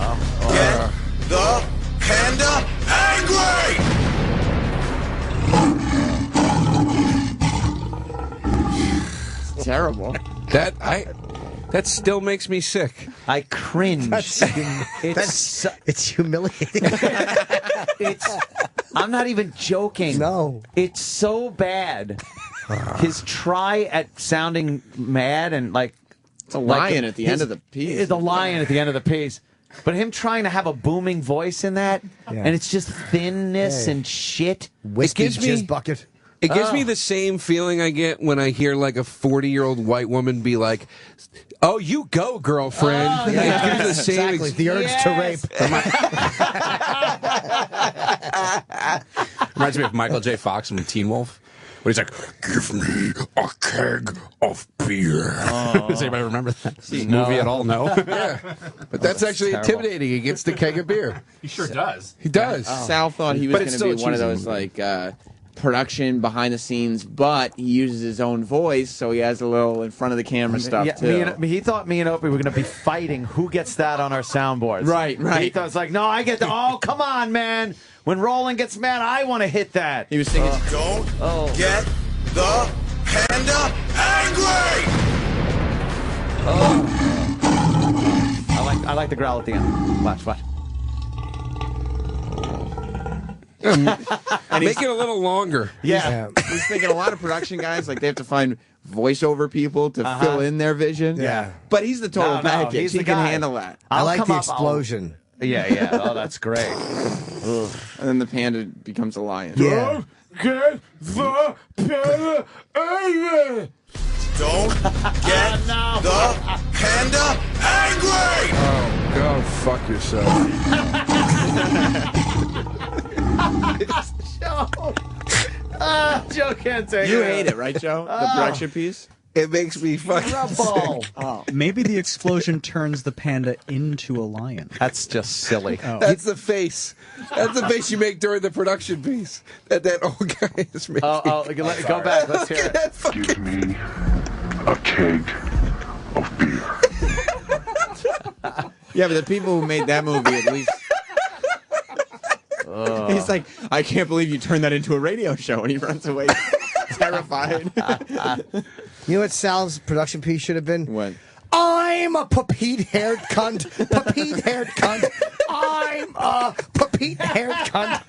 get the panda angry! Terrible. That still makes me sick. I cringe. It's humiliating. I'm not even joking. No. It's so bad. His try at sounding mad and like... It's a lion at the end of the piece. The lion at the end of the piece. But him trying to have a booming voice in that, and it's just thinness and shit. Whiskey jizz bucket. It gives me the same feeling I get when I hear like a 40-year-old white woman be like, "Oh, you go, girlfriend." Oh, It gives me the same Exactly. The urge to rape. Reminds me of Michael J. Fox from Teen Wolf, where he's like, "Give me a keg of beer." Does anybody remember that movie at all? No. Yeah. But that's actually terrible. intimidating. He gets the keg of beer. He sure does. He does. Sal thought he was But going it's to still be a one of cheesy those movie. like production behind the scenes, but he uses his own voice, so he has a little in front of the camera stuff too. He thought me and Opie were going to be fighting who gets that on our soundboards. Right. He thought it's like, no, I get the. Oh, come on, man. When Roland gets mad, I want to hit that. He was singing. Don't get the panda angry. I like the growl at the end. Watch. Make it a little longer. Yeah. He's thinking a lot of production guys, like they have to find voiceover people to fill in their vision. Yeah. But he's the total package. He's He the can guy. handle that. I like come the up, explosion. Yeah. Oh, that's great. And then the panda becomes a lion. Yeah. Get the panda angry. Don't get the panda angry. Oh, go fuck yourself. Joe can't take You it. hate it, right, Joe? The production piece? It makes me fucking sick. Maybe the explosion turns the panda into a lion. That's just silly. That's the face. That's the face you make during the production piece. That old guy is making. Go back. Let's hear it. Give me a keg of beer. Yeah, but the people who made that movie at least. He's like, I can't believe you turned that into a radio show, and he runs away terrified. You know what Sal's production piece should have been? What? I'm a papete-haired cunt. Papete-haired cunt. I'm a papete-haired cunt.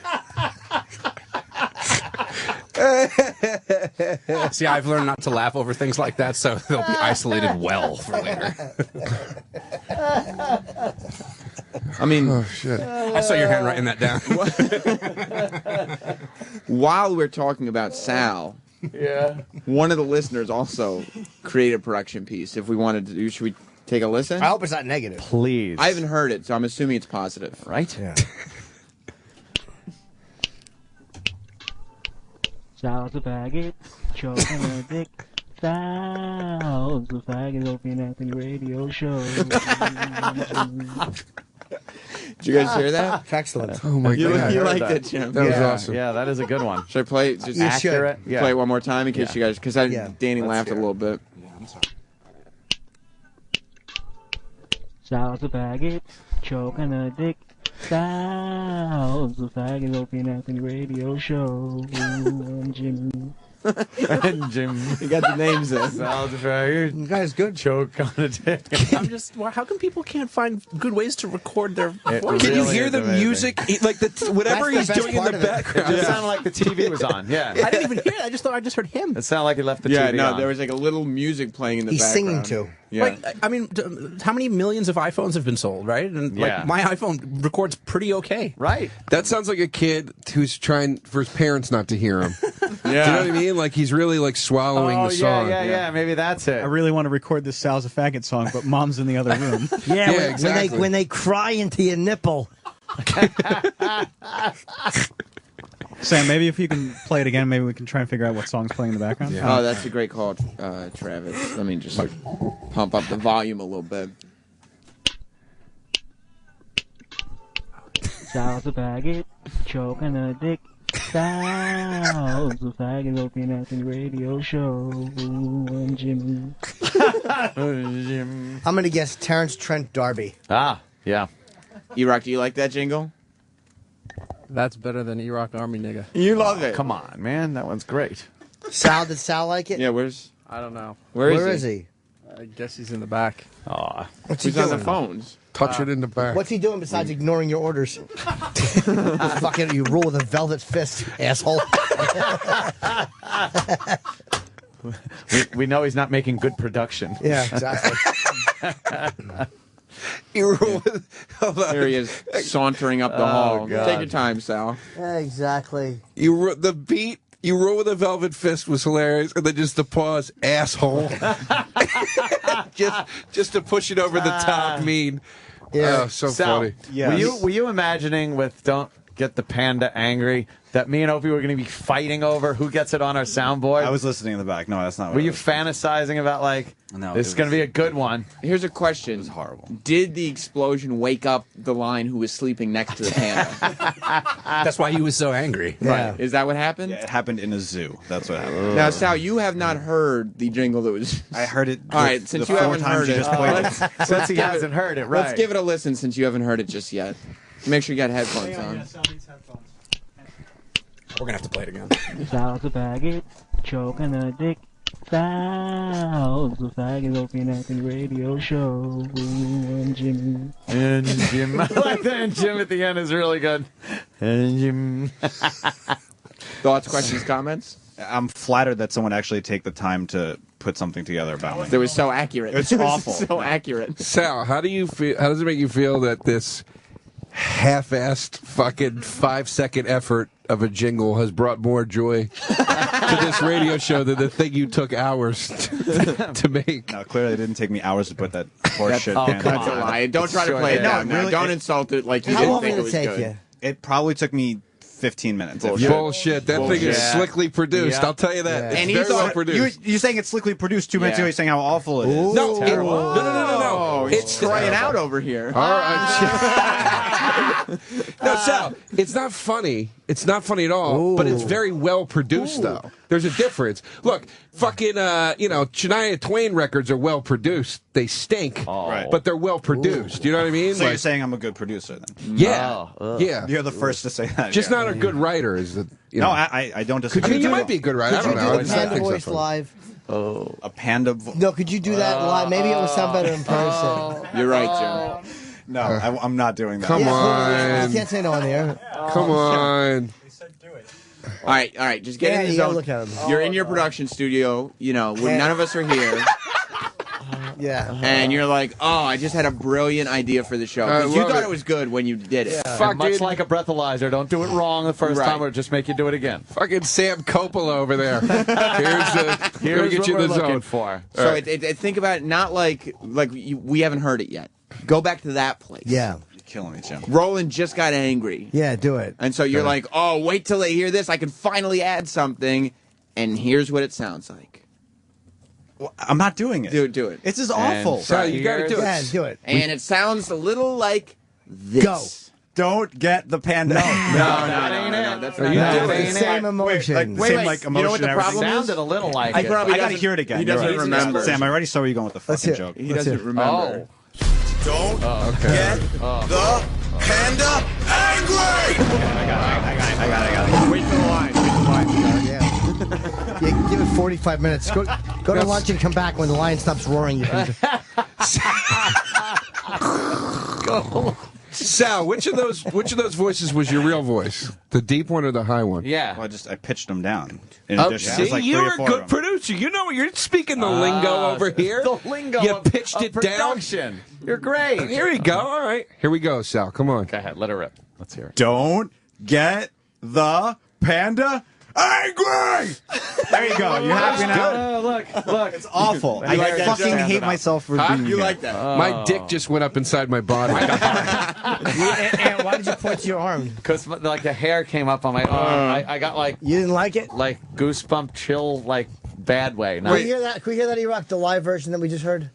See, I've learned not to laugh over things like that, so they'll be isolated well for later. I mean, Oh shit. I saw your hand writing that down. while we're talking about Sal, one of the listeners also created a production piece. If we wanted to do, should we take a listen? I hope it's not negative. Please. I haven't heard it, so I'm assuming it's positive. Right? Yeah. Sal's a faggot, choking a dick. Sal's a faggot, Opie and Anthony radio show. Did you guys hear that? Excellent. Oh my god. You liked that. it, Jim. That was awesome. Yeah, that is a good one. Should I play it? Just You Accurate. should. Yeah. play it one more time in case you guys, because Danny laughed a little bit. Sal's a faggot, choking a dick. Sal's a faggot, Opie and Anthony radio show. And Jimmy. And Jim. You got the names in. Sal's a faggot. You guys good. Choke on a dick. I'm just. How come people can't find good ways to record their voice? Can you really hear is the amazing. music? Like whatever That's the he's best doing in part the of it. background. It just sounded like the TV was on. Yeah. I didn't even hear it. I just just heard him. It sounded like he left the Yeah, TV no, on. there was like a little music playing in the He's background. singing too. Yeah. Like, I mean, how many millions of iPhones have been sold, right? And Yeah. like, my iPhone records pretty okay. Right. That sounds like a kid who's trying for his parents not to hear him. Yeah. Do you know what I mean? Like he's really like swallowing Oh, the song. yeah. Maybe that's it. I really want to record this Sal's a faggot song, but Mom's in the other room. Yeah, when, exactly. when they cry into your nipple. Sam, maybe if you can play it again, maybe we can try and figure out what song's playing in the background. Oh, that's a great call, Travis. Let me just pump up the volume a little bit. Sal's a faggot, choking a dick. Sal's a faggot, Opie and Anthony radio show. And Jimmy. I'm going to guess Terrence Trent D'Arby. Ah, yeah. E-Rock, do you like that jingle? That's better than E-Rock Army nigga. You love it. Come on, man. That one's great. Sal, did Sal like it? Yeah, where's... I don't know. Where is he? I guess he's in the back. Aw. What's he He's on the doing? phones. Touch it in the back. What's he doing besides ignoring your orders? Fucking, you rule with a velvet fist, asshole. We know he's not making good production. Yeah, exactly. You rule with, There he is, sauntering up the hall. God. Take your time, Sal. Yeah, exactly. the beat. You roll with a velvet fist was hilarious, and then just the pause, asshole. just to push it over the top. Mean. Yeah. Oh, so Sal, funny. were you imagining with get the panda angry that me and Opie were going to be fighting over who gets it on our soundboard? I was listening in the back. No, that's not what Were you fantasizing about, like, No, this is going to be a good one? Here's a question. It was horrible. Did the explosion wake up the lion who was sleeping next to the panda? That's why he was so angry. Right. Is that what happened? Yeah, it happened in a zoo. That's what happened. Now, Sal, you have not heard the jingle that was... I heard it. All right, since you the 4 haven't times heard you it, just played it. Since he hasn't heard it, right. Let's give it a listen since you haven't heard it just yet. Make sure you got headphones on. We're going to have to play it again. Sal's a faggot, choking a dick. Sal's a faggot, Opie and Anthony radio show. And Jimmy. And Jim. I like that. And Jim at the end is really good. And Jim. Thoughts, questions, comments? I'm flattered that someone actually take the time to put something together about me. That was so accurate. It's awful. So accurate. Sal, how do you feel? How does it make you feel that this half-assed fucking 5-second effort of a jingle has brought more joy to this radio show than the thing you took hours to make? No, clearly it didn't take me hours to put that horse shit Oh, panda that's a lie. Don't try to play it down now. really, Don't insult it like you How didn't long think did it it was take good. you? It probably took me 15 minutes. Bullshit. That thing is slickly produced. Yeah. I'll tell you that. And It's he very well thought produced. you're saying it's slickly produced 2 minutes ago. You're saying how awful it is. No, terrible. no. It's trying out over here. All right. No, Sal, it's not funny. It's not funny at all, but it's very well produced, though. There's a difference. Look, fucking, Shania Twain records are well produced. They stink, but they're well produced. You know what I mean? So you're saying I'm a good producer then? Yeah. Yeah. You're the first to say that. Just yeah. not a good writer. Is the, No, I don't disagree. I mean, you might be a good writer. I don't know. Could you do the panda voice live? A panda. No, could you do that live? Maybe it would sound better in person. You're right, Jim. No, I'm not doing that. Come You on. can't say no on the air. Come on. All right. Just get in the you gotta zone. look at him. You're in your production studio, when none of us are here, Yeah. and you're like, oh, I just had a brilliant idea for the show. Because you love thought it. it was good when you did it. And much like a breathalyzer, don't do it wrong the first Right. time or just make you do it again. Fucking Sam Coppola over there. Here's get what you we're in the looking zone. for. So think about it not like we haven't heard it yet. Go back to that place. Yeah. You're killing me, Jim. Roland just got angry. Yeah, do it. And so you're like, oh, wait till they hear this. I can finally add something. And here's what it sounds like. Well, I'm not doing it. Do it. This is awful. Sal, you got to do Yeah, it. do it. And it sounds a little like this. Go. Don't get the panda. No. That's Are not you it. doing It's it? the same emotion. Same like You know what emotion. the problem is? Sounded a little like I it. gotta hear it again. He doesn't You're right. remember. Sam, I already saw where you're going with the Let's fucking hear it. joke. He doesn't remember. Don't get the panda angry! I got it. Wait for the line. Yeah. Yeah, give it 45 minutes. Go to lunch and come back when the lion stops roaring. You can. Sal, which of those voices was your real voice? The deep one or the high one? Yeah. Well, I pitched them down. In addition, See, there's like you're 3 or a 4 good of them. producer. You know what you're speaking the lingo over here. The lingo You of, pitched of it down. production. You're great. Here we go. All right. Here we go, Sal. Come on. Go ahead. Let her rip. Let's hear it. Don't get the panda angry! There you go. You happy now? Look. It's awful. I like that fucking joke? hate myself for being You here. like that? My dick just went up inside my body. And why did you point to your arm? Because like the hair came up on my arm. I got like You didn't like it? goosebump chill bad way. Can we hear that? Can we hear that, E-Rock, the live version that we just heard?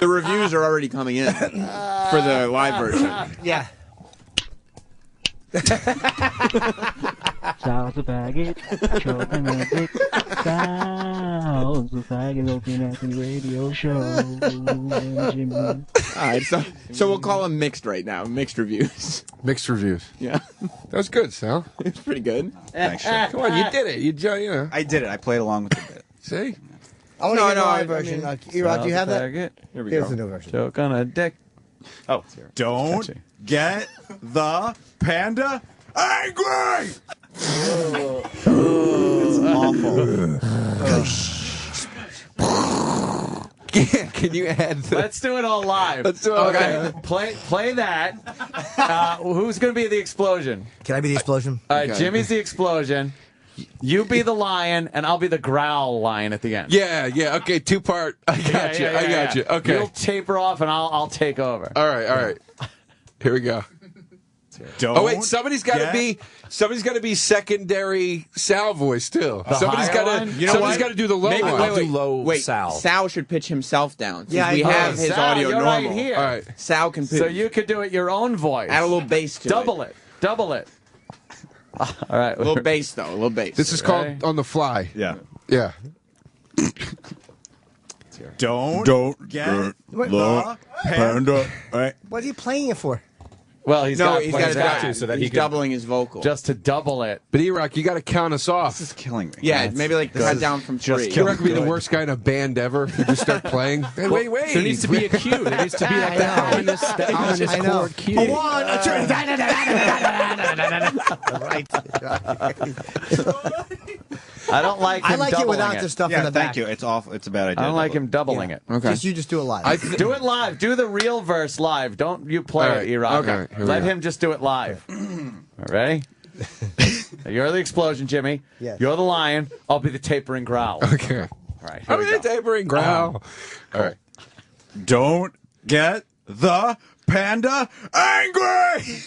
The reviews are already coming in for the live version. Yeah. Sal's a faggot, choking a dick. Sal's a faggot, Opie and Anthony radio show. And Jimmy. All right, so we'll call them mixed right now. Mixed reviews. Mixed reviews. Yeah, That was good, Sal. it's pretty good. Thanks, Jim. Come on, you did it. You know. I did it. I played along with the bit. See? I want to No, hear the no, live I version. mean- E-Rock, do you have that? Here we Here's go. the new version. Joke on a dick. Oh, don't Catchy. get the panda angry! It's awful. Can you add the... Let's do it all live. Let's do it all live. Play that. Who's going to be the explosion? Can I be the explosion? All right, Jimmy's the explosion. You be the lion, and I'll be the growl lion at the end. Yeah, okay, 2-part. I got you. I got you. Okay. You'll taper off, and I'll take over. All right. Here we go. Oh wait, somebody's got to be secondary Sal voice too. Somebody's got to. Somebody's got to do the low one. Wait, Sal should pitch himself down. Yeah, we have his Sal, audio you're normal. right here. All right, Sal can pitch. So you could do it your own voice. Add a little bass to Double it. Double it. All right. A little bass though. A little bass. This is called on the fly. Yeah. Yeah. Don't get the panda. Right. What are you playing it for? Well, he's got to so that he's doubling his vocal. Just to double it. But E-Rock, you got to count us off. This is killing me. Yeah, maybe like cut down from 3. E-Rock would be the worst guy in a band ever. You just start playing. Hey, wait. There needs to be a cue. There needs to be like that ominous chord cue. A 1, a 2. I don't like him I like it doubling without the stuff Yeah, in the back. thank you. It's awful. It's a bad idea. I don't like him doubling it. Okay. You just do it live. Do it live. Do the real verse live. Don't you play All right. it, E-Rock. Okay. Here we Let go. him just do it live. Ready? You're the explosion, Jimmy. Yes. You're the lion. I'll be the tapering growl. Okay. All right. I'm in a tapering growl. All right. Don't get the panda angry.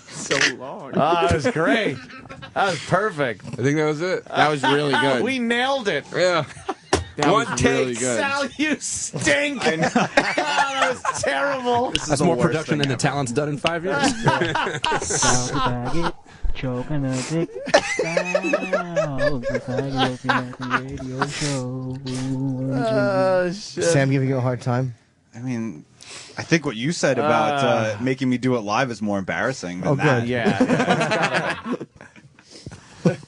So long. Oh, that was great. That was perfect. I think that was it. That was really good. We nailed it. Yeah. That One was take. really good. Sal, you stink. That was terrible. That's more production than the talent's done in 5 years. Sounds faggot, choking a dick. Sounds a faggot, open at the radio show. Oh, shit. Sam giving you a hard time? I mean, I think what you said about making me do it live is more embarrassing than Oh, that. good.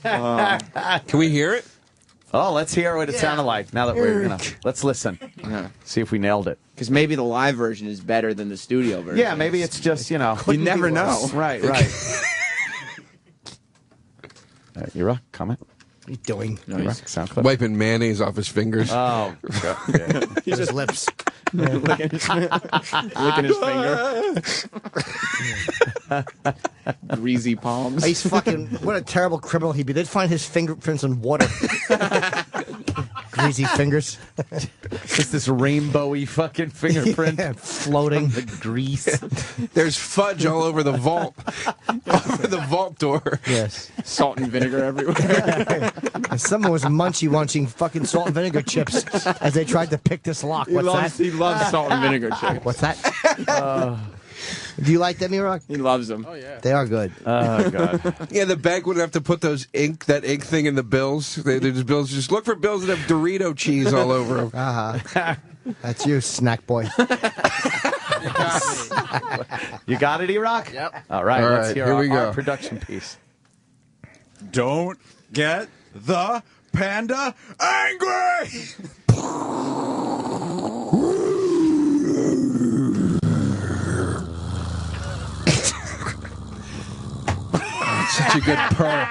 Yeah. Can we hear it? Oh, let's hear what it sounded like. Now that we're gonna let's listen. See if we nailed it. Because maybe the live version is better than the studio version. Yeah, maybe it's just You never know. Right, right. E-Rock, comment. What are you doing? E-Rock, sound clip. Wiping mayonnaise off his fingers. Oh, God. Yeah. He's his lips. licking his finger. Greasy palms. He's fucking. What a terrible criminal he'd be. They'd find his fingerprints in water. Greasy fingers. Just this rainbowy fucking fingerprint. Yeah, floating. The grease. There's fudge all over the vault. Over the vault door. Yes. Salt and vinegar everywhere. And someone was munching fucking salt and vinegar chips as they tried to pick this lock. What's He loves salt and vinegar chips. What's that? Do you like them, E-Rock? He loves them. Oh, yeah. They are good. Oh, God. Yeah, the bank would have to put that ink thing in the bills. They just bills. Just look for bills that have Dorito cheese all over them. Uh-huh. That's you, snack boy. You got it, E-Rock? Yep. All right, All let's right, hear here we our go. production piece. Don't get the panda angry. Such a good purr.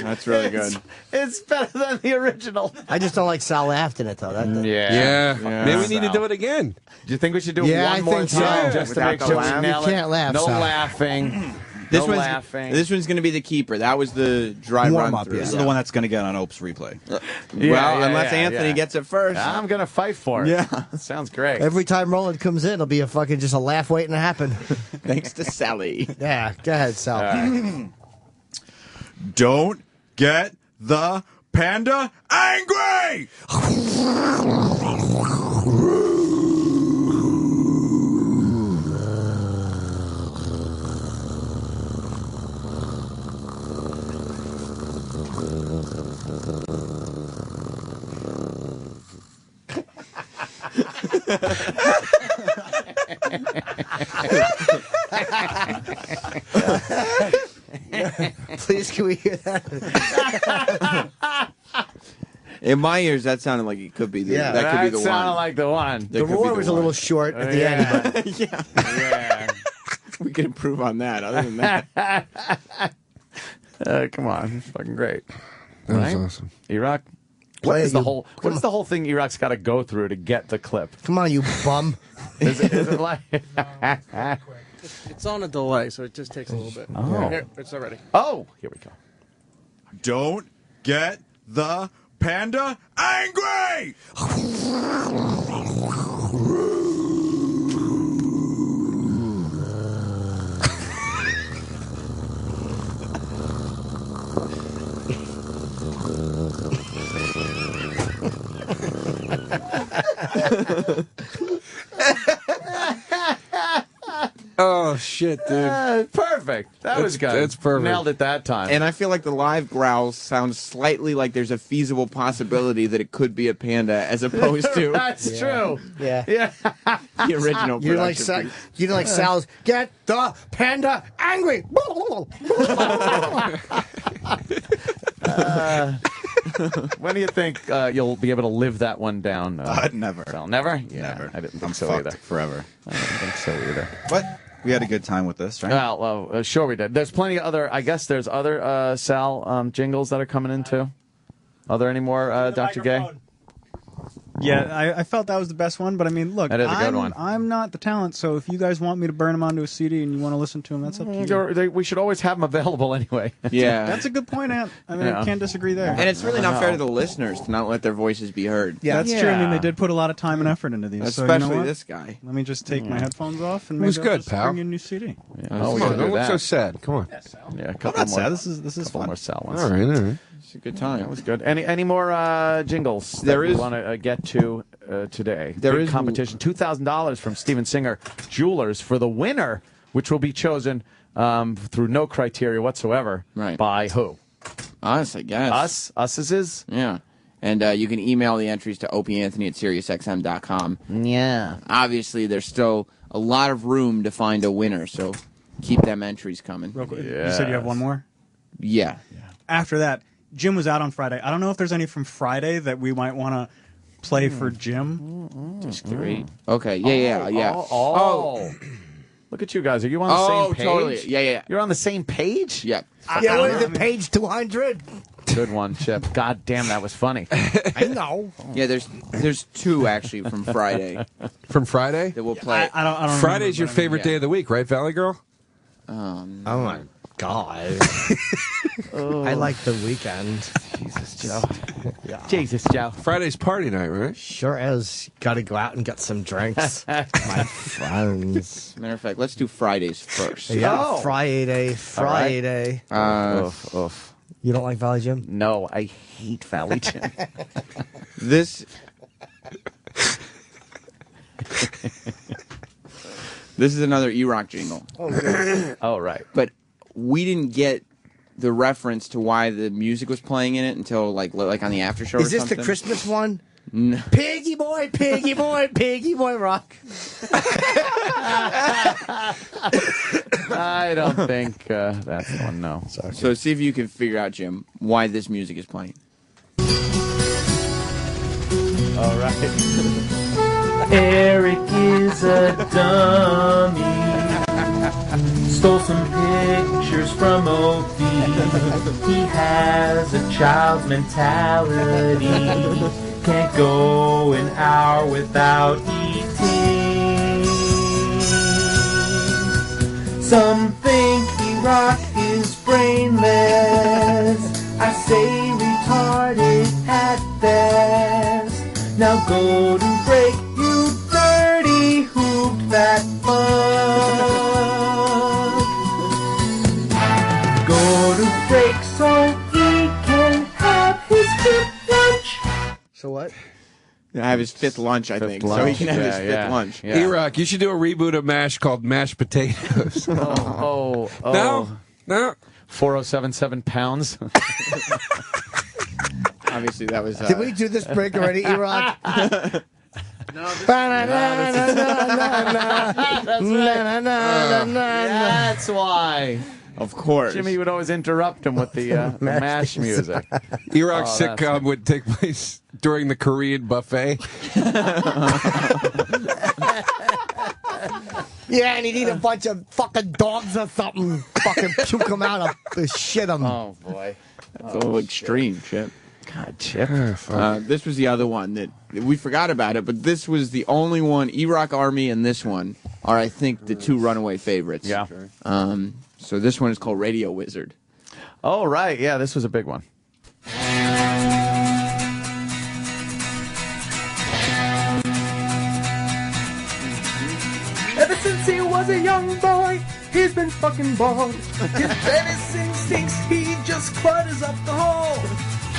That's really good. It's better than the original. I just don't like Sal laughed in it, though. Yeah. Maybe we need to do it again. Do you think we should do Yeah, one I more think so. time just to Without make the sure laugh? we nail You can't laugh, No Sal. laughing. This No laughing. This one's going to be the keeper. That was the dry Warm run up, through. yeah. This is the one that's going to get on Ope's replay. Unless Anthony gets it first. I'm going to fight for it. Yeah. Sounds great. Every time Roland comes in, it'll be a fucking just a laugh waiting to happen. Thanks to Sally. Yeah, go ahead, Sal. Don't get the panda angry. Please, can we hear that? In my ears, that sounded like it could be the. Yeah. that could be the sounded one. like the one. The roar was a little short at the end, but Yeah. Yeah. We could improve on that. Other than that, Come on. It's fucking great. That was Right? awesome. E-Rock? Play What it, is the you- whole thing E-Rock's got to go through to get the clip? come on, you bum. Is it like It's on a delay, so it just takes a little bit. Oh. Here, it's already. Oh, here we go. Don't get the panda angry? Oh shit, dude! Perfect. That was good. That's perfect. Nailed it that time. And I feel like the live growls sound slightly like there's a feasible possibility that it could be a panda, as opposed to That's true. Yeah. the original. You're like production. you like Sal's. Get the panda angry. When do you think you'll be able to live that one down? Never. Sal? Never? Yeah, Never. I didn't think I'm so fucked either. forever. I didn't think so either. But we had a good time with this, right? Well, sure we did. There's plenty of other, I guess there's other Sal jingles that are coming in too. Are there any more, Dr. Gay? Yeah, I felt that was the best one, but I mean, look, That is a good one. I'm not the talent, so if you guys want me to burn them onto a CD and you want to listen to them, that's up to you. We should always have them available anyway. Yeah. That's a good point, Ant. I mean, Yeah. I can't disagree there. And it's really not fair to the listeners to not let their voices be heard. That's true. I mean, they did put a lot of time and effort into these. so you know Especially what? this guy. Let me just take my headphones off and It was maybe I'll good, just pal. bring you a new CD. Oh, we Come on, should don't do look that. so sad. Come on. Yeah, a couple not more. sad. This is couple fun. more Sal ones. All right. It's a good time. That was good. Any more jingles There that we is- want to get to today? There Big is- competition. $2,000 from Steven Singer Jewelers for the winner, which will be chosen through no criteria whatsoever. Right. By who? Us, I guess. Us is his? Yeah. And you can email the entries to opanthony@SiriusXM.com. Yeah. Obviously, there's still a lot of room to find a winner, so keep them entries coming. Real quick. You said you have one more? Yeah. After that, Jim was out on Friday. I don't know if there's any from Friday that we might want to play for Jim. Just three. Okay. Yeah. Oh. Look at you guys. Are you on the same page? Totally. Yeah. You're on the same page? Yep. Yeah, what is it? Page 200. Good one, Chip. God damn, that was funny. I know. Yeah, there's two actually from Friday From Friday? that we'll play. I don't Friday's your remember, favorite day of the week, right, Valley Girl? Oh my God. I like the weekend. Jesus, Joe. Jesus, Joe. Friday's party night, right? Sure is. Got to go out and get some drinks. My friends. Matter of fact, let's do Fridays first. Yeah, Oh. Friday. Oof. You don't like Valley Jim? No, I hate Valley Jim. This is another E-Rock jingle. Oh, right. But we didn't get the reference to why the music was playing in it until like on the after show. Is or this something. the Christmas one? No. Piggy boy, rock. I don't think that's the one, no. Sorry. So see if you can figure out, Jim, why this music is playing. All right. Eric is a dummy. Stole some pictures from OP. He has a child's mentality. Can't go an hour without eating. Some think E-Rock is brainless. I say retarded at best. Now go to break, you dirty hooped fat fuck. Go to break so he can have his fifth lunch. So what? I have his fifth lunch, I think. So he lunch. can have his Yeah, fifth yeah. lunch. Yeah. E-Rock, you should do a reboot of MASH called Mashed Potatoes. Oh. No? 4077 pounds. Obviously, that was. Did we do this break already, E-Rock? That's why. Of course. Jimmy would always interrupt him with the MASH music. E-Rock's Oh, that's sitcom would take place during the Korean buffet. Yeah, and he'd eat a bunch of fucking dogs or something. Fucking puke them out or shit them. Oh, boy. That's a little extreme, Chip. God, Chip. This was the other one that we forgot about it, but this was the only one. E-Rock Army and this one are, I think, the two runaway favorites. Yeah. So this one is called Radio Wizard. Oh, right. Yeah, this was a big one. was a young boy, he's been fucking bald. His venison stinks, he just clutters up the hall.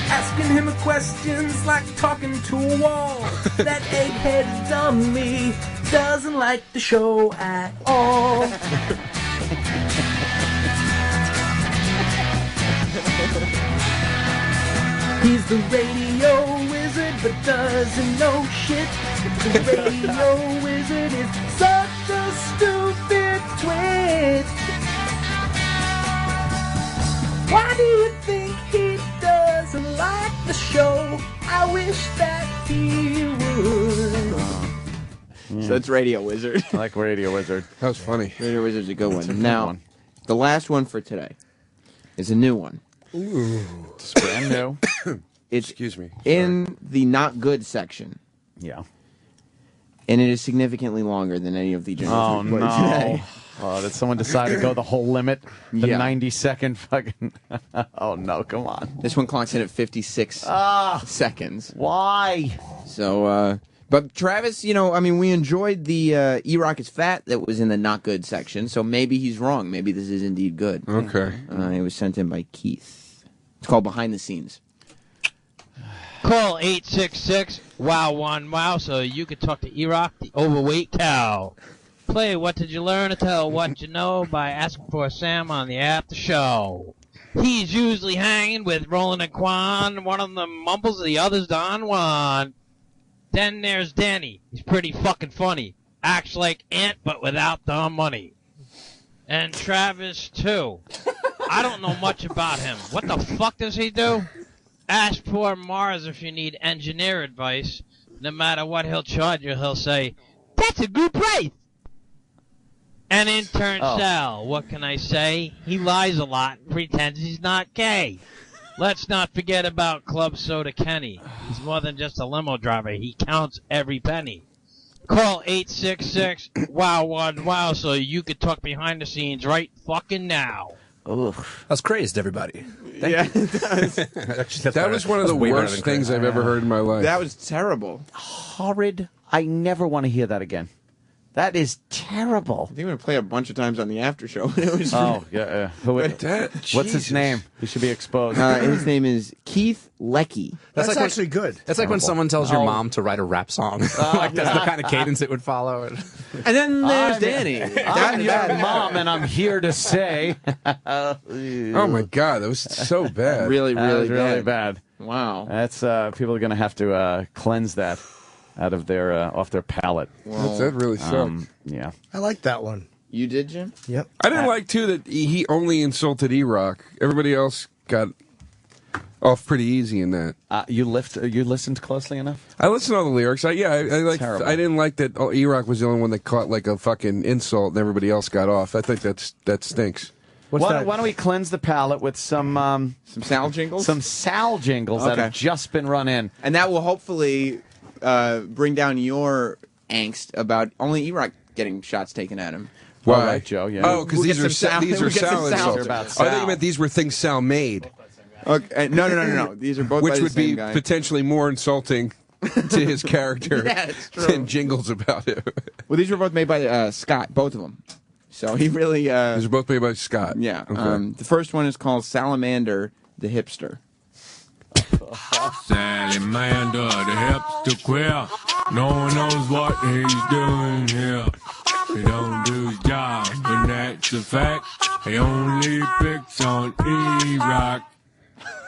Asking him questions like talking to a wall. That egghead dummy doesn't like the show at all. He's the radio wizard, but doesn't know shit. The radio wizard is such a stupid twit. Why do you think he doesn't like the show? I wish that he would. So that's Radio Wizard. I like Radio Wizard. That was funny. Radio Wizard's a good one. It's a good Now, one. the last one for today is a new one. Ooh. It's brand new. It's Excuse me. in the not good section. Yeah. And it is significantly longer than any of the jingles Oh, we played no. today. Oh, did someone decide to go the whole limit? The Yeah. 90-second fucking... Oh, no, come on. This one clocks in at 56 seconds. Why? So, but Travis, you know, I mean, we enjoyed the E-Rock is Fat that was in the not good section, so maybe he's wrong. Maybe this is indeed good. Okay. It was sent in by Keith. It's called Behind the Scenes. Call 866-WOW-1-WOW so you can talk to E-Rock, the overweight cow. Play What Did You Learn to Tell What You Know by asking for Sam on the after show. He's usually hanging with Roland and Quan. One of them mumbles, the other's Don Juan. Then there's Danny. He's pretty fucking funny. Acts like Ant, but without the money. And Travis, too. I don't know much about him. What the fuck does he do? Ask poor Mars if you need engineer advice. No matter what he'll charge you, he'll say, "That's a good price." And intern Sal, what can I say? He lies a lot and pretends he's not gay. Let's not forget about Club Soda Kenny. He's more than just a limo driver. He counts every penny. Call 866-WOW-1-WOW so you can talk behind the scenes right fucking now. That's crazed, everybody. Yeah, That was one of the worst things I've ever heard in my life. That was terrible. Horrid. I never want to hear that again. That is terrible. I think we're going to play it a bunch of times on the after show. It was yeah. What's his name? He should be exposed. His name is Keith Leckie. That's like actually good. That's like when someone tells your mom to write a rap song. Like that's the kind of cadence it would follow. And then there's Danny. I'm your mom, and I'm here to say. Oh my God, that was so bad. Really really bad. Wow. That's people are going to have to cleanse that out of their off their palate. That really sucked. Yeah. I like that one. You did, Jim? Yep. I didn't like, too, that he only insulted E-Rock. Everybody else got off pretty easy in that. You listened closely enough? I listened to all the lyrics. I Terrible. didn't like that E-Rock was the only one that caught like a fucking insult and everybody else got off. I think that stinks. Why don't we cleanse the palate with some Sal jingles? Some Sal jingles that have just been run in. And that will hopefully bring down your angst about only E-Rock getting shots taken at him. Why? All right, Joe. Yeah. Oh, because these are Sal insults. About I Sal. thought you meant these were things Sal made. Okay. No. These are both Which by the would same be guy. potentially more insulting to his character it's true. than jingles about it. Well, these were both made by Scott, both of them. So he really... These are both made by Scott. Yeah. Okay. The first one is called Salamander the Hipster. Salamander, the hipster queer. No one knows what he's doing here. He don't do his job, but that's a fact. He only picks on E-Rock.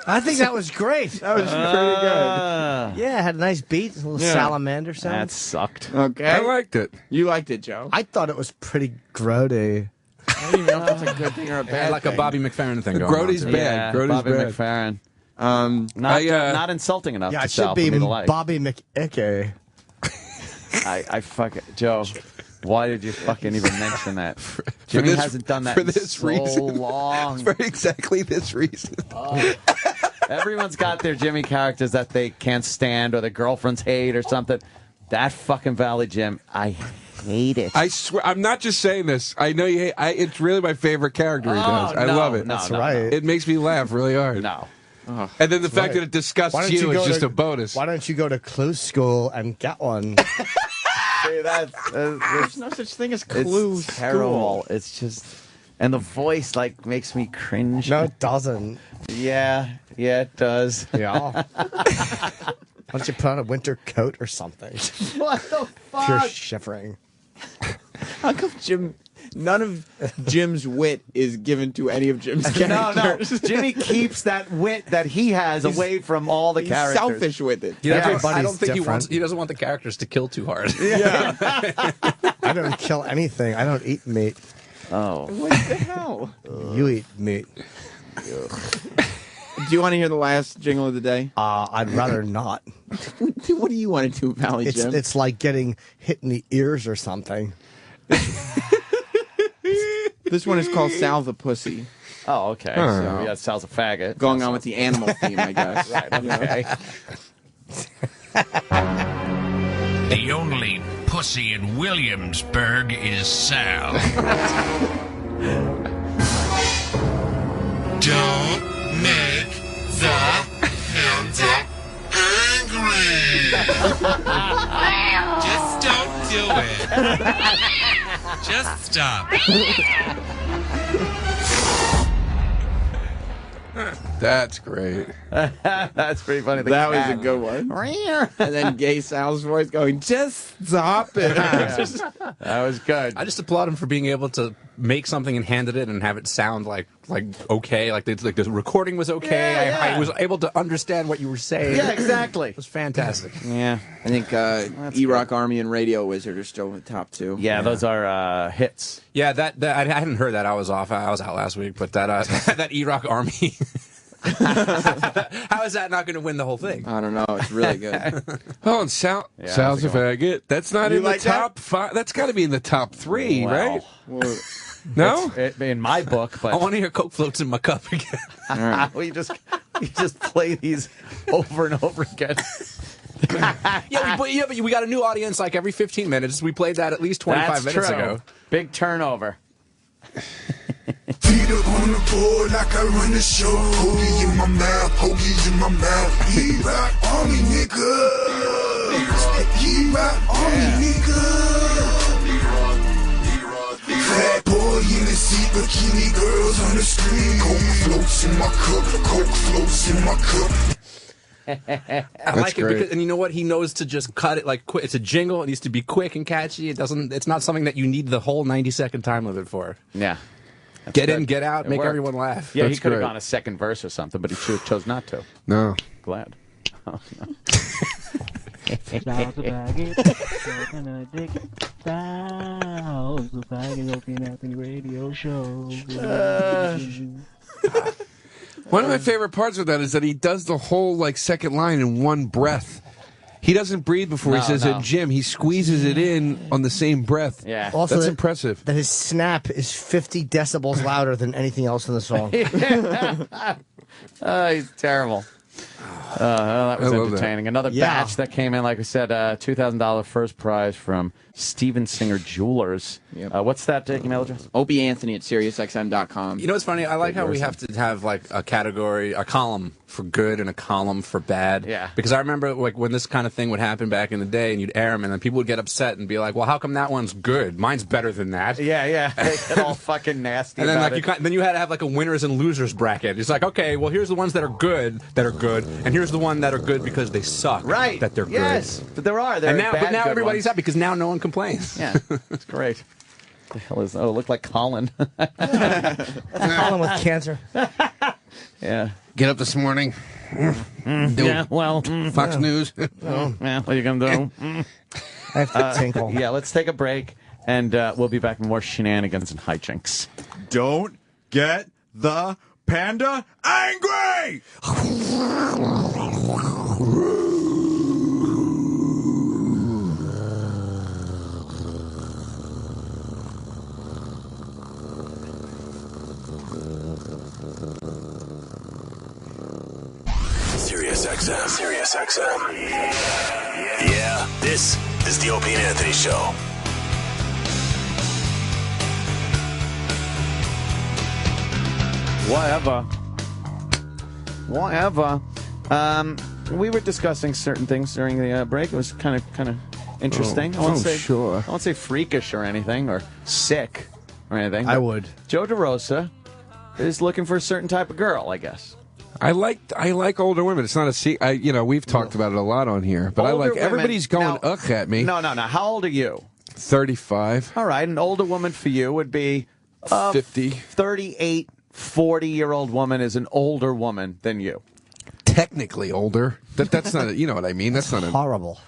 I think that was great. That was pretty good. Yeah, it had a nice beat, a little salamander sound. That sucked. Okay. I liked it. You liked it, Joe. I thought it was pretty grody. I don't even know if that's a good thing or a bad Like thing. a Bobby McFerrin thing going Grody's on. bad. Yeah, Grody's Bobby bad. McFerrin. Not insulting enough Yeah, to it Sal should be for me to like. Bobby McIckey. I fucking Joe. Why did you fucking even mention that? Jimmy hasn't done that for in this so reason. long. For exactly this reason. Everyone's got their Jimmy characters that they can't stand or their girlfriends hate or something. That fucking Valley Jim, I hate it. I swear, I'm not just saying this. I know you hate. It's really my favorite character he does. I love it. That's right. It makes me laugh really hard. No. And then the fact that it disgusts you is just a bonus. Why don't you go to Clue School and get one? See, There's no such thing as Clue It's terrible. School. It's just, and the voice like makes me cringe. No, it doesn't. Yeah, it does. Yeah. Why don't you put on a winter coat or something? What the If you're fuck? shivering. How come none of Jim's wit is given to any of Jim's characters? No. Jimmy keeps that wit that he has away from all the He's characters. selfish with it. I don't think he doesn't want the characters to kill too hard. Yeah. I don't kill anything. I don't eat meat. Oh. What the hell? You eat meat. Do you want to hear the last jingle of the day? I'd rather not. What do you want to do, Valley Jim? It's like getting hit in the ears or something. This one is called Salva Pussy. Oh, okay. So yeah, Sal's a faggot. Going on with the animal theme, I guess. Right, okay. The only pussy in Williamsburg is Sal. Don't make the panda angry. Just don't do it. Just stop. That's great. That's pretty funny. That was a good one. And then Gay Sal's voice going, just stop it. That was good. I just applaud him for being able to make something and hand it and have it sound like okay, like the recording was okay. Yeah, I was able to understand what you were saying. Yeah, exactly. It was fantastic. Yeah, I think E-Rock Army and Radio Wizard are still the top two. Yeah, those are hits. Yeah, that I hadn't heard that. I was off. I was out last week, but that that E-Rock Army. How is that not going to win the whole thing? I don't know. It's really good. Oh, and Sal's a faggot. That's not in the top five. That's got to be in the top three, right? Well, no, in my book, but I want to hear Coke floats in my cup again. Right. We just play these over and over again. But we got a new audience like every 15 minutes. We played that at least 25 minutes ago. Big turnover. Feet up on the board like I run the show. Hoagie in my mouth, hoagie in my mouth. E-Rock Army, nigga. E-Rock Army, nigga. Fat boy in the seat, bikini girls on the screen. Coke floats in my cup, Coke floats in my cup. I like it because, and you know what? He knows to just cut it like quick. It's a jingle. It needs to be quick and catchy. It's not something that you need the whole 90-second time limit for. Yeah. Get in, get out, make everyone laugh. Yeah, he could have gone a second verse or something, but he chose not to. No. Glad. Oh, no. Sal's a faggot, sucking a dick. Sal's a faggot, Opie and Anthony radio show. One of my favorite parts of that is that he does the whole second line in one breath. He doesn't breathe before he says it, Jim. He squeezes it in on the same breath. Yeah. Also, that's impressive. That his snap is 50 decibels louder than anything else in the song. He's terrible. That was entertaining. Another Yeah. batch that came in, like I said, $2,000 first prize from Steven Singer Jewelers. Yep. What's that email address? Opie Anthony at SiriusXM.com. You know what's funny? I like how we have to have a category, a column for good and a column for bad. Yeah. Because I remember when this kind of thing would happen back in the day, and you'd air them, and then people would get upset and be like, "Well, how come that one's good? Mine's better than that." Yeah. They get all fucking nasty. And then about then you had to have a winners and losers bracket. It's like, okay, well, here's the ones that are good, and here's the one that are good because they suck. Right. That they're good. Yes, but there are. But now everybody's happy because now no one complains. Yeah, it's great. The hell is? Oh, it looked like Colin. Colin with cancer. Yeah. Get up this morning. Yeah. Well. Fox News. Yeah. What are you gonna do? I have to tinkle. Yeah. Let's take a break, and we'll be back with more shenanigans and hijinks. Don't get the panda angry! SiriusXM. Yeah, this is the Opie and Anthony Show. Whatever. we were discussing certain things during the break. It was kind of interesting. I won't say freakish or anything or sick or anything. I would. Joe DeRosa is looking for a certain type of girl, I guess. I like older women. It's not a we've talked about it a lot on here, but Older women, everybody's going ugh at me. No. How old are you? 35. All right, an older woman for you would be 50. 38, 40-year-old woman is an older woman than you. Technically older. That's not. You know what I mean? That's not horrible.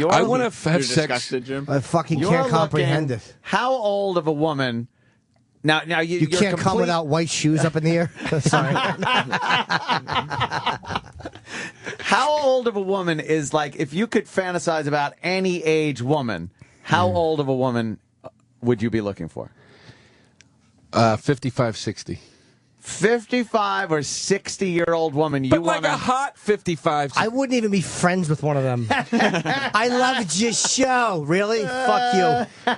I want to have sex. Disgusted, Jim? I fucking You're can't comprehend looking- it. How old of a woman? Now You you're can't come without white shoes up in the air. Sorry. How old of a woman is like, if you could fantasize about any age woman, how old of a woman would you be looking for? 55, 60. 55 or 60-year-old woman. You But like wanna... a hot 55. I wouldn't even be friends with one of them. I loved your show. Really? Fuck you.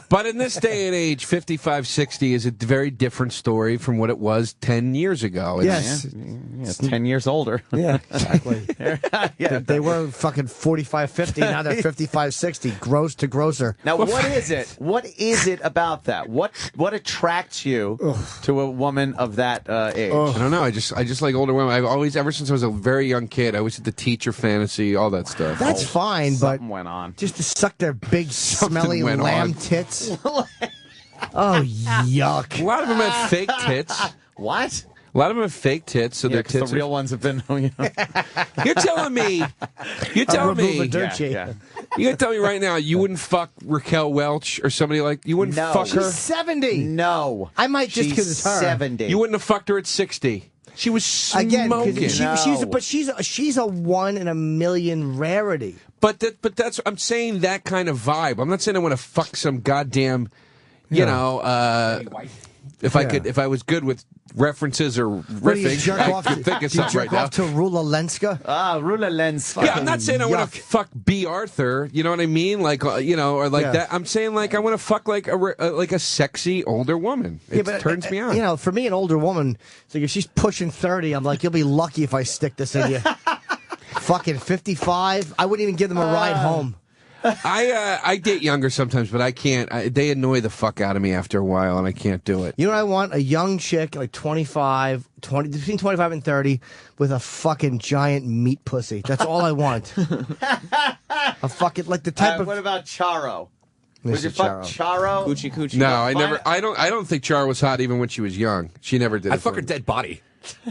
But in this day and age, 55, 60 is a very different story from what it was 10 years ago. Yes. It's 10 years older. Yeah, exactly. Yeah. They were fucking 45, 50. Now they're 55, 60. Gross to grosser. Now, what is it? What is it about that? What attracts you to a woman of that age? I don't know. I just like older women. I've always, ever since I was a very young kid, I always did the teacher fantasy, all that stuff. That's fine, but Something went on. just to suck their big, smelly went lamb on. tits. Oh, yuck. A lot of them have fake tits. What? A lot of them have fake tits, so Yeah, their 'cause tits the real ones have been. You're telling me. You're telling me. Yeah. You're gonna tell me right now you wouldn't fuck Raquel Welch or somebody like you wouldn't No. fuck her. She's 70. No. I might just because it's her. 70. You wouldn't have fucked her at 60. She was smoking. Again, 'cause No. she's a 1 in a million rarity. But that's I'm saying that kind of vibe. I'm not saying I want to fuck some goddamn, you know, if I was good with references or What do you riffing, jerk I off could think of do you something jerk right now. off to Rula Lenska? Rula Lenska. Yeah, I'm not saying I want to fuck B. Arthur. You know what I mean? Like, or like that. I'm saying like I want to fuck like a sexy older woman. It turns me on. You know, for me, an older woman, it's like if she's pushing 30, I'm like, you'll be lucky if I stick this in you. Fucking 55, I wouldn't even give them a ride home. I date younger sometimes, but I can't. They annoy the fuck out of me after a while, and I can't do it. You know what I want? A young chick, like 25, between 25 and 30, with a fucking giant meat pussy. That's all I want. A fucking, like the type of... What about Charo? Would Mr. you fuck Charo? Coochie coochie. No, I never. I don't think Char was hot even when she was young. She never did. I'd fuck her dead body.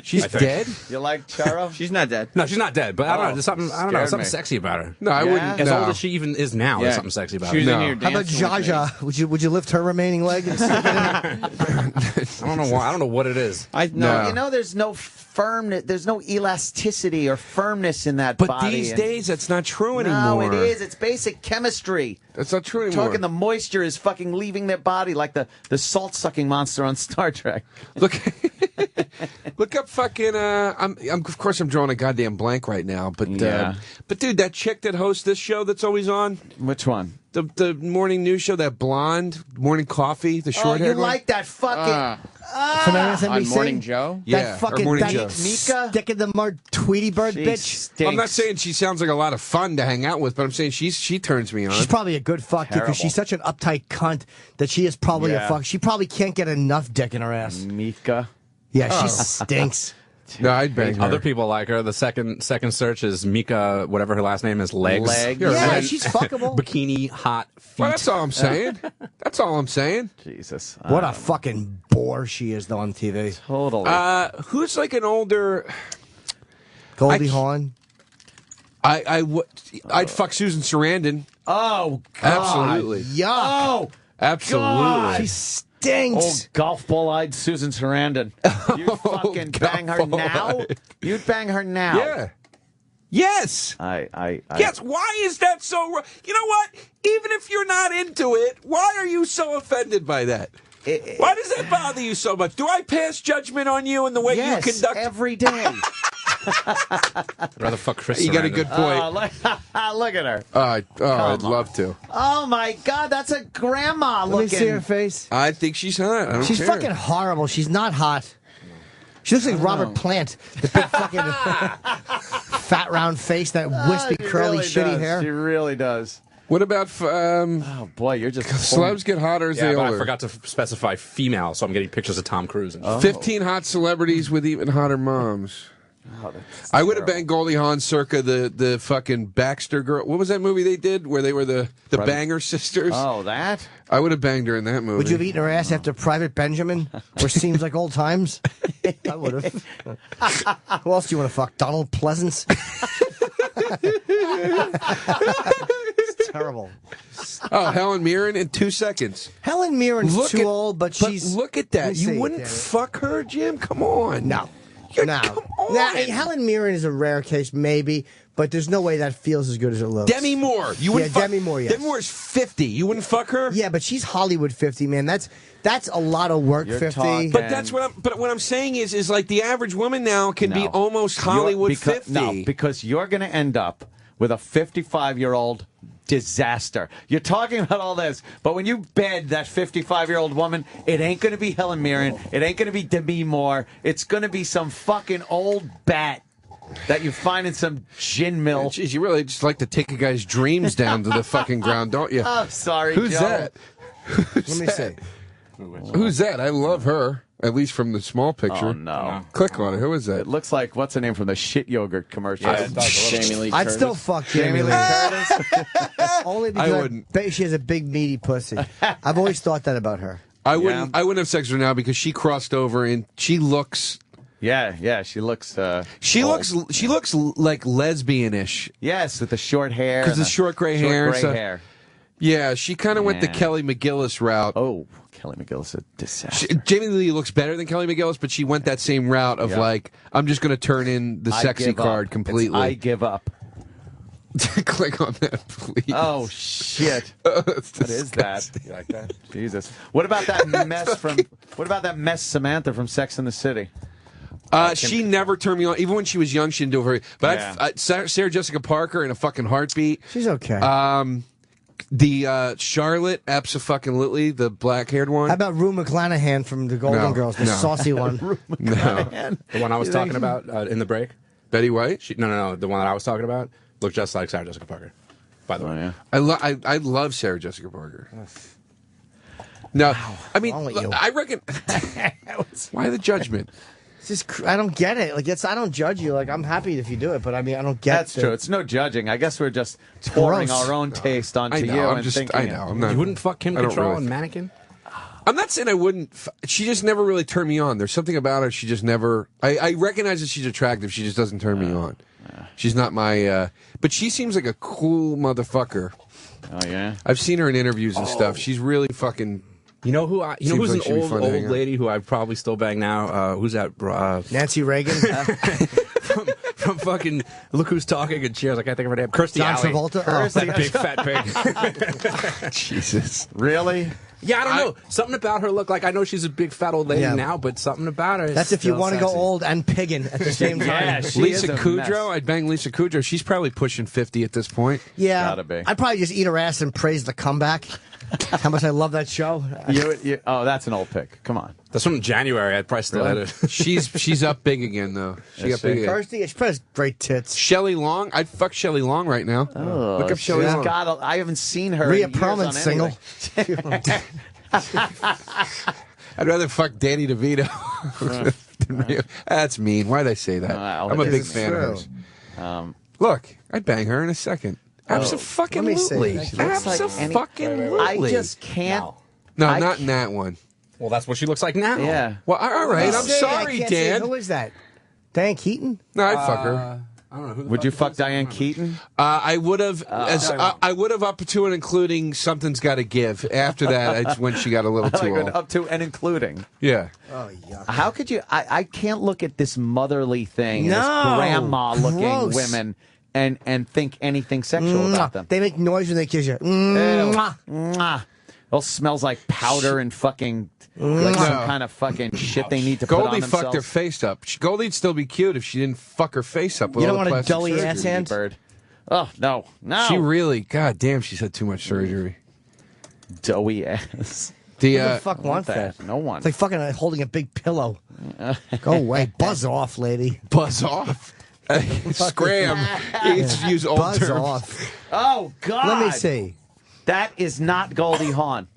She's dead. You like Charo? She's not dead. No, she's not dead, but I don't know. There's something. I don't know. Scared Something me. sexy about her. No, I wouldn't. As no. old as she even is now, there's something sexy about her. She was in No. here How about dancing with me. Jaja? Would you lift her remaining leg and stick it in? I don't know why. I don't know what it is. No. You know, there's no firmness, there's no elasticity or firmness in that But body. these and- days, that's not true No, anymore. it is. It's basic chemistry. That's not true anymore. Talking the moisture is fucking leaving their body like the salt-sucking monster on Star Trek. Look up fucking. Of course, I'm drawing a goddamn blank right now. But Yeah. but dude, that chick that hosts this show that's always on Which one? the morning news show, that blonde morning coffee, the short you hair. like that fucking... From MSNBC? On Morning Joe? Yeah, That or fucking Morning that Joe. Mika? stick in the mud Tweety Bird She bitch. stinks. I'm not saying she sounds like a lot of fun to hang out with, but I'm saying she turns me on. She's probably a good fuck Terrible. because she's such an uptight cunt that she is probably Yeah. a fuck. She probably can't get enough dick in her ass. Mika. Yeah, she stinks. No, I'd bang her. Other people like her. The second search is Mika, whatever her last name is, Legs. Legs. Yeah, she's fuckable. Bikini hot feet. Well, that's all I'm saying. That's all I'm saying. Jesus. What a fucking bore she is though on TV. Totally. Who's like an older? Goldie Hawn. I'd fuck Susan Sarandon. Oh, God. Absolutely. Yuck. Oh, Absolutely. She stinks. old golf ball-eyed Susan Sarandon. You'd fucking bang her now? You'd bang her now? Yeah. Yes. Yes. Why is that so wrong? You know what? Even if you're not into it, why are you so offended by that? Why does that bother you so much? Do I pass judgment on you and the way Yes, you conduct every day. I'd rather fuck Chris. You got a Sarandon. good point. Look at her. I'd love to. Oh my God, that's a grandma Let me see her looking. face. I think she's hot. I don't She's care. fucking horrible. She's not hot. She looks like Robert Plant. The big fucking fat round face, that wispy, curly, shitty hair. She really does. What about oh boy, you're just celebs get hotter as Yeah, they but older. I forgot to specify female, so I'm getting pictures of Tom Cruise. And 15 hot celebrities with even hotter moms. Oh, I would have been Goldie Hawn circa the fucking Baxter girl. What was that movie they did where they were the Banger sisters? Oh, that? I would have banged her in that movie. Would you have eaten her ass after Private Benjamin, or Seems Like Old Times? I would have. Who else do you want to fuck? Donald Pleasance? It's terrible. Oh, Helen Mirren in 2 seconds. Helen Mirren's Look too at- old, but but she's... look at that. You wouldn't fuck her, Jim? Come on. No. No. Now, Helen Mirren is a rare case, maybe, but there's no way that feels as good as it looks. Demi Moore. You wouldn't fuck Demi Moore, yes. Demi Moore's 50. You wouldn't fuck her? Yeah, but she's Hollywood 50, man. That's a lot of work, 50. But that's what I'm saying is like the average woman now can be almost Hollywood 50. No, because you're going to end up with a 55-year-old disaster. You're talking about all this, but when you bed that 55-year-old woman, it ain't going to be Helen Mirren. It ain't going to be Demi Moore. It's going to be some fucking old bat that you find in some gin mill. Jeez, you really just like to take a guy's dreams down to the fucking ground, don't you? Oh, sorry, Who's Joe. that? Let me see. Who's that? I love her. At least from the small picture. Oh, no. Click on it. Who is that? It looks like, what's her name from the shit yogurt commercial? Jamie Lee I'd Curtis. still fuck Jamie Lee Curtis. Only because I wouldn't. bet she has a big, meaty pussy. I've always thought that about her. I wouldn't have sex with her now because she crossed over and she looks. Yeah, she looks. She old. looks like lesbian-ish. Yes, with the short hair. Because and the short gray hair. Short gray hair. Yeah, she kind of went the Yeah. Kelly McGillis route. Oh, Kelly McGillis, a disaster. Jamie Lee looks better than Kelly McGillis, but she went that same route of like, I'm just going to turn in the I sexy give up. card It's completely. I give up. Click on that, please. Oh shit! That's What is that? disgusting. You like that? Jesus. What about that mess from? What about that mess Samantha from Sex and the City? She never turned me on. Even when she was young, she didn't do it very. But Yeah. Sarah Jessica Parker in a fucking heartbeat. She's okay. The Charlotte abso-fucking-lutely, the black-haired one. How about Rue McClanahan from the Golden No, Girls, the no. saucy one? No. the one I was talking about in the break. Betty White? No. The one that I was talking about looked just like Sarah Jessica Parker. By the way, I love Sarah Jessica Parker. No, I mean, wrong with you? I reckon. Why the judgment? It's just, I don't get it. Like, I don't judge you. Like, I'm happy if you do it, but I mean, I don't get. That's true. It's no judging. I guess we're just pouring gross. our own taste onto I know, you I'm and just- thinking. I know, I'm not- you wouldn't fuck Kim I don't Cattrall really- and Mannequin. I'm not saying I wouldn't. She just never really turned me on. There's something about her. She just never. I recognize that she's attractive. She just doesn't turn me on. She's not my. But she seems like a cool motherfucker. Oh yeah. I've seen her in interviews and stuff. She's really fucking. You know who? You know Seems who's like an she'd be old fun to hang out. lady who I'd probably still bang now? Who's that? Nancy Reagan, From fucking Look Who's Talking and Cheers. I can't think of her name. Kirstie John Alley. Travolta. That big fat pig. Jesus. Really? Yeah, I don't know. Something about her look like I know she's a big fat old lady Yeah. now, but something about her. That's if you want to go old and piggin' at the same time. Yeah, she Lisa is a Kudrow. mess. I'd bang Lisa Kudrow. She's probably pushing 50 at this point. Yeah, Gotta be. I'd probably just eat her ass and praise the comeback. How much I love that show. Oh, that's an old pick. Come on. That's from January. I'd probably still Really? had it. She's up big again though. She got big again. Kirsty, she probably has great tits. Shelley Long. I'd fuck Shelley Long right now. Oh, Look up Shelley Long. God, I haven't seen her. Rhea in years Perlman's on single. anything. I'd rather fuck Danny DeVito. than Rhea. That's mean. Why'd I say that? Well, I'm a it big is fan true. of hers. Look, I'd bang her in a second. Absolutely. Let me see. She looks like any- Absolutely. I just can't. No, I not in that one. Well, that's what she looks like now. Yeah. Well, all right. I I'm say, sorry, I can't say, Dan. who is that? Dan Keaton? No, I'd fuck her. I don't know. Who the Would fuck you is fuck this? Diane Keaton? I would have. I would have up to and including something's got to give. After that, it's when she got a little Like too old. up to and including. Yeah. Oh, yuck. How could you? I can't look at this motherly thing, No. this grandma-looking Gross. women, and think anything sexual about them. They make noise when they kiss you. Ew. Mwah. Mwah. It all smells like powder and fucking like some kind of fucking shit they need to put on Goldie themselves. fucked her face up. Goldie'd still be cute if she didn't fuck her face up with You all don't the want a plastic doughy surgery. ass hand? Bird. Oh no, no. She really, god damn, she's had too much surgery. doughy ass. The Who the fuck wants that? No one. It's like fucking holding a big pillow. Go away. Buzz off, lady. buzz off. Scram. He needs to use old Buzz terms. off. Oh, God. Let me see. That is not Goldie Hawn.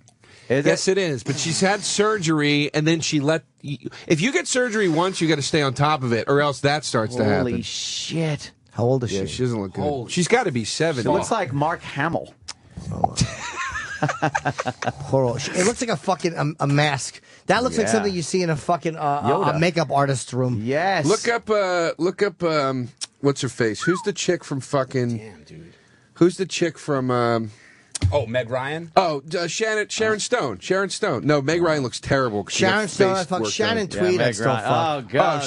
Is Yes, it is. But she's had surgery, and then she let. If you get surgery once, you got to stay on top of it, or else that starts to happen. Holy shit. How old is Yeah, she? she doesn't look good. She's got to be 70. She looks like Mark Hamill. Poor old- It looks like a fucking a mask. That looks like Yeah. something you see in a fucking Yoda. a makeup artist's room. Yes. Look up. What's her face? Who's the chick from fucking? Damn, dude. Who's the chick from? Oh, Meg Ryan. Oh, Sharon Stone. Sharon Stone. No, Meg Ryan looks terrible. 'cause she got Sharon Stone, face I fuck work Shannon done. Tweed. Meg I'd still Ryan. fuck. Oh, God. Oh,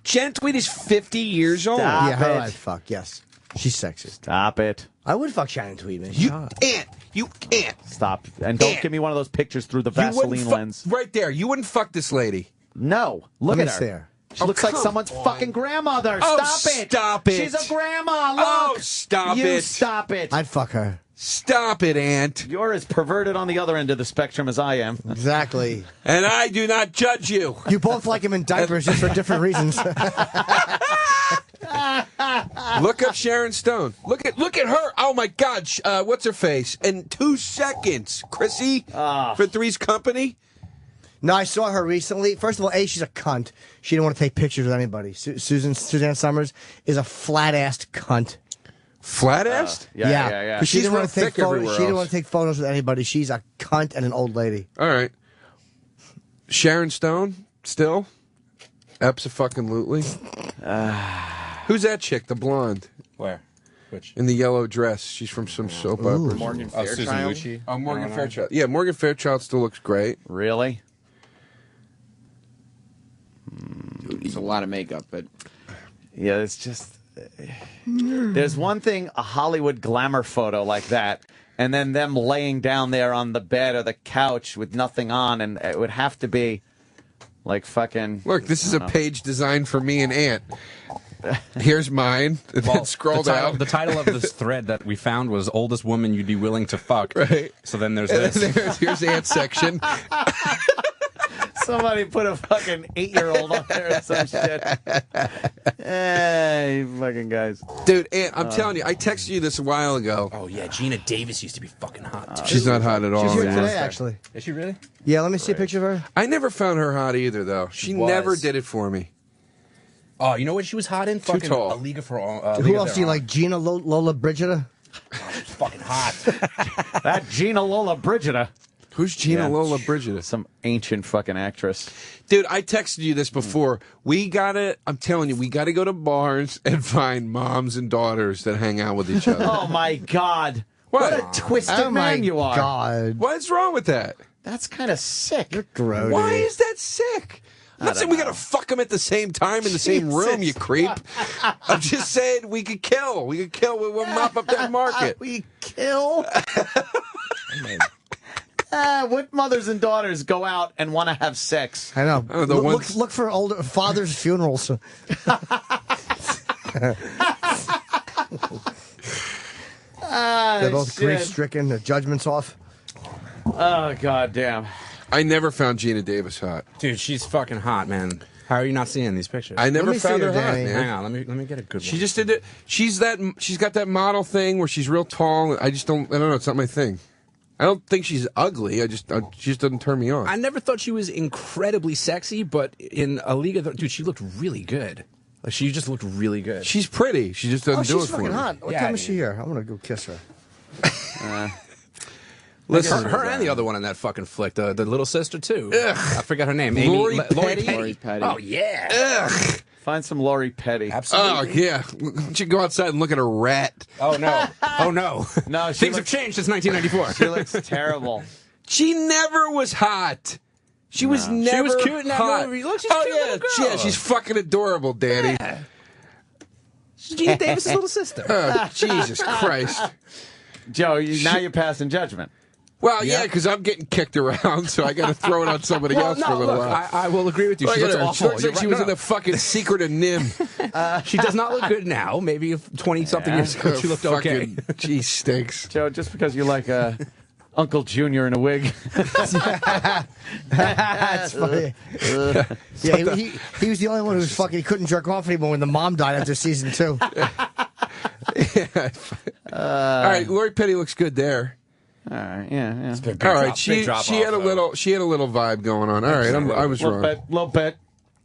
Shannon Tweed is 50 years old. Stop Yeah, her it. I'd fuck. Yes, she's sexy. Stop it. I would fuck Shannon Tweed, man. You She's hot. can't. You can't. Stop. And don't Ant. give me one of those pictures through the You wouldn't Vaseline fu- lens. Right there. You wouldn't fuck this lady. No. Look Let at me her. see her. She Oh, looks like come someone's on. fucking grandmother. Oh, Stop it. stop it. She's a grandma. Look. Oh, stop you it. Stop it. I'd fuck her. Stop it, Ant. You're as perverted on the other end of the spectrum as I am. Exactly. And I do not judge you. You both like him in diapers just for different reasons. Look up Sharon Stone. Look at her. Oh my God. What's her face? In 2 seconds, Chrissy for Three's Company. No, I saw her recently. First of all, she's a cunt. She didn't want to take pictures with anybody. Suzanne Summers is a flat-assed cunt. Flat-assed? Yeah. 'Cause she She's didn't want real to take thick photos. everywhere She didn't else. want to take photos with anybody. She's a cunt and an old lady. All right. Sharon Stone still. Abso-fucking-lutely. Who's that chick? The blonde Where? Which? in the yellow dress. She's from some soap opera. Morgan Oh, Susan Fairchild. Lucci. Oh, Morgan Fairchild. Yeah, Morgan Fairchild still looks great. Really? It's a lot of makeup, but Yeah, it's just. There's one thing, a Hollywood glamour photo like that, and then them laying down there on the bed or the couch with nothing on, and it would have to be like fucking. Look, this is a page designed for me and Ant. Here's mine. And then scroll down. The title of this thread that we found was "Oldest Woman You'd Be Willing to Fuck." Right. So then there's And this. then here's Ant's section. Somebody put a fucking 8-year-old on there or some shit. Hey, you fucking guys. Dude, Ant, I'm telling you, I texted you this a while ago. Oh yeah, Gina Davis used to be fucking hot. Too. She's not hot at all. She's here man. today, actually. Is she really? Yeah, let me see a picture of her. I never found her hot either, though. She was. never did it for me. Oh, you know what she was hot in? Fucking tall. A League of Her Own. Who else do you like? Gina Lola Brigida? She's fucking hot. That Gina Lola Brigida. Who's Gina Yeah. Lola Brigida? Some ancient fucking actress. Dude, I texted you this before. I'm telling you, we gotta go to bars and find moms and daughters that hang out with each other. Oh my God. What? What a twisted Oh my man you are. God. What's wrong with that? That's kind of sick. You're grody. Why is that sick? I'm not saying we gotta fuck them at the same time in the same room, you creep. I'm just saying we could kill. We'll mop up that market. We kill. What mothers and daughters go out and want to have sex? I know. Oh, the look, ones- look for older fathers' funerals. They're both grief-stricken. The judgment's off. Oh, God damn. I never found Gina Davis hot. Dude, she's fucking hot, man. How are you not seeing these pictures? I never me see found her, her hot, Danny. man. Hang on, let me get a good one. She just did it. She's got that model thing where she's real tall. I don't know. It's not my thing. I don't think she's ugly. She just doesn't turn me on. I never thought she was incredibly sexy, but in A League of Their... Dude, she looked really good. Like, she just looked really good. She's pretty. She just doesn't do it She's for fucking me. hot. What Yeah, time is dude. she here? I'm gonna go kiss her. Listen, her and the other one in that fucking flick, the little sister too. Ugh. I forgot her name. Lori Lori Petty? Lori Petty. Oh yeah. Ugh. Find some Lori Petty. Oh Absolutely. yeah. Why don't you go outside and look at a rat? Oh no. Oh no. No, she Things looks- have changed since 1994. She looks terrible. She never was hot. She was never She was cute in that hot. movie. Look, she's a cute yeah, little girl. yeah, she's fucking adorable, Daddy. She's Gina Davis' little sister. Oh, Jesus Christ. Joe, now you're passing judgment. Well, yeah, because I'm getting kicked around, so I got to throw it on somebody else for a little while. I will agree with you. Look She at looks her. awful. She looks like You're she right. was No, in the fucking Secret of Nim. She does not look good now. Maybe 20-something years ago, she looked okay. Fucking, she stinks. Joe, just because you like a Uncle Junior in a wig. That's funny. Yeah, he was the only one who was fucking. He couldn't jerk off anymore when the mom died after season 2. All right, Lori Petty looks good there. All right, yeah. All right, she had a little vibe going on. All right, I was wrong. Little bit.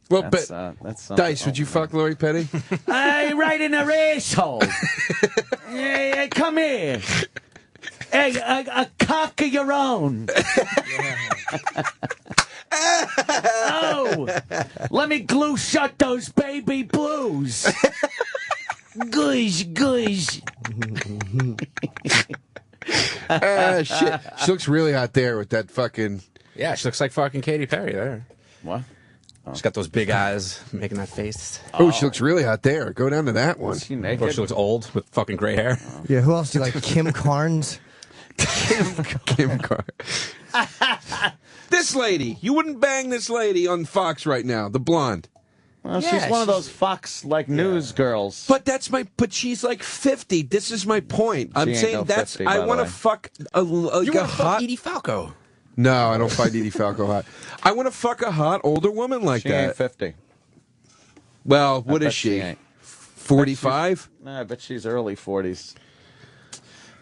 That's something. Dice, would you fuck Lori Petty? Hey, right in her asshole. Hey, come here. Hey, a cock of your own. Oh, let me glue shut those baby blues. Gush. Shit. She looks really hot there with that fucking... Yeah, she looks like fucking Katy Perry there. What? She's got those big eyes making that face. Oh, she looks really hot there. Go down to that one. Is she naked? Or she looks old with fucking gray hair. Yeah, who else do you like? Kim Carnes? Kim Carnes. This lady. You wouldn't bang this lady on Fox right now, the blonde. Well, she's one of those Fox news girls. But she's like 50. This is my point. I'm ain't saying no that's 50, by I the want to way. fuck a hot Edie Falco. No, I don't find Edie Falco hot. I want to fuck a hot older woman like She that. ain't 50. Well, what I is bet she? ain't. 45? I bet she's early 40s.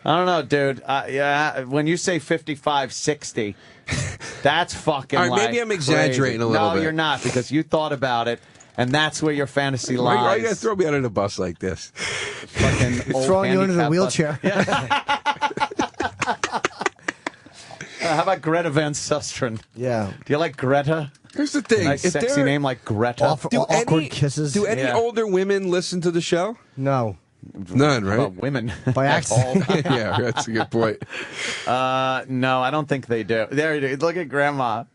I don't know, dude. Yeah, when you say 55, 60, that's fucking All right, maybe like I'm exaggerating crazy. a little No, bit. you're not, because you thought about it, and that's where your fantasy Why lies. you gotta throw me under the bus like this? Fucking old Throwing you under the handicap wheelchair. How about Greta Van Susteren? Yeah. Do you like Greta? Here's the thing. Nice, if sexy there- name like Greta. Awkward kisses. Do any Yeah. older women listen to the show? No. None, right? Well, women. By accident. Yeah, that's a good point. No, I don't think they do. There it is. Look at Grandma.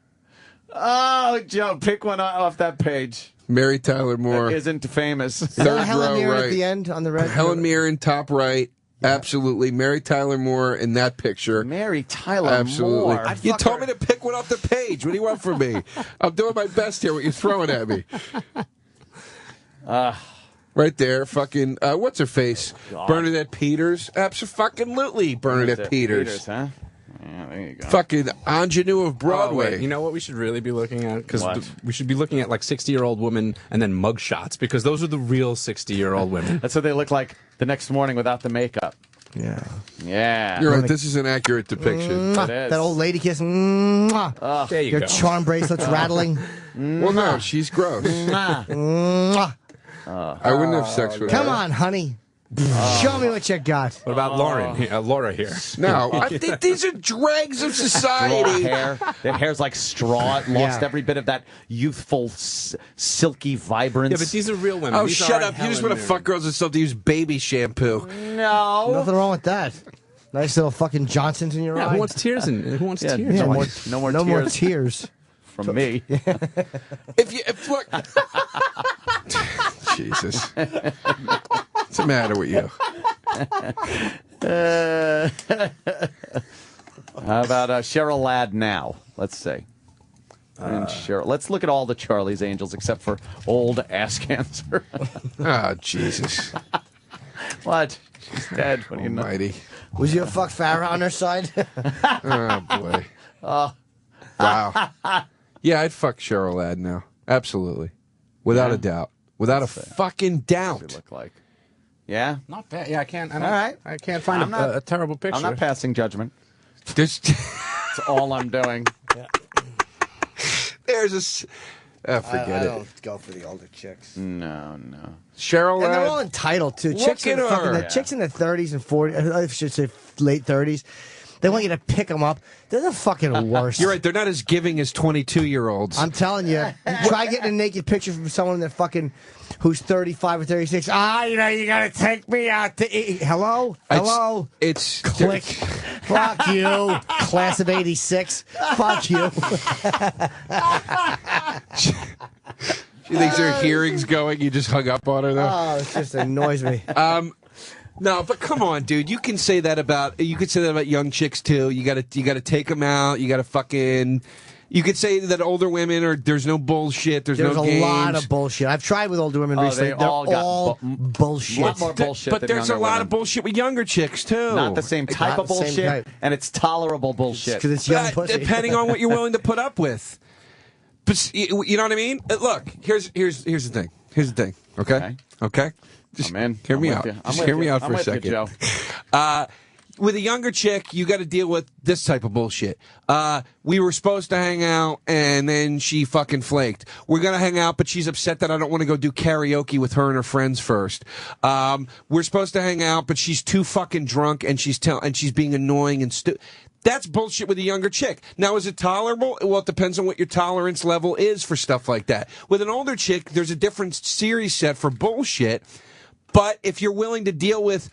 Oh, Joe, pick one off that page. Mary Tyler Moore. That isn't famous. Is that Third Helen row Mirren right. at the end on the red? Helen Mirren, top right. Absolutely. Mary Tyler Moore in that picture. Mary Tyler Absolutely. Moore. You told me to pick one off the page. What do you want from me? I'm doing my best here. What you throwing at me? Right there. Fucking, what's her face? God. Bernadette Peters. Absolutely. Bernadette Peters. Huh? Yeah, there you go. Fucking ingenue of Oh, Broadway. wait, you know what we should really be looking at? Because What? we should be looking at like 60-year-old women and then mug shots, because those are the real 60-year-old women. That's what they look like the next morning without the makeup. Yeah. Yeah. You're right. This is an accurate depiction. It is. That old lady kiss. Mwah. There you Your go. charm bracelets rattling. Well, no, she's gross. Mwah. I wouldn't have sex with Come her. on, honey. Show me what you got. What about Laura here? No, these are dregs of Straw society. hair. Their hair's like straw. It lost every bit of that youthful, silky vibrance. Yeah, but these are real women. Oh, These shut aren't up. You just Helen want to fuck girls and stuff to use baby shampoo. No. Nothing wrong with that. Nice little fucking Johnsons in your Yeah, eye. who wants tears? Who wants tears? Yeah, No more no more tears. tears. From me. If look, Jesus, what's the matter with you? How about Cheryl Ladd now? Let's see. Cheryl. Let's look at all the Charlie's Angels except for old ass cancer. Oh, Jesus. What? She's dead. What do you know? Almighty. Was you a fuck Farrah on her side? Oh, boy. Wow. Yeah, I'd fuck Cheryl Ladd now. Absolutely. Without a doubt. Without a fucking What does doubt. it look like? Yeah? Not bad. Yeah, I can't. All right. I can't find a terrible picture. I'm not passing judgment. There's, That's all I'm doing. there's a... forget I it. don't go for the older chicks. No. Cheryl And they're Ladd. all entitled to. Look Chicks at in fucking her. the chicks in their 30s and 40s. I should say late 30s. They want you to pick them up. They're the fucking worst. You're right. They're not as giving as 22-year-olds. I'm telling you. Try getting a naked picture from someone that fucking who's 35 or 36. You gotta take me out to eat. Hello. It's Click. Fuck you. Class of 86. Fuck you. She thinks her hearing's going. You just hung up on her, though. Oh, it just annoys me. No, but come on, dude. You can say that about young chicks too. You gotta take them out. You gotta fucking, You could say that older women are. There's no bullshit. There's There's no a games. lot of bullshit. I've tried with older women recently. they They're all got all bullshit. A lot more bullshit But than there's a younger lot women. of bullshit with younger chicks too. Not the same type Not of the same bullshit, type. and it's tolerable bullshit. Because it's young pussy. Depending on what you're willing to put up with. But you know what I mean? Look, here's the thing. Here's the thing. Okay. Just I'm in. hear me I'm out. with you. I'm Just with hear me you. out I'm for a with you, second. Joe. With a younger chick, you got to deal with this type of bullshit. We were supposed to hang out, and then she fucking flaked. We're gonna hang out, but she's upset that I don't want to go do karaoke with her and her friends first. We're supposed to hang out, but she's too fucking drunk, and she's being annoying and That's bullshit with a younger chick. Now, is it tolerable? Well, it depends on what your tolerance level is for stuff like that. With an older chick, there's a different series set for bullshit. But if you're willing to deal with,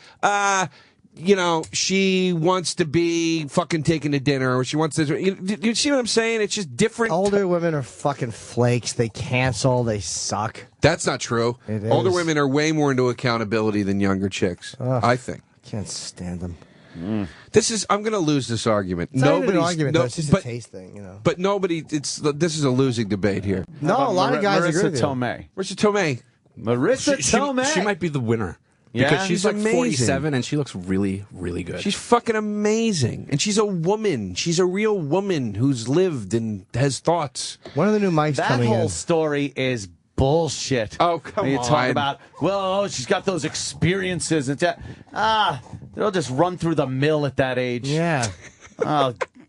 she wants to be fucking taken to dinner, or she wants to. You see what I'm saying? It's just different. Older women are fucking flakes. They cancel. They suck. That's not true. It is. Older women are way more into accountability than younger chicks. Ugh. I think. Can't stand them. I'm going to lose this argument. It's not even an argument, though. It's just a taste thing, you know. But nobody. This is a losing debate here. No, a lot of guys agree with you. Marissa Tomei. Marissa Tomei. She might be the winner. Yeah? Because she's like amazing. 47 and she looks really, really good. She's fucking amazing. And she's a woman. She's a real woman who's lived and has thoughts. One of the new mics That coming whole in. story is bullshit. Oh, come you on. talk about, she's got those experiences. And they'll just run through the mill at that age. Yeah.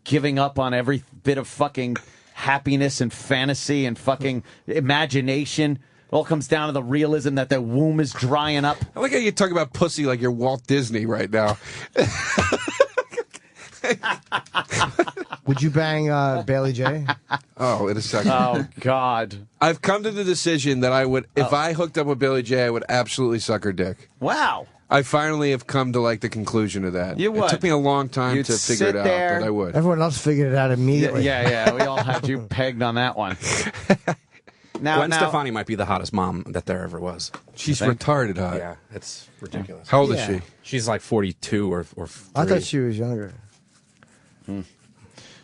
Giving up on every bit of fucking happiness and fantasy and fucking imagination. It all comes down to the realism that the womb is drying up. I like how you talk about pussy like you're Walt Disney right now. Would you bang Bailey J? Oh, in a second. Oh, God. I've come to the decision that I would, if I hooked up with Billy J, I would absolutely suck her dick. Wow. I finally have come to the conclusion of that. You would. It took me a long time You'd to figure it sit out, there. but I would. Everyone else figured it out immediately. Yeah. We all had you pegged on that one. Gwen Stefani might be the hottest mom that there ever was. She's retarded hot. Yeah, it's ridiculous. How old is she? She's like 42 or 3. I thought she was younger.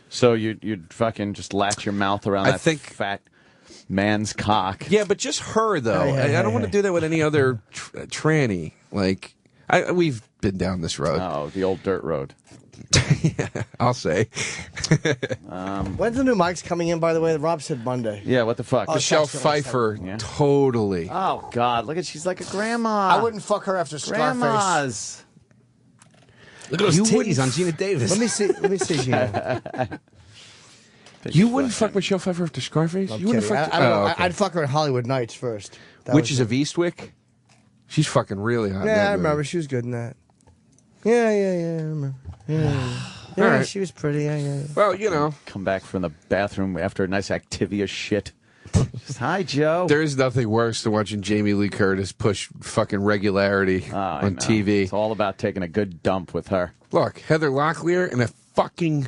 So you'd fucking just latch your mouth around that fat man's cock. Yeah, but just her, though. I don't want to do that with any other tranny. We've been down this road. Oh, the old dirt road. Yeah, I'll say. When's the new mics coming in, by the way? Rob said Monday. Yeah, what the fuck? Michelle Pfeiffer, totally. Oh, God, look at she's like a grandma. I wouldn't fuck her after Scarface. Grandmas. Look at those titties on Gina Davis. Let me see, Gina. You wouldn't fuck Michelle Pfeiffer after Scarface? I'm You wouldn't kidding. fuck. I don't know. okay. I'd fuck her at Hollywood Nights first. Witches of Eastwick? She's fucking really hot. in Yeah, that I remember. movie. She was good in that. Yeah, I remember. Yeah, All right. she was pretty. Yeah. Well, Come back from the bathroom after a nice Activia shit. Just, hi, Joe. there is nothing worse than watching Jamie Lee Curtis push fucking regularity I on know. TV. It's all about taking a good dump with her. Look, Heather Locklear in a fucking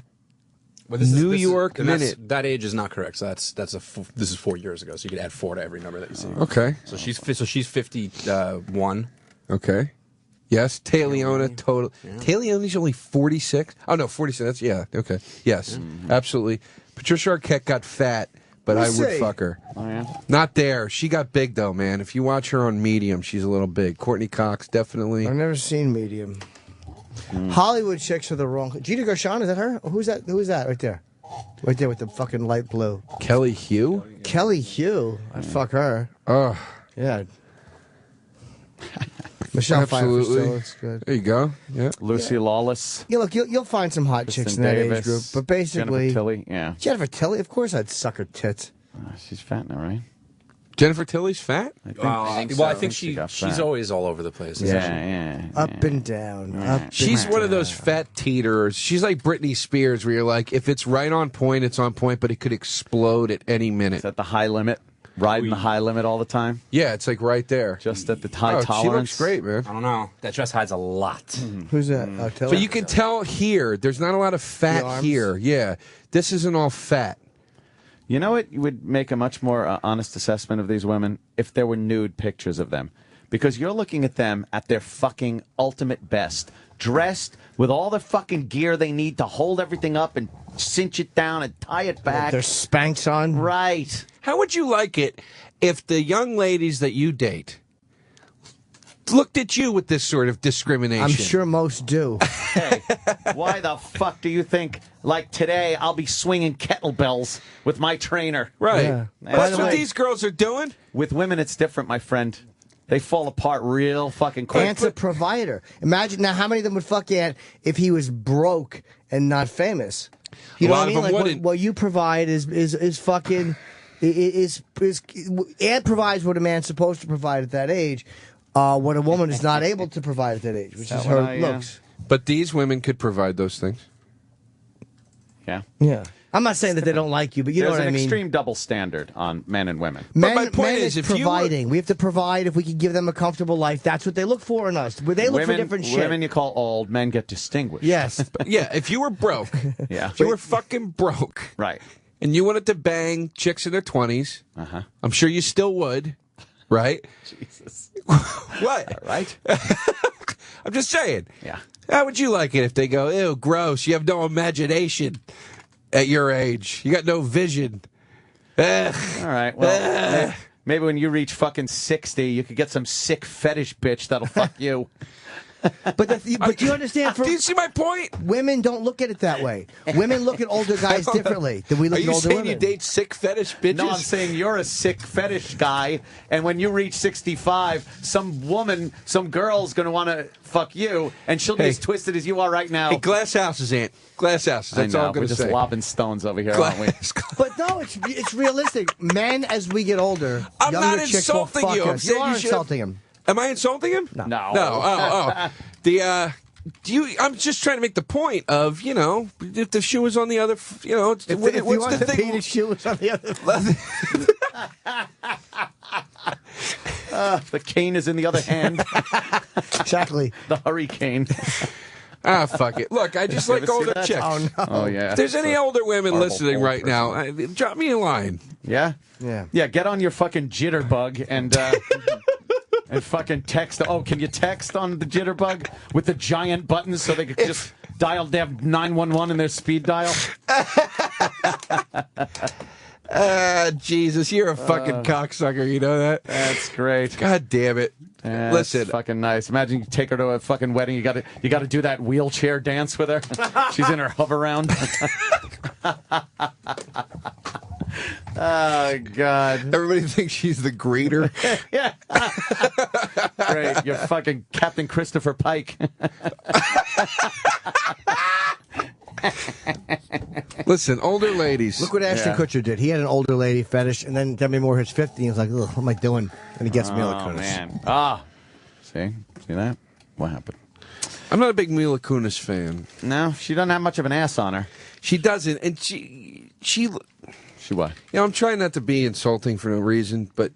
New York minute. That age is not correct. So this is 4 years ago. So you could add 4 to every number that you see. Okay. So she's 51. Okay. Yes, Taleona, total. Yeah. Taleona's only 46. Oh, no, 46. Okay. Yes, absolutely. Patricia Arquette got fat, but I would fuck her. Oh, yeah? Not there. She got big, though, man. If you watch her on Medium, she's a little big. Courtney Cox, definitely. I've never seen Medium. Hollywood chicks are the wrong. Gina Gershon, is that her? Who's that? Who's that right there? Right there with the fucking light blue. Kelly Hugh? Kelly Hugh. I'd fuck her. Oh. Yeah. Michelle Pfeiffer Absolutely. still looks good. There you go. Yeah. Lucy Lawless. Yeah, look, you'll find some hot chicks in that age group, but basically, Jennifer Tilly. Yeah. Jennifer Tilly. Of course, I'd suck her tits. She's fat now, right? Jennifer Tilly's fat? I think she's always all over the place. Yeah. Up and down. Up She's and one of down. those fat teeters. She's like Britney Spears, where you're like, if it's right on point, it's on point, but it could explode at any minute. Is that the high limit? Riding the high limit all the time? Yeah, it's like right there. Just at the high tolerance? She looks great, man. I don't know. That dress hides a lot. Who's that? But you can tell here, there's not a lot of The fat arms? here. Yeah, this isn't all fat. You know what would make a much more honest assessment of these women? If there were nude pictures of them. Because you're looking at them at their fucking ultimate best. Dressed with all the fucking gear they need to hold everything up and cinch it down and tie it back. There's Spanx on. Right. How would you like it if the young ladies that you date looked at you with this sort of discrimination? I'm sure most do. Hey, why the fuck do you think, like today, I'll be swinging kettlebells with my trainer? Right. Yeah. That's what these girls are doing? With women, it's different, my friend. They fall apart real fucking quick. Ant's a provider. Imagine now how many of them would fuck Ant if he was broke and not famous. You know what I mean? Like what you provide is fucking is Ant provides what a man's supposed to provide at that age. What a woman is not able to provide at that age, which is her looks. But these women could provide those things. Yeah. Yeah. I'm not saying that they don't like you, but you know what I mean. There's an extreme double standard on men and women. Men, my point men is, if providing. We have to provide if we can give them a comfortable life. That's what they look for in us. They look for different shit. Women you call old, men get distinguished. Yes. Yeah, if you were broke, if you were fucking broke, right, and you wanted to bang chicks in their 20s, I'm sure you still would, right? Jesus. What? Right? I'm just saying. Yeah. How would you like it if they go, ew, gross, you have no imagination at your age. You got no vision. Ugh. All right, well, maybe when you reach fucking 60, you could get some sick fetish bitch that'll fuck you. But do you understand? Do you see my point? Women don't look at it that way. Women look at older guys differently than we look at older women. Are you saying you date sick fetish bitches? No, I'm saying you're a sick fetish guy, and when you reach 65, some woman, some girl's going to want to fuck you, and she'll be as twisted as you are right now. Hey, glass houses, Ant. Glass houses. That's all I'm going to say. We're just lobbing stones over here, aren't we? But no, it's realistic. Men, as we get older, I'm younger not chicks will insulting fuck you. I'm us. saying You are you should insulting him. Am I insulting him? No. Oh. I'm just trying to make the point of, if the shoe was on the other, what's the thing? The shoe was on the other. The cane is in the other hand. Exactly. The hurricane. Fuck it. Look, I just like older chicks. Oh, no. Oh, yeah. If there's any older women listening right now, drop me a line. Yeah? Yeah. Yeah, get on your fucking jitterbug and and fucking text. Oh, can you text on the jitterbug with the giant buttons so they could just dial 911 in their speed dial? Jesus, you're a fucking cocksucker. You know that? That's great. God damn it. Listen, that's fucking nice. Imagine you take her to a fucking wedding. You got to do that wheelchair dance with her. She's in her hover round. Oh God! Everybody thinks she's the greeter. Yeah. Great. You're fucking Captain Christopher Pike. Listen, older ladies. Look what Ashton Kutcher did. He had an older lady fetish, and then Demi Moore hits 50, and he's like, ugh, what am I doing? And he gets Mila Kunis. Oh, man. See that? What happened? I'm not a big Mila Kunis fan. No, she doesn't have much of an ass on her. She doesn't, and she what? I'm trying not to be insulting for no reason, but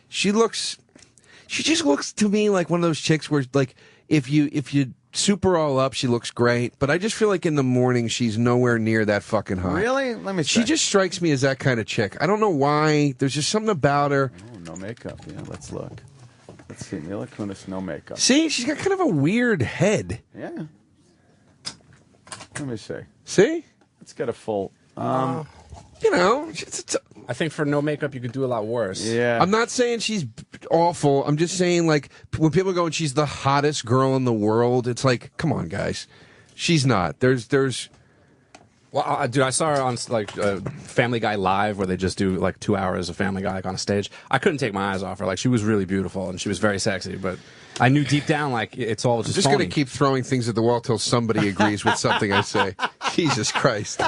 she just looks to me like one of those chicks where, like, if you soup her all up, she looks great, but I just feel like in the morning she's nowhere near that fucking hot. Really? Let me see. She just strikes me as that kind of chick. I don't know why. There's just something about her. Oh, no makeup. Yeah, let's look. Let's see. Mila Kunis, no makeup. See, she's got kind of a weird head. Yeah. Let me see. See? Let's get a full. I think for no makeup, you could do a lot worse. Yeah. I'm not saying she's awful. I'm just saying, like, when people go and she's the hottest girl in the world, it's like, come on, guys. She's not. There's. Well, dude, I saw her on like Family Guy Live, where they just do like 2 hours of Family Guy on a stage. I couldn't take my eyes off her. Like, she was really beautiful and she was very sexy, but I knew deep down, like, it's all just. I'm just going to keep throwing things at the wall till somebody agrees with something I say. Jesus Christ.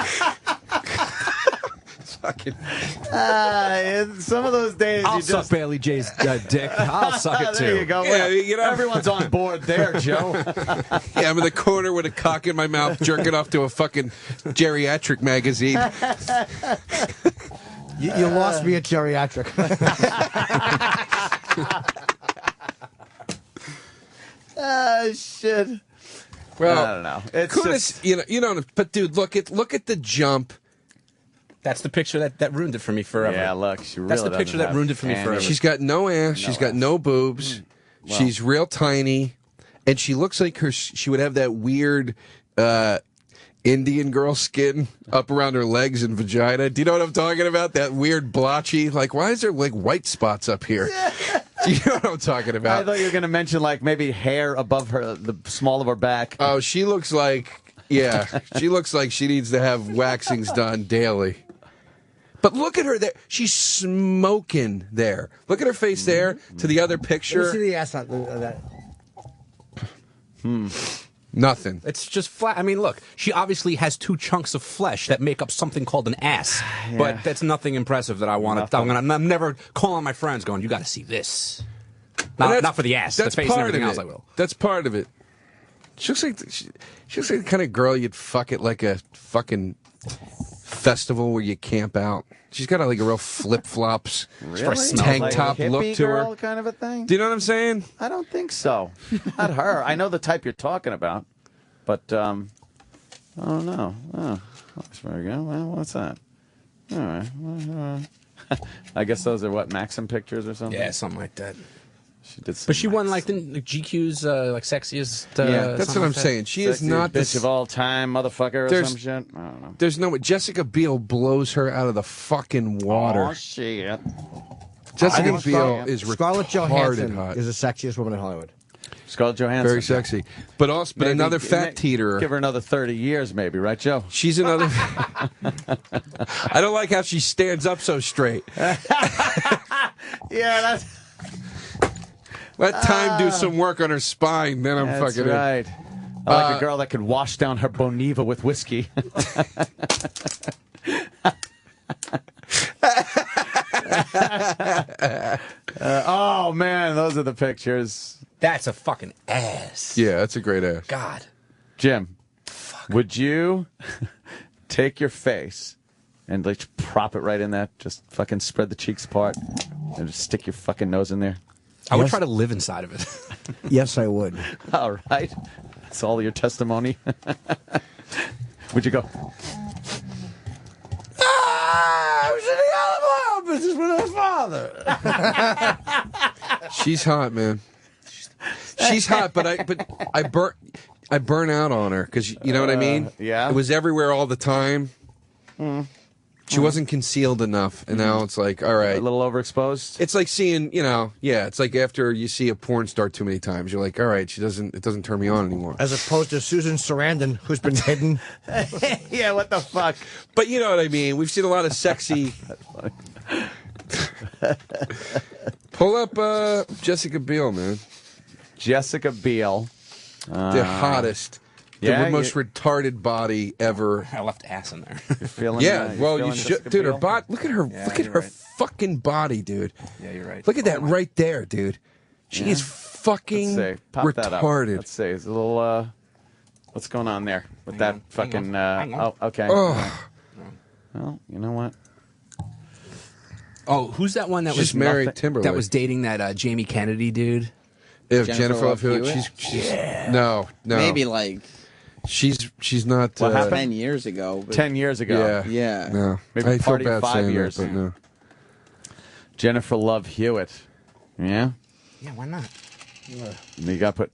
Fucking. Some of those days, I'll you suck just. Bailey J's dick. I'll suck it too. There you go. Yeah, everyone's on board there, Joe. Yeah, I'm in the corner with a cock in my mouth, jerking off to a fucking geriatric magazine. You lost me at geriatric. Shit. Well, I don't know. It's Kunis, you know, but dude, look at the jump. That's the picture that ruined it for me forever. Yeah, look, she really That's the picture that ruined it for me forever. She's got no ass. She's got no boobs. Well. She's real tiny, and she looks like she would have that weird Indian girl skin up around her legs and vagina. Do you know what I'm talking about? That weird blotchy, like, why is there like white spots up here? Do you know what I'm talking about? I thought you were going to mention like maybe hair above her, the small of her back. Oh, she looks like, yeah, she looks like she needs to have waxings done daily. But look at her there. She's smoking there. Look at her face there to the other picture. Let me see the ass on that. Nothing. It's just flat. I mean, look, she obviously has 2 chunks of flesh that make up something called an ass. Yeah. But that's nothing impressive that I want to. I'm never calling my friends going, you got to see this. Not for the ass, the face and everything else I will. That's part of it. She looks like the kind of girl you'd fuck at like a fucking festival where you camp out. She's got like a real flip-flops, tank like top hippie look to girl her. kind of a thing? Do you know what I'm saying? I don't think so. Not her. I know the type you're talking about, but I don't know. Oh, that's very good. Well, what's that? All right. I guess those are what, Maxim pictures or something? Yeah, something like that. She did. But she won like the GQ's like sexiest. Yeah, that's what I'm saying. She is not the bitch of all time, motherfucker, or some shit. I don't know. There's no way. Jessica Biel blows her out of the fucking water. Oh shit! Jessica Biel is Scarlett retarded Johansson hot. is the sexiest woman in Hollywood. Scarlett Johansson, Very sexy, but also Maybe another fat teeter. Give her another 30 years, maybe, right, Joe? She's another. I don't like how she stands up so straight. Yeah, that's. Let time do some work on her spine, then I'm That's fucking right. I like a girl that could wash down her Boniva with whiskey. Oh man, those are the pictures. That's a fucking ass. Yeah, that's a great ass. God. Jim, would you take your face and like prop it right in that? Just fucking spread the cheeks apart and just stick your fucking nose in there. I would try to live inside of it. Yes, I would. All right. That's all your testimony. Would you go? I was in the olive oil business with her father. She's hot, man. She's hot, but I burn out on her because you know what I mean. Yeah. It was everywhere all the time. She wasn't concealed enough, and now it's like, all right, A little overexposed. it's like seeing, it's like after you see a porn star too many times, you're like, all right, it doesn't turn me on anymore. As opposed to Susan Sarandon, who's been hidden. Yeah, what the fuck? But you know what I mean. We've seen a lot of sexy. Pull up Jessica Biel, man. Jessica Biel. The hottest. The most retarded body ever. I left ass in there. Feeling, Yeah, you're well, feeling you should, Jessica dude. Her Biel? body. Look at her. Yeah, look at you're her right. fucking body, dude. Yeah, you're right. Look at that right there, dude. She is fucking Let's see. Pop that up. retarded. Let's see. It's a little. What's going on there with that fucking? hang on. Oh, okay. Oh, Well, you know what? Oh, who's that one that She's was married Timberlake. that was dating that Jamie Kennedy dude? if Jennifer Jennifer Love Love Hewitt, Hewitt? she's no. Maybe like She's not. What happened? 10 years ago. But 10 years ago. Yeah. Yeah. No. Maybe I feel party bad 5 saying years. that, but no. Jennifer Love Hewitt. Yeah. Yeah, why not? You got to put.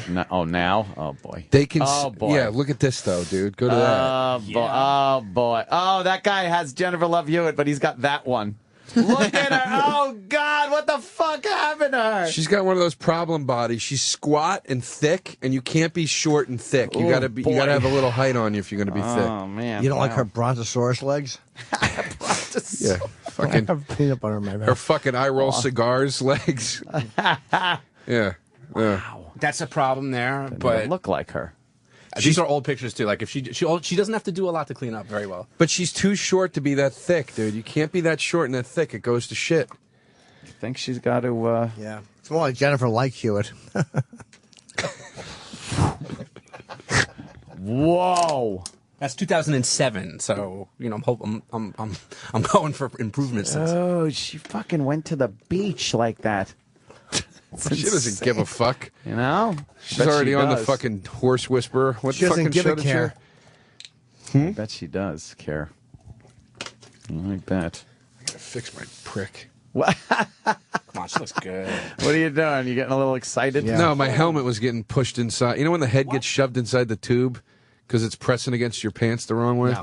Now? Oh boy. They can. Oh boy. Yeah. Look at this though, dude. Go to that. Oh boy. Oh boy. Oh, that guy has Jennifer Love Hewitt, but he's got that one. Look at her. Oh God, what the fuck happened to her? She's got one of those problem bodies. She's squat and thick, and you can't be short and thick. You Oh, gotta be. You boy. gotta have a little height on you if you're gonna be thick. Oh man. You don't like her brontosaurus legs? Yeah. Fucking. I have peanut butter in my mouth. Her fucking eye roll cigars legs. Yeah. Wow. That's a problem there, But but look like her. these are old pictures too. Like if she doesn't have to do a lot to clean up very well. But she's too short to be that thick, dude. You can't be that short and that thick. It goes to shit. I think she's got to. Yeah. It's more like Jennifer like Hewitt. Whoa. That's 2007, so I'm going for improvement since. Oh, she fucking went to the beach like that. She doesn't give a fuck. You know? She's Bet already she on the does. fucking horse whisperer. What She doesn't fucking give a show did care. she- I bet she does care. I bet. I gotta fix my prick. What? Come on, she looks good. What are you doing? You getting a little excited? Yeah. No, my helmet was getting pushed inside. You know when the head gets shoved inside the tube? because it's pressing against your pants the wrong way?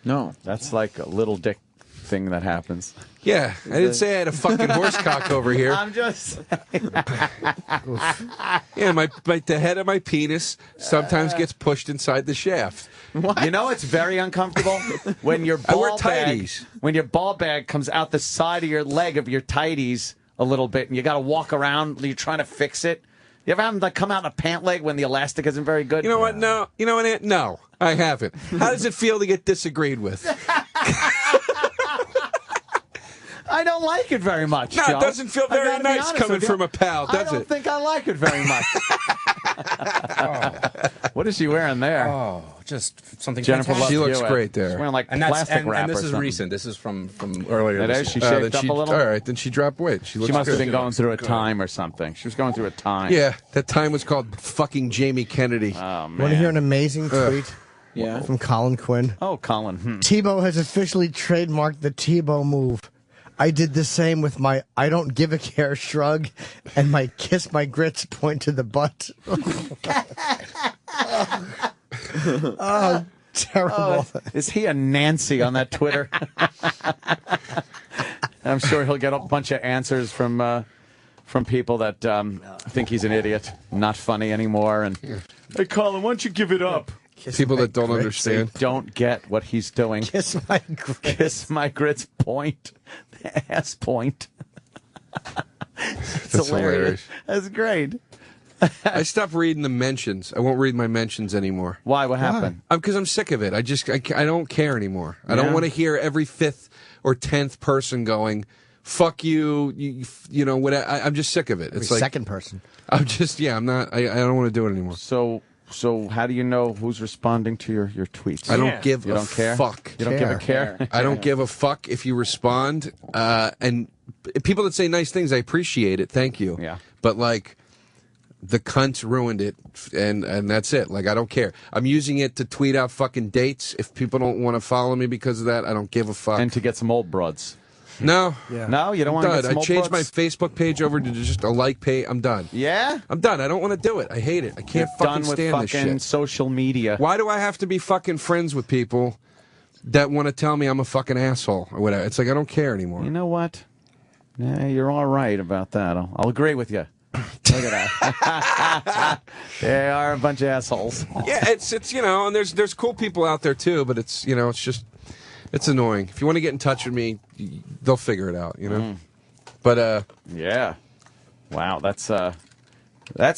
No, that's like a little dick thing that happens. Yeah, I didn't say I had a fucking horse cock over here. I'm just saying. Yeah, the head of my penis sometimes gets pushed inside the shaft. You know it's very uncomfortable when your I wear ball bag tighties. when your ball bag comes out the side of your leg of your tighties a little bit, and you got to walk around. You're trying to fix it. You ever have them like come out in a pant leg when the elastic isn't very good? You know what? No. You know what, Ant? No, I haven't. How does it feel to get disagreed with? I don't like it very much. No, Joe. it doesn't feel I very gotta be nice honest coming with you. from a pal, does I don't it? think I like it very much. What is she wearing there? Oh, just something. Jennifer fantastic. Love She looks Hewitt. great there. She's wearing like And that's plastic wrap and this or is something. recent. This is from earlier. It this is? She year. shaved then up a little? All right, then she dropped weight. She looks She must have good. been going through a time or something. She was going through a time. Yeah, that time was called fucking Jamie Kennedy. Oh, man. Want to hear an amazing tweet? Yeah. From Colin Quinn. Oh, Colin. Tebow has officially trademarked the Tebow move. I did the same with my I don't give a care shrug and my kiss my grits point to the butt. Oh, terrible. Oh, is he a Nancy on that Twitter? I'm sure he'll get a bunch of answers from people that think he's an idiot, not funny anymore. And hey, Colin, why don't you give it up? People that don't understand. They don't get what he's doing. Kiss my grits. Kiss my grits point. Ass point. It's That's hilarious. That's great. I stopped reading the mentions. I won't read my mentions anymore. Why? What happened? Because I'm sick of it. I don't care anymore. I Yeah. don't want to hear every 5th or 10th person going, "Fuck you," you know. What? I'm just sick of it. It's Every like second person. I'm just I'm not. I don't want to do it anymore. So how do you know who's responding to your tweets? I don't give You a don't care? fuck. You don't give a care? I don't give a fuck if you respond. And people that say nice things, I appreciate it. Thank you. Yeah. But like, the cunts ruined it, and that's it. Like, I don't care. I'm using it to tweet out fucking dates. If people don't want to follow me because of that, I don't give a fuck. And to get some old broads. No. Yeah. No, you don't want to get some I old changed my broads? Facebook page over to just a like page. I'm done. Yeah? I'm done. I don't want to do it. I hate it. I can't You're fucking done with stand this fucking shit. social media. Why do I have to be fucking friends with people that want to tell me I'm a fucking asshole or whatever? It's like, I don't care anymore. You know what? Yeah, you're all right about that. I'll agree with you. Look at that. They are a bunch of assholes. Yeah, it's you know, and there's cool people out there too, but it's you know, it's just it's annoying. If you want to get in touch with me, they'll figure it out, you know. But yeah. Wow, that's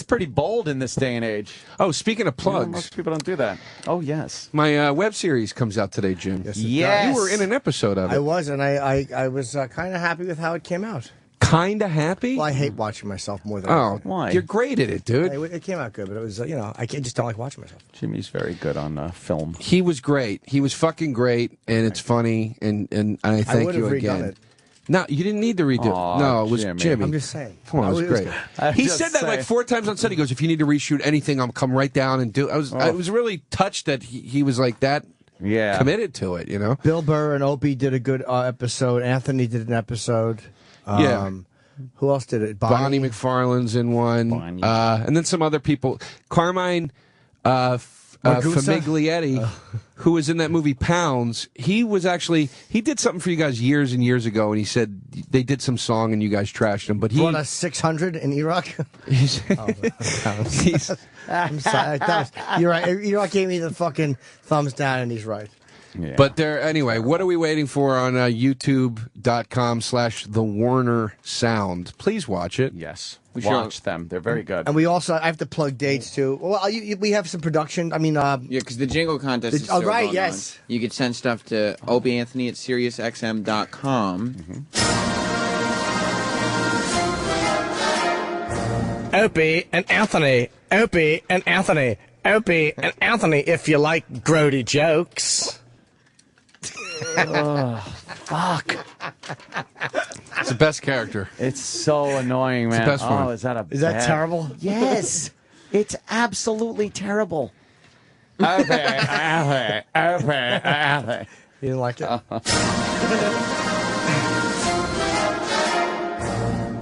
pretty bold in this day and age. Oh, speaking of plugs, most people don't do that. Oh, yes. My web series comes out today, Jim. Yes, You were in an episode of it. I was, and I was kind of happy with how it came out. Kind of happy? Well, I hate watching myself more than Oh, anything. why? You're great at it, dude. It came out good, but it was, you know, I just don't like watching myself. Jimmy's very good on film. He was great. He was fucking great, and it's funny, and I thank would you have again. redone it. No, you didn't need to redo Aw, it. No, it was Jimmy. Jimmy. I'm just saying. Come on, it was It was great. good. He said that like 4 times on set. He goes, "If you need to reshoot anything, I'll come right down and do." I was really touched that he was like that. Yeah. Committed to it. You know. Bill Burr and Opie did a good episode. Anthony did an episode. Yeah. Who else did it? Bonnie McFarlane's in one, and then some other people. Carmine Ragusa? Famiglietti, who was in that movie Pounds. He did something for you guys years and years ago, and he said they did some song and you guys trashed him. But he Brought us 600 in Iraq. I'm sorry. You're right. Iraq gave me the fucking thumbs down, and he's right. Yeah. But anyway, what are we waiting for on youtube.com/The Warner Sound? Please watch it. Yes. Watch them. They're very good. And we also, I have to plug dates too. Well, we have some production. I mean, Yeah, because the jingle contest is still right, going yes. on. You could send stuff to ObieAnthony at SiriusXM.com. Opie and Anthony. Opie and Anthony. Opie and Anthony, if you like grody jokes. Oh, fuck. It's the best character. It's so annoying, man. the best one. Oh, is that that terrible? Yes. It's absolutely terrible. You didn't like it?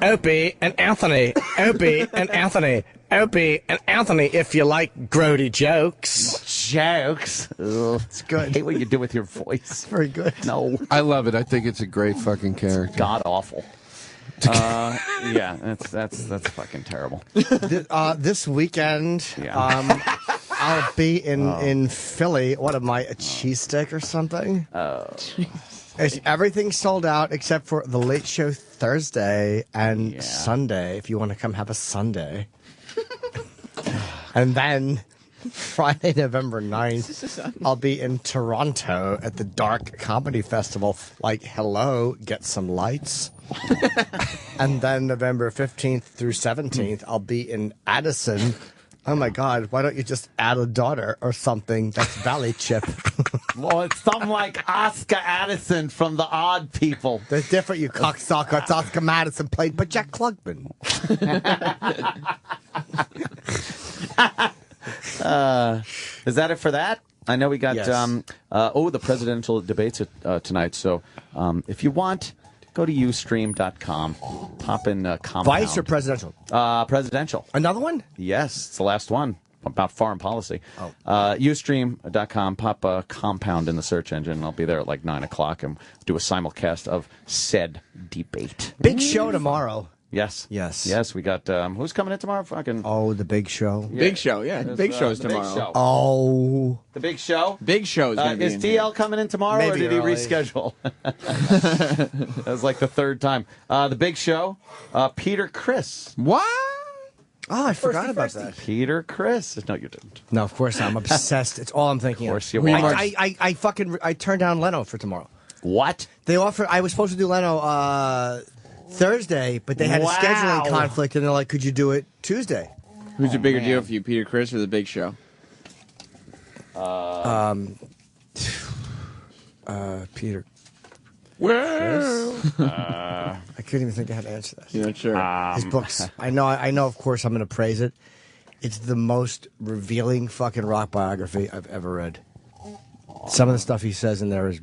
Opie and Anthony. Opie and Anthony. Opie and Anthony, if you like grody jokes. jokes. It's good. I hate what you do with your voice. Very good. No. I love it. I think it's a great fucking character. God awful. Yeah, that's fucking terrible. This weekend, I'll be in Philly. What am I, a cheesesteak or something? Everything's sold out except for the late show Thursday and Sunday, if you want to come have a Sunday. And then Friday, November 9th, I'll be in Toronto at the Dark Comedy Festival. Like, hello, get some lights. And then November 15th through 17th, I'll be in Addison. Oh my God, why don't you just add a daughter or something that's Valley Chip? Well, it's something like Oscar Addison from The Odd People. They're different, you cocksucker. It's Oscar Madison played by Jack Klugman. Is that it for that? I know we got Yes. the presidential debates tonight. So if you want, go to Ustream.com. Pop in Compound. Vice or presidential? Presidential. Another one? Yes, it's the last one about foreign policy. Ustream.com. Pop Compound in the search engine. And I'll be there at like 9 o'clock and do a simulcast of said debate. Big show tomorrow. Yes. Yes. Yes, we got, who's coming in tomorrow? Fucking. Oh, the big show. Big show, yeah. Big show's the Big tomorrow. Show. Oh. The big show? Big show's going to be Is in DL coming in tomorrow, Maybe or did he early. reschedule? That was like the third time. The big show, Peter Criss. What? Oh, I forgot about that. Peter Criss. No, you didn't. No, of course not. I'm obsessed. It's all I'm thinking of. Of course you are. I turned down Leno for tomorrow. What? They offered. I was supposed to do Leno Thursday, but they had a scheduling conflict, and they're like, "Could you do it Tuesday?" Who's a bigger deal for you, Peter Criss or the Big Show? Peter. Well, I couldn't even think of how to answer that. You're not sure. His books. I know. Of course, I'm going to praise it. It's the most revealing fucking rock biography I've ever read. Some of the stuff he says in there is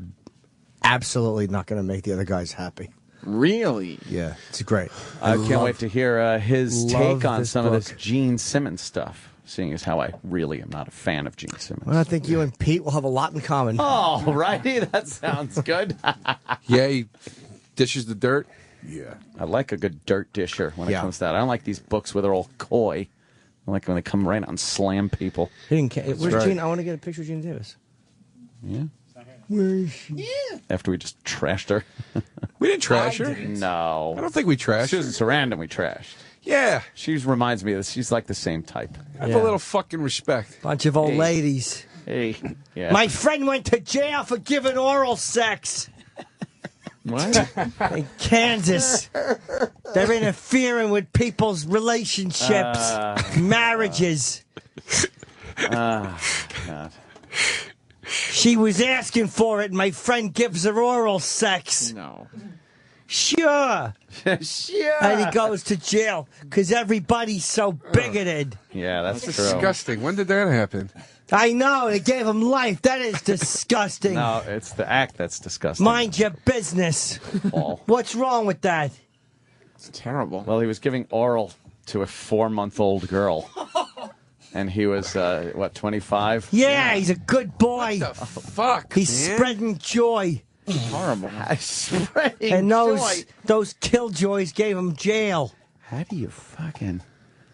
absolutely not going to make the other guys happy. Really? Yeah, it's great. I can't wait to hear his love take on this some of book. this Gene Simmons stuff, seeing as how I really am not a fan of Gene Simmons. Well, I think you and Pete will have a lot in common. Oh, righty. That sounds good. yeah, he dishes the dirt. Yeah. I like a good dirt disher when it Yeah. comes to that. I don't like these books where they're all coy. I like when they come right out and slam people. He didn't care. Where's right. Gene? I want to get a picture of Gene Davis. Yeah. Where is she? After we just trashed her. We didn't trash her. No. I don't think we trashed her. Susan Sarandon we trashed. Yeah. She reminds me of this. She's like the same type. Have a little fucking respect. Bunch of old ladies. Hey. Yeah. My friend went to jail for giving oral sex. What? In Kansas. They're interfering with people's relationships, marriages. God. She was asking for it, and my friend gives her oral sex. No. Sure. Sure. And he goes to jail because everybody's so bigoted. Yeah, that's true. Disgusting. When did that happen? I know. They gave him life. That is disgusting. No, it's the act that's disgusting. Mind your business. Paul. What's wrong with that? It's terrible. Well, he was giving oral to a 4-month-old girl. And he was, 25? Yeah, he's a good boy. Fuck. He's man. spreading joy. Horrible. Spreading And joy. those killjoys gave him jail. How do you fucking...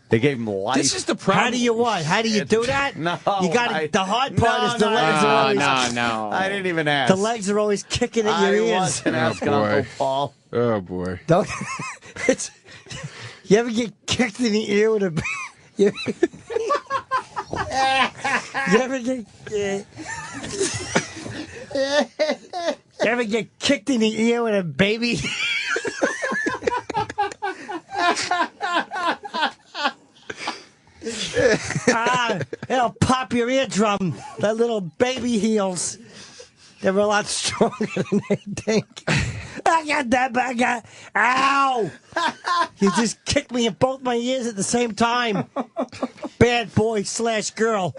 They gave him life. This is the problem. How do you what? How do you do that? No, You got the hard part is the legs are always No. I didn't even ask. the legs are always kicking at your I ears. wasn't asking boy. Uncle Paul. Oh, boy. Don't it's you ever get kicked in the ear with a you ever get you ever get kicked in the ear with a baby? It'll pop your eardrum. That little baby heels. They're a lot stronger than they think. I got that. Ow! You just kicked me in both my ears at the same time. Bad boy / girl.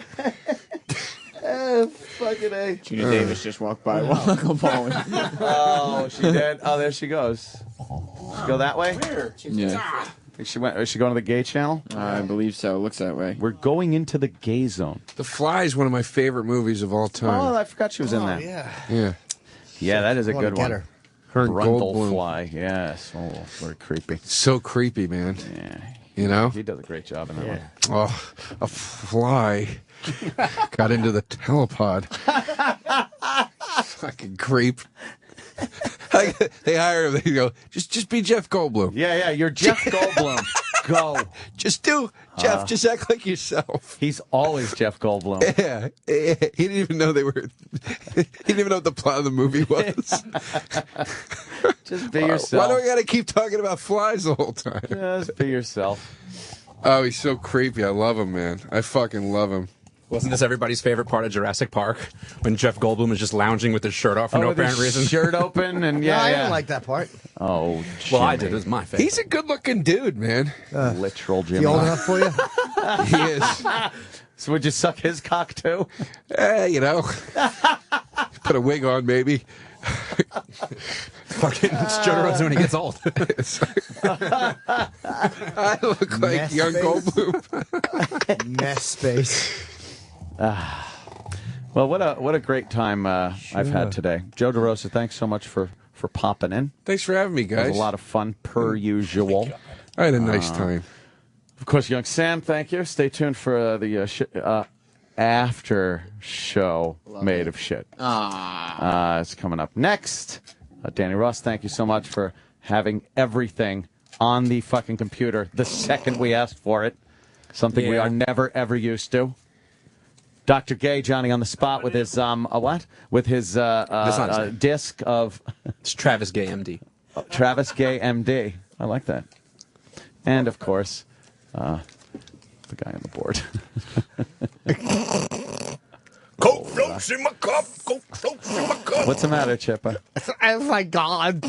Fucking A. Gina Davis just walked by while Uncle Paul was... Oh, she did? Oh, there she goes. She go that way? Yeah. Is she going to the gay channel? I believe so. Looks that way. We're going into the gay zone. The Fly is one of my favorite movies of all time. Oh, I forgot she was in that. Yeah. Yeah, that is a good one. Her and Goldblum. Fly, yes. Oh, very creepy. So creepy, man. Yeah. You know? He does a great job in that one. Oh, a fly got into the telepod. Fucking creep. They hire him. They go, just be Jeff Goldblum. Yeah, you're Jeff Goldblum. Go. Just do, Jeff. Just act like yourself. He's always Jeff Goldblum. Yeah. He didn't even know they were. He didn't even know what the plot of the movie was. Just be yourself. Why do I got to keep talking about flies the whole time? Just be yourself. Oh, he's so creepy. I love him, man. I fucking love him. Wasn't this everybody's favorite part of Jurassic Park when Jeff Goldblum is just lounging with his shirt off for no with his apparent reason? Shirt open and No, I didn't like that part. Oh, well, I Jimmy. did. It was my favorite. He's a good-looking dude, man. Literal Jimmy. He old enough for you? He is. So would you suck his cock too? You know. Put a wig on, maybe. Fucking Joe DeRosa when he gets old. I look like Mess young face. Goldblum. Mess space. Well, what a great time I've had today. Joe DeRosa, thanks so much for popping in. Thanks for having me, It was guys. a lot of fun, per usual. I had a nice time. Of course, young Sam, thank you. Stay tuned for the after show made of shit. It's coming up next. Danny Ross, thank you so much for having everything on the fucking computer the second we asked for it. Something we are never, ever used to. Dr. Gay, Johnny on the spot with his, what? With his disc of... It's Travis Gay, MD. Travis Gay, MD. I like that. And, of course, the guy on the board. Coke floats in my cup. Coke floats in my cup. What's the matter, Chippa? Oh my God.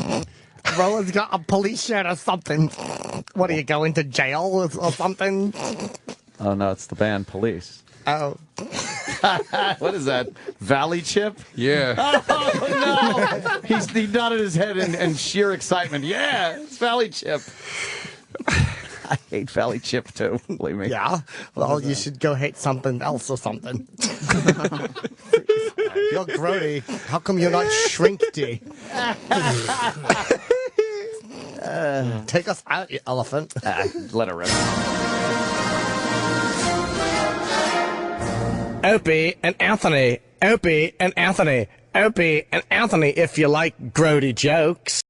Roland's got a police shirt or something. What, are you going to jail or something? Oh, no, it's the band Police. Oh. What is that? Valley Chip? Yeah. Oh, no. He nodded his head in sheer excitement. Yeah, it's Valley Chip. I hate Valley Chip, too, believe me. Yeah? Well, you should go hate something else or something. You're grody. How come you're not shrinkty? Take us out, you elephant. Let it rip. Opie and Anthony. Opie and Anthony. Opie and Anthony if you like grody jokes.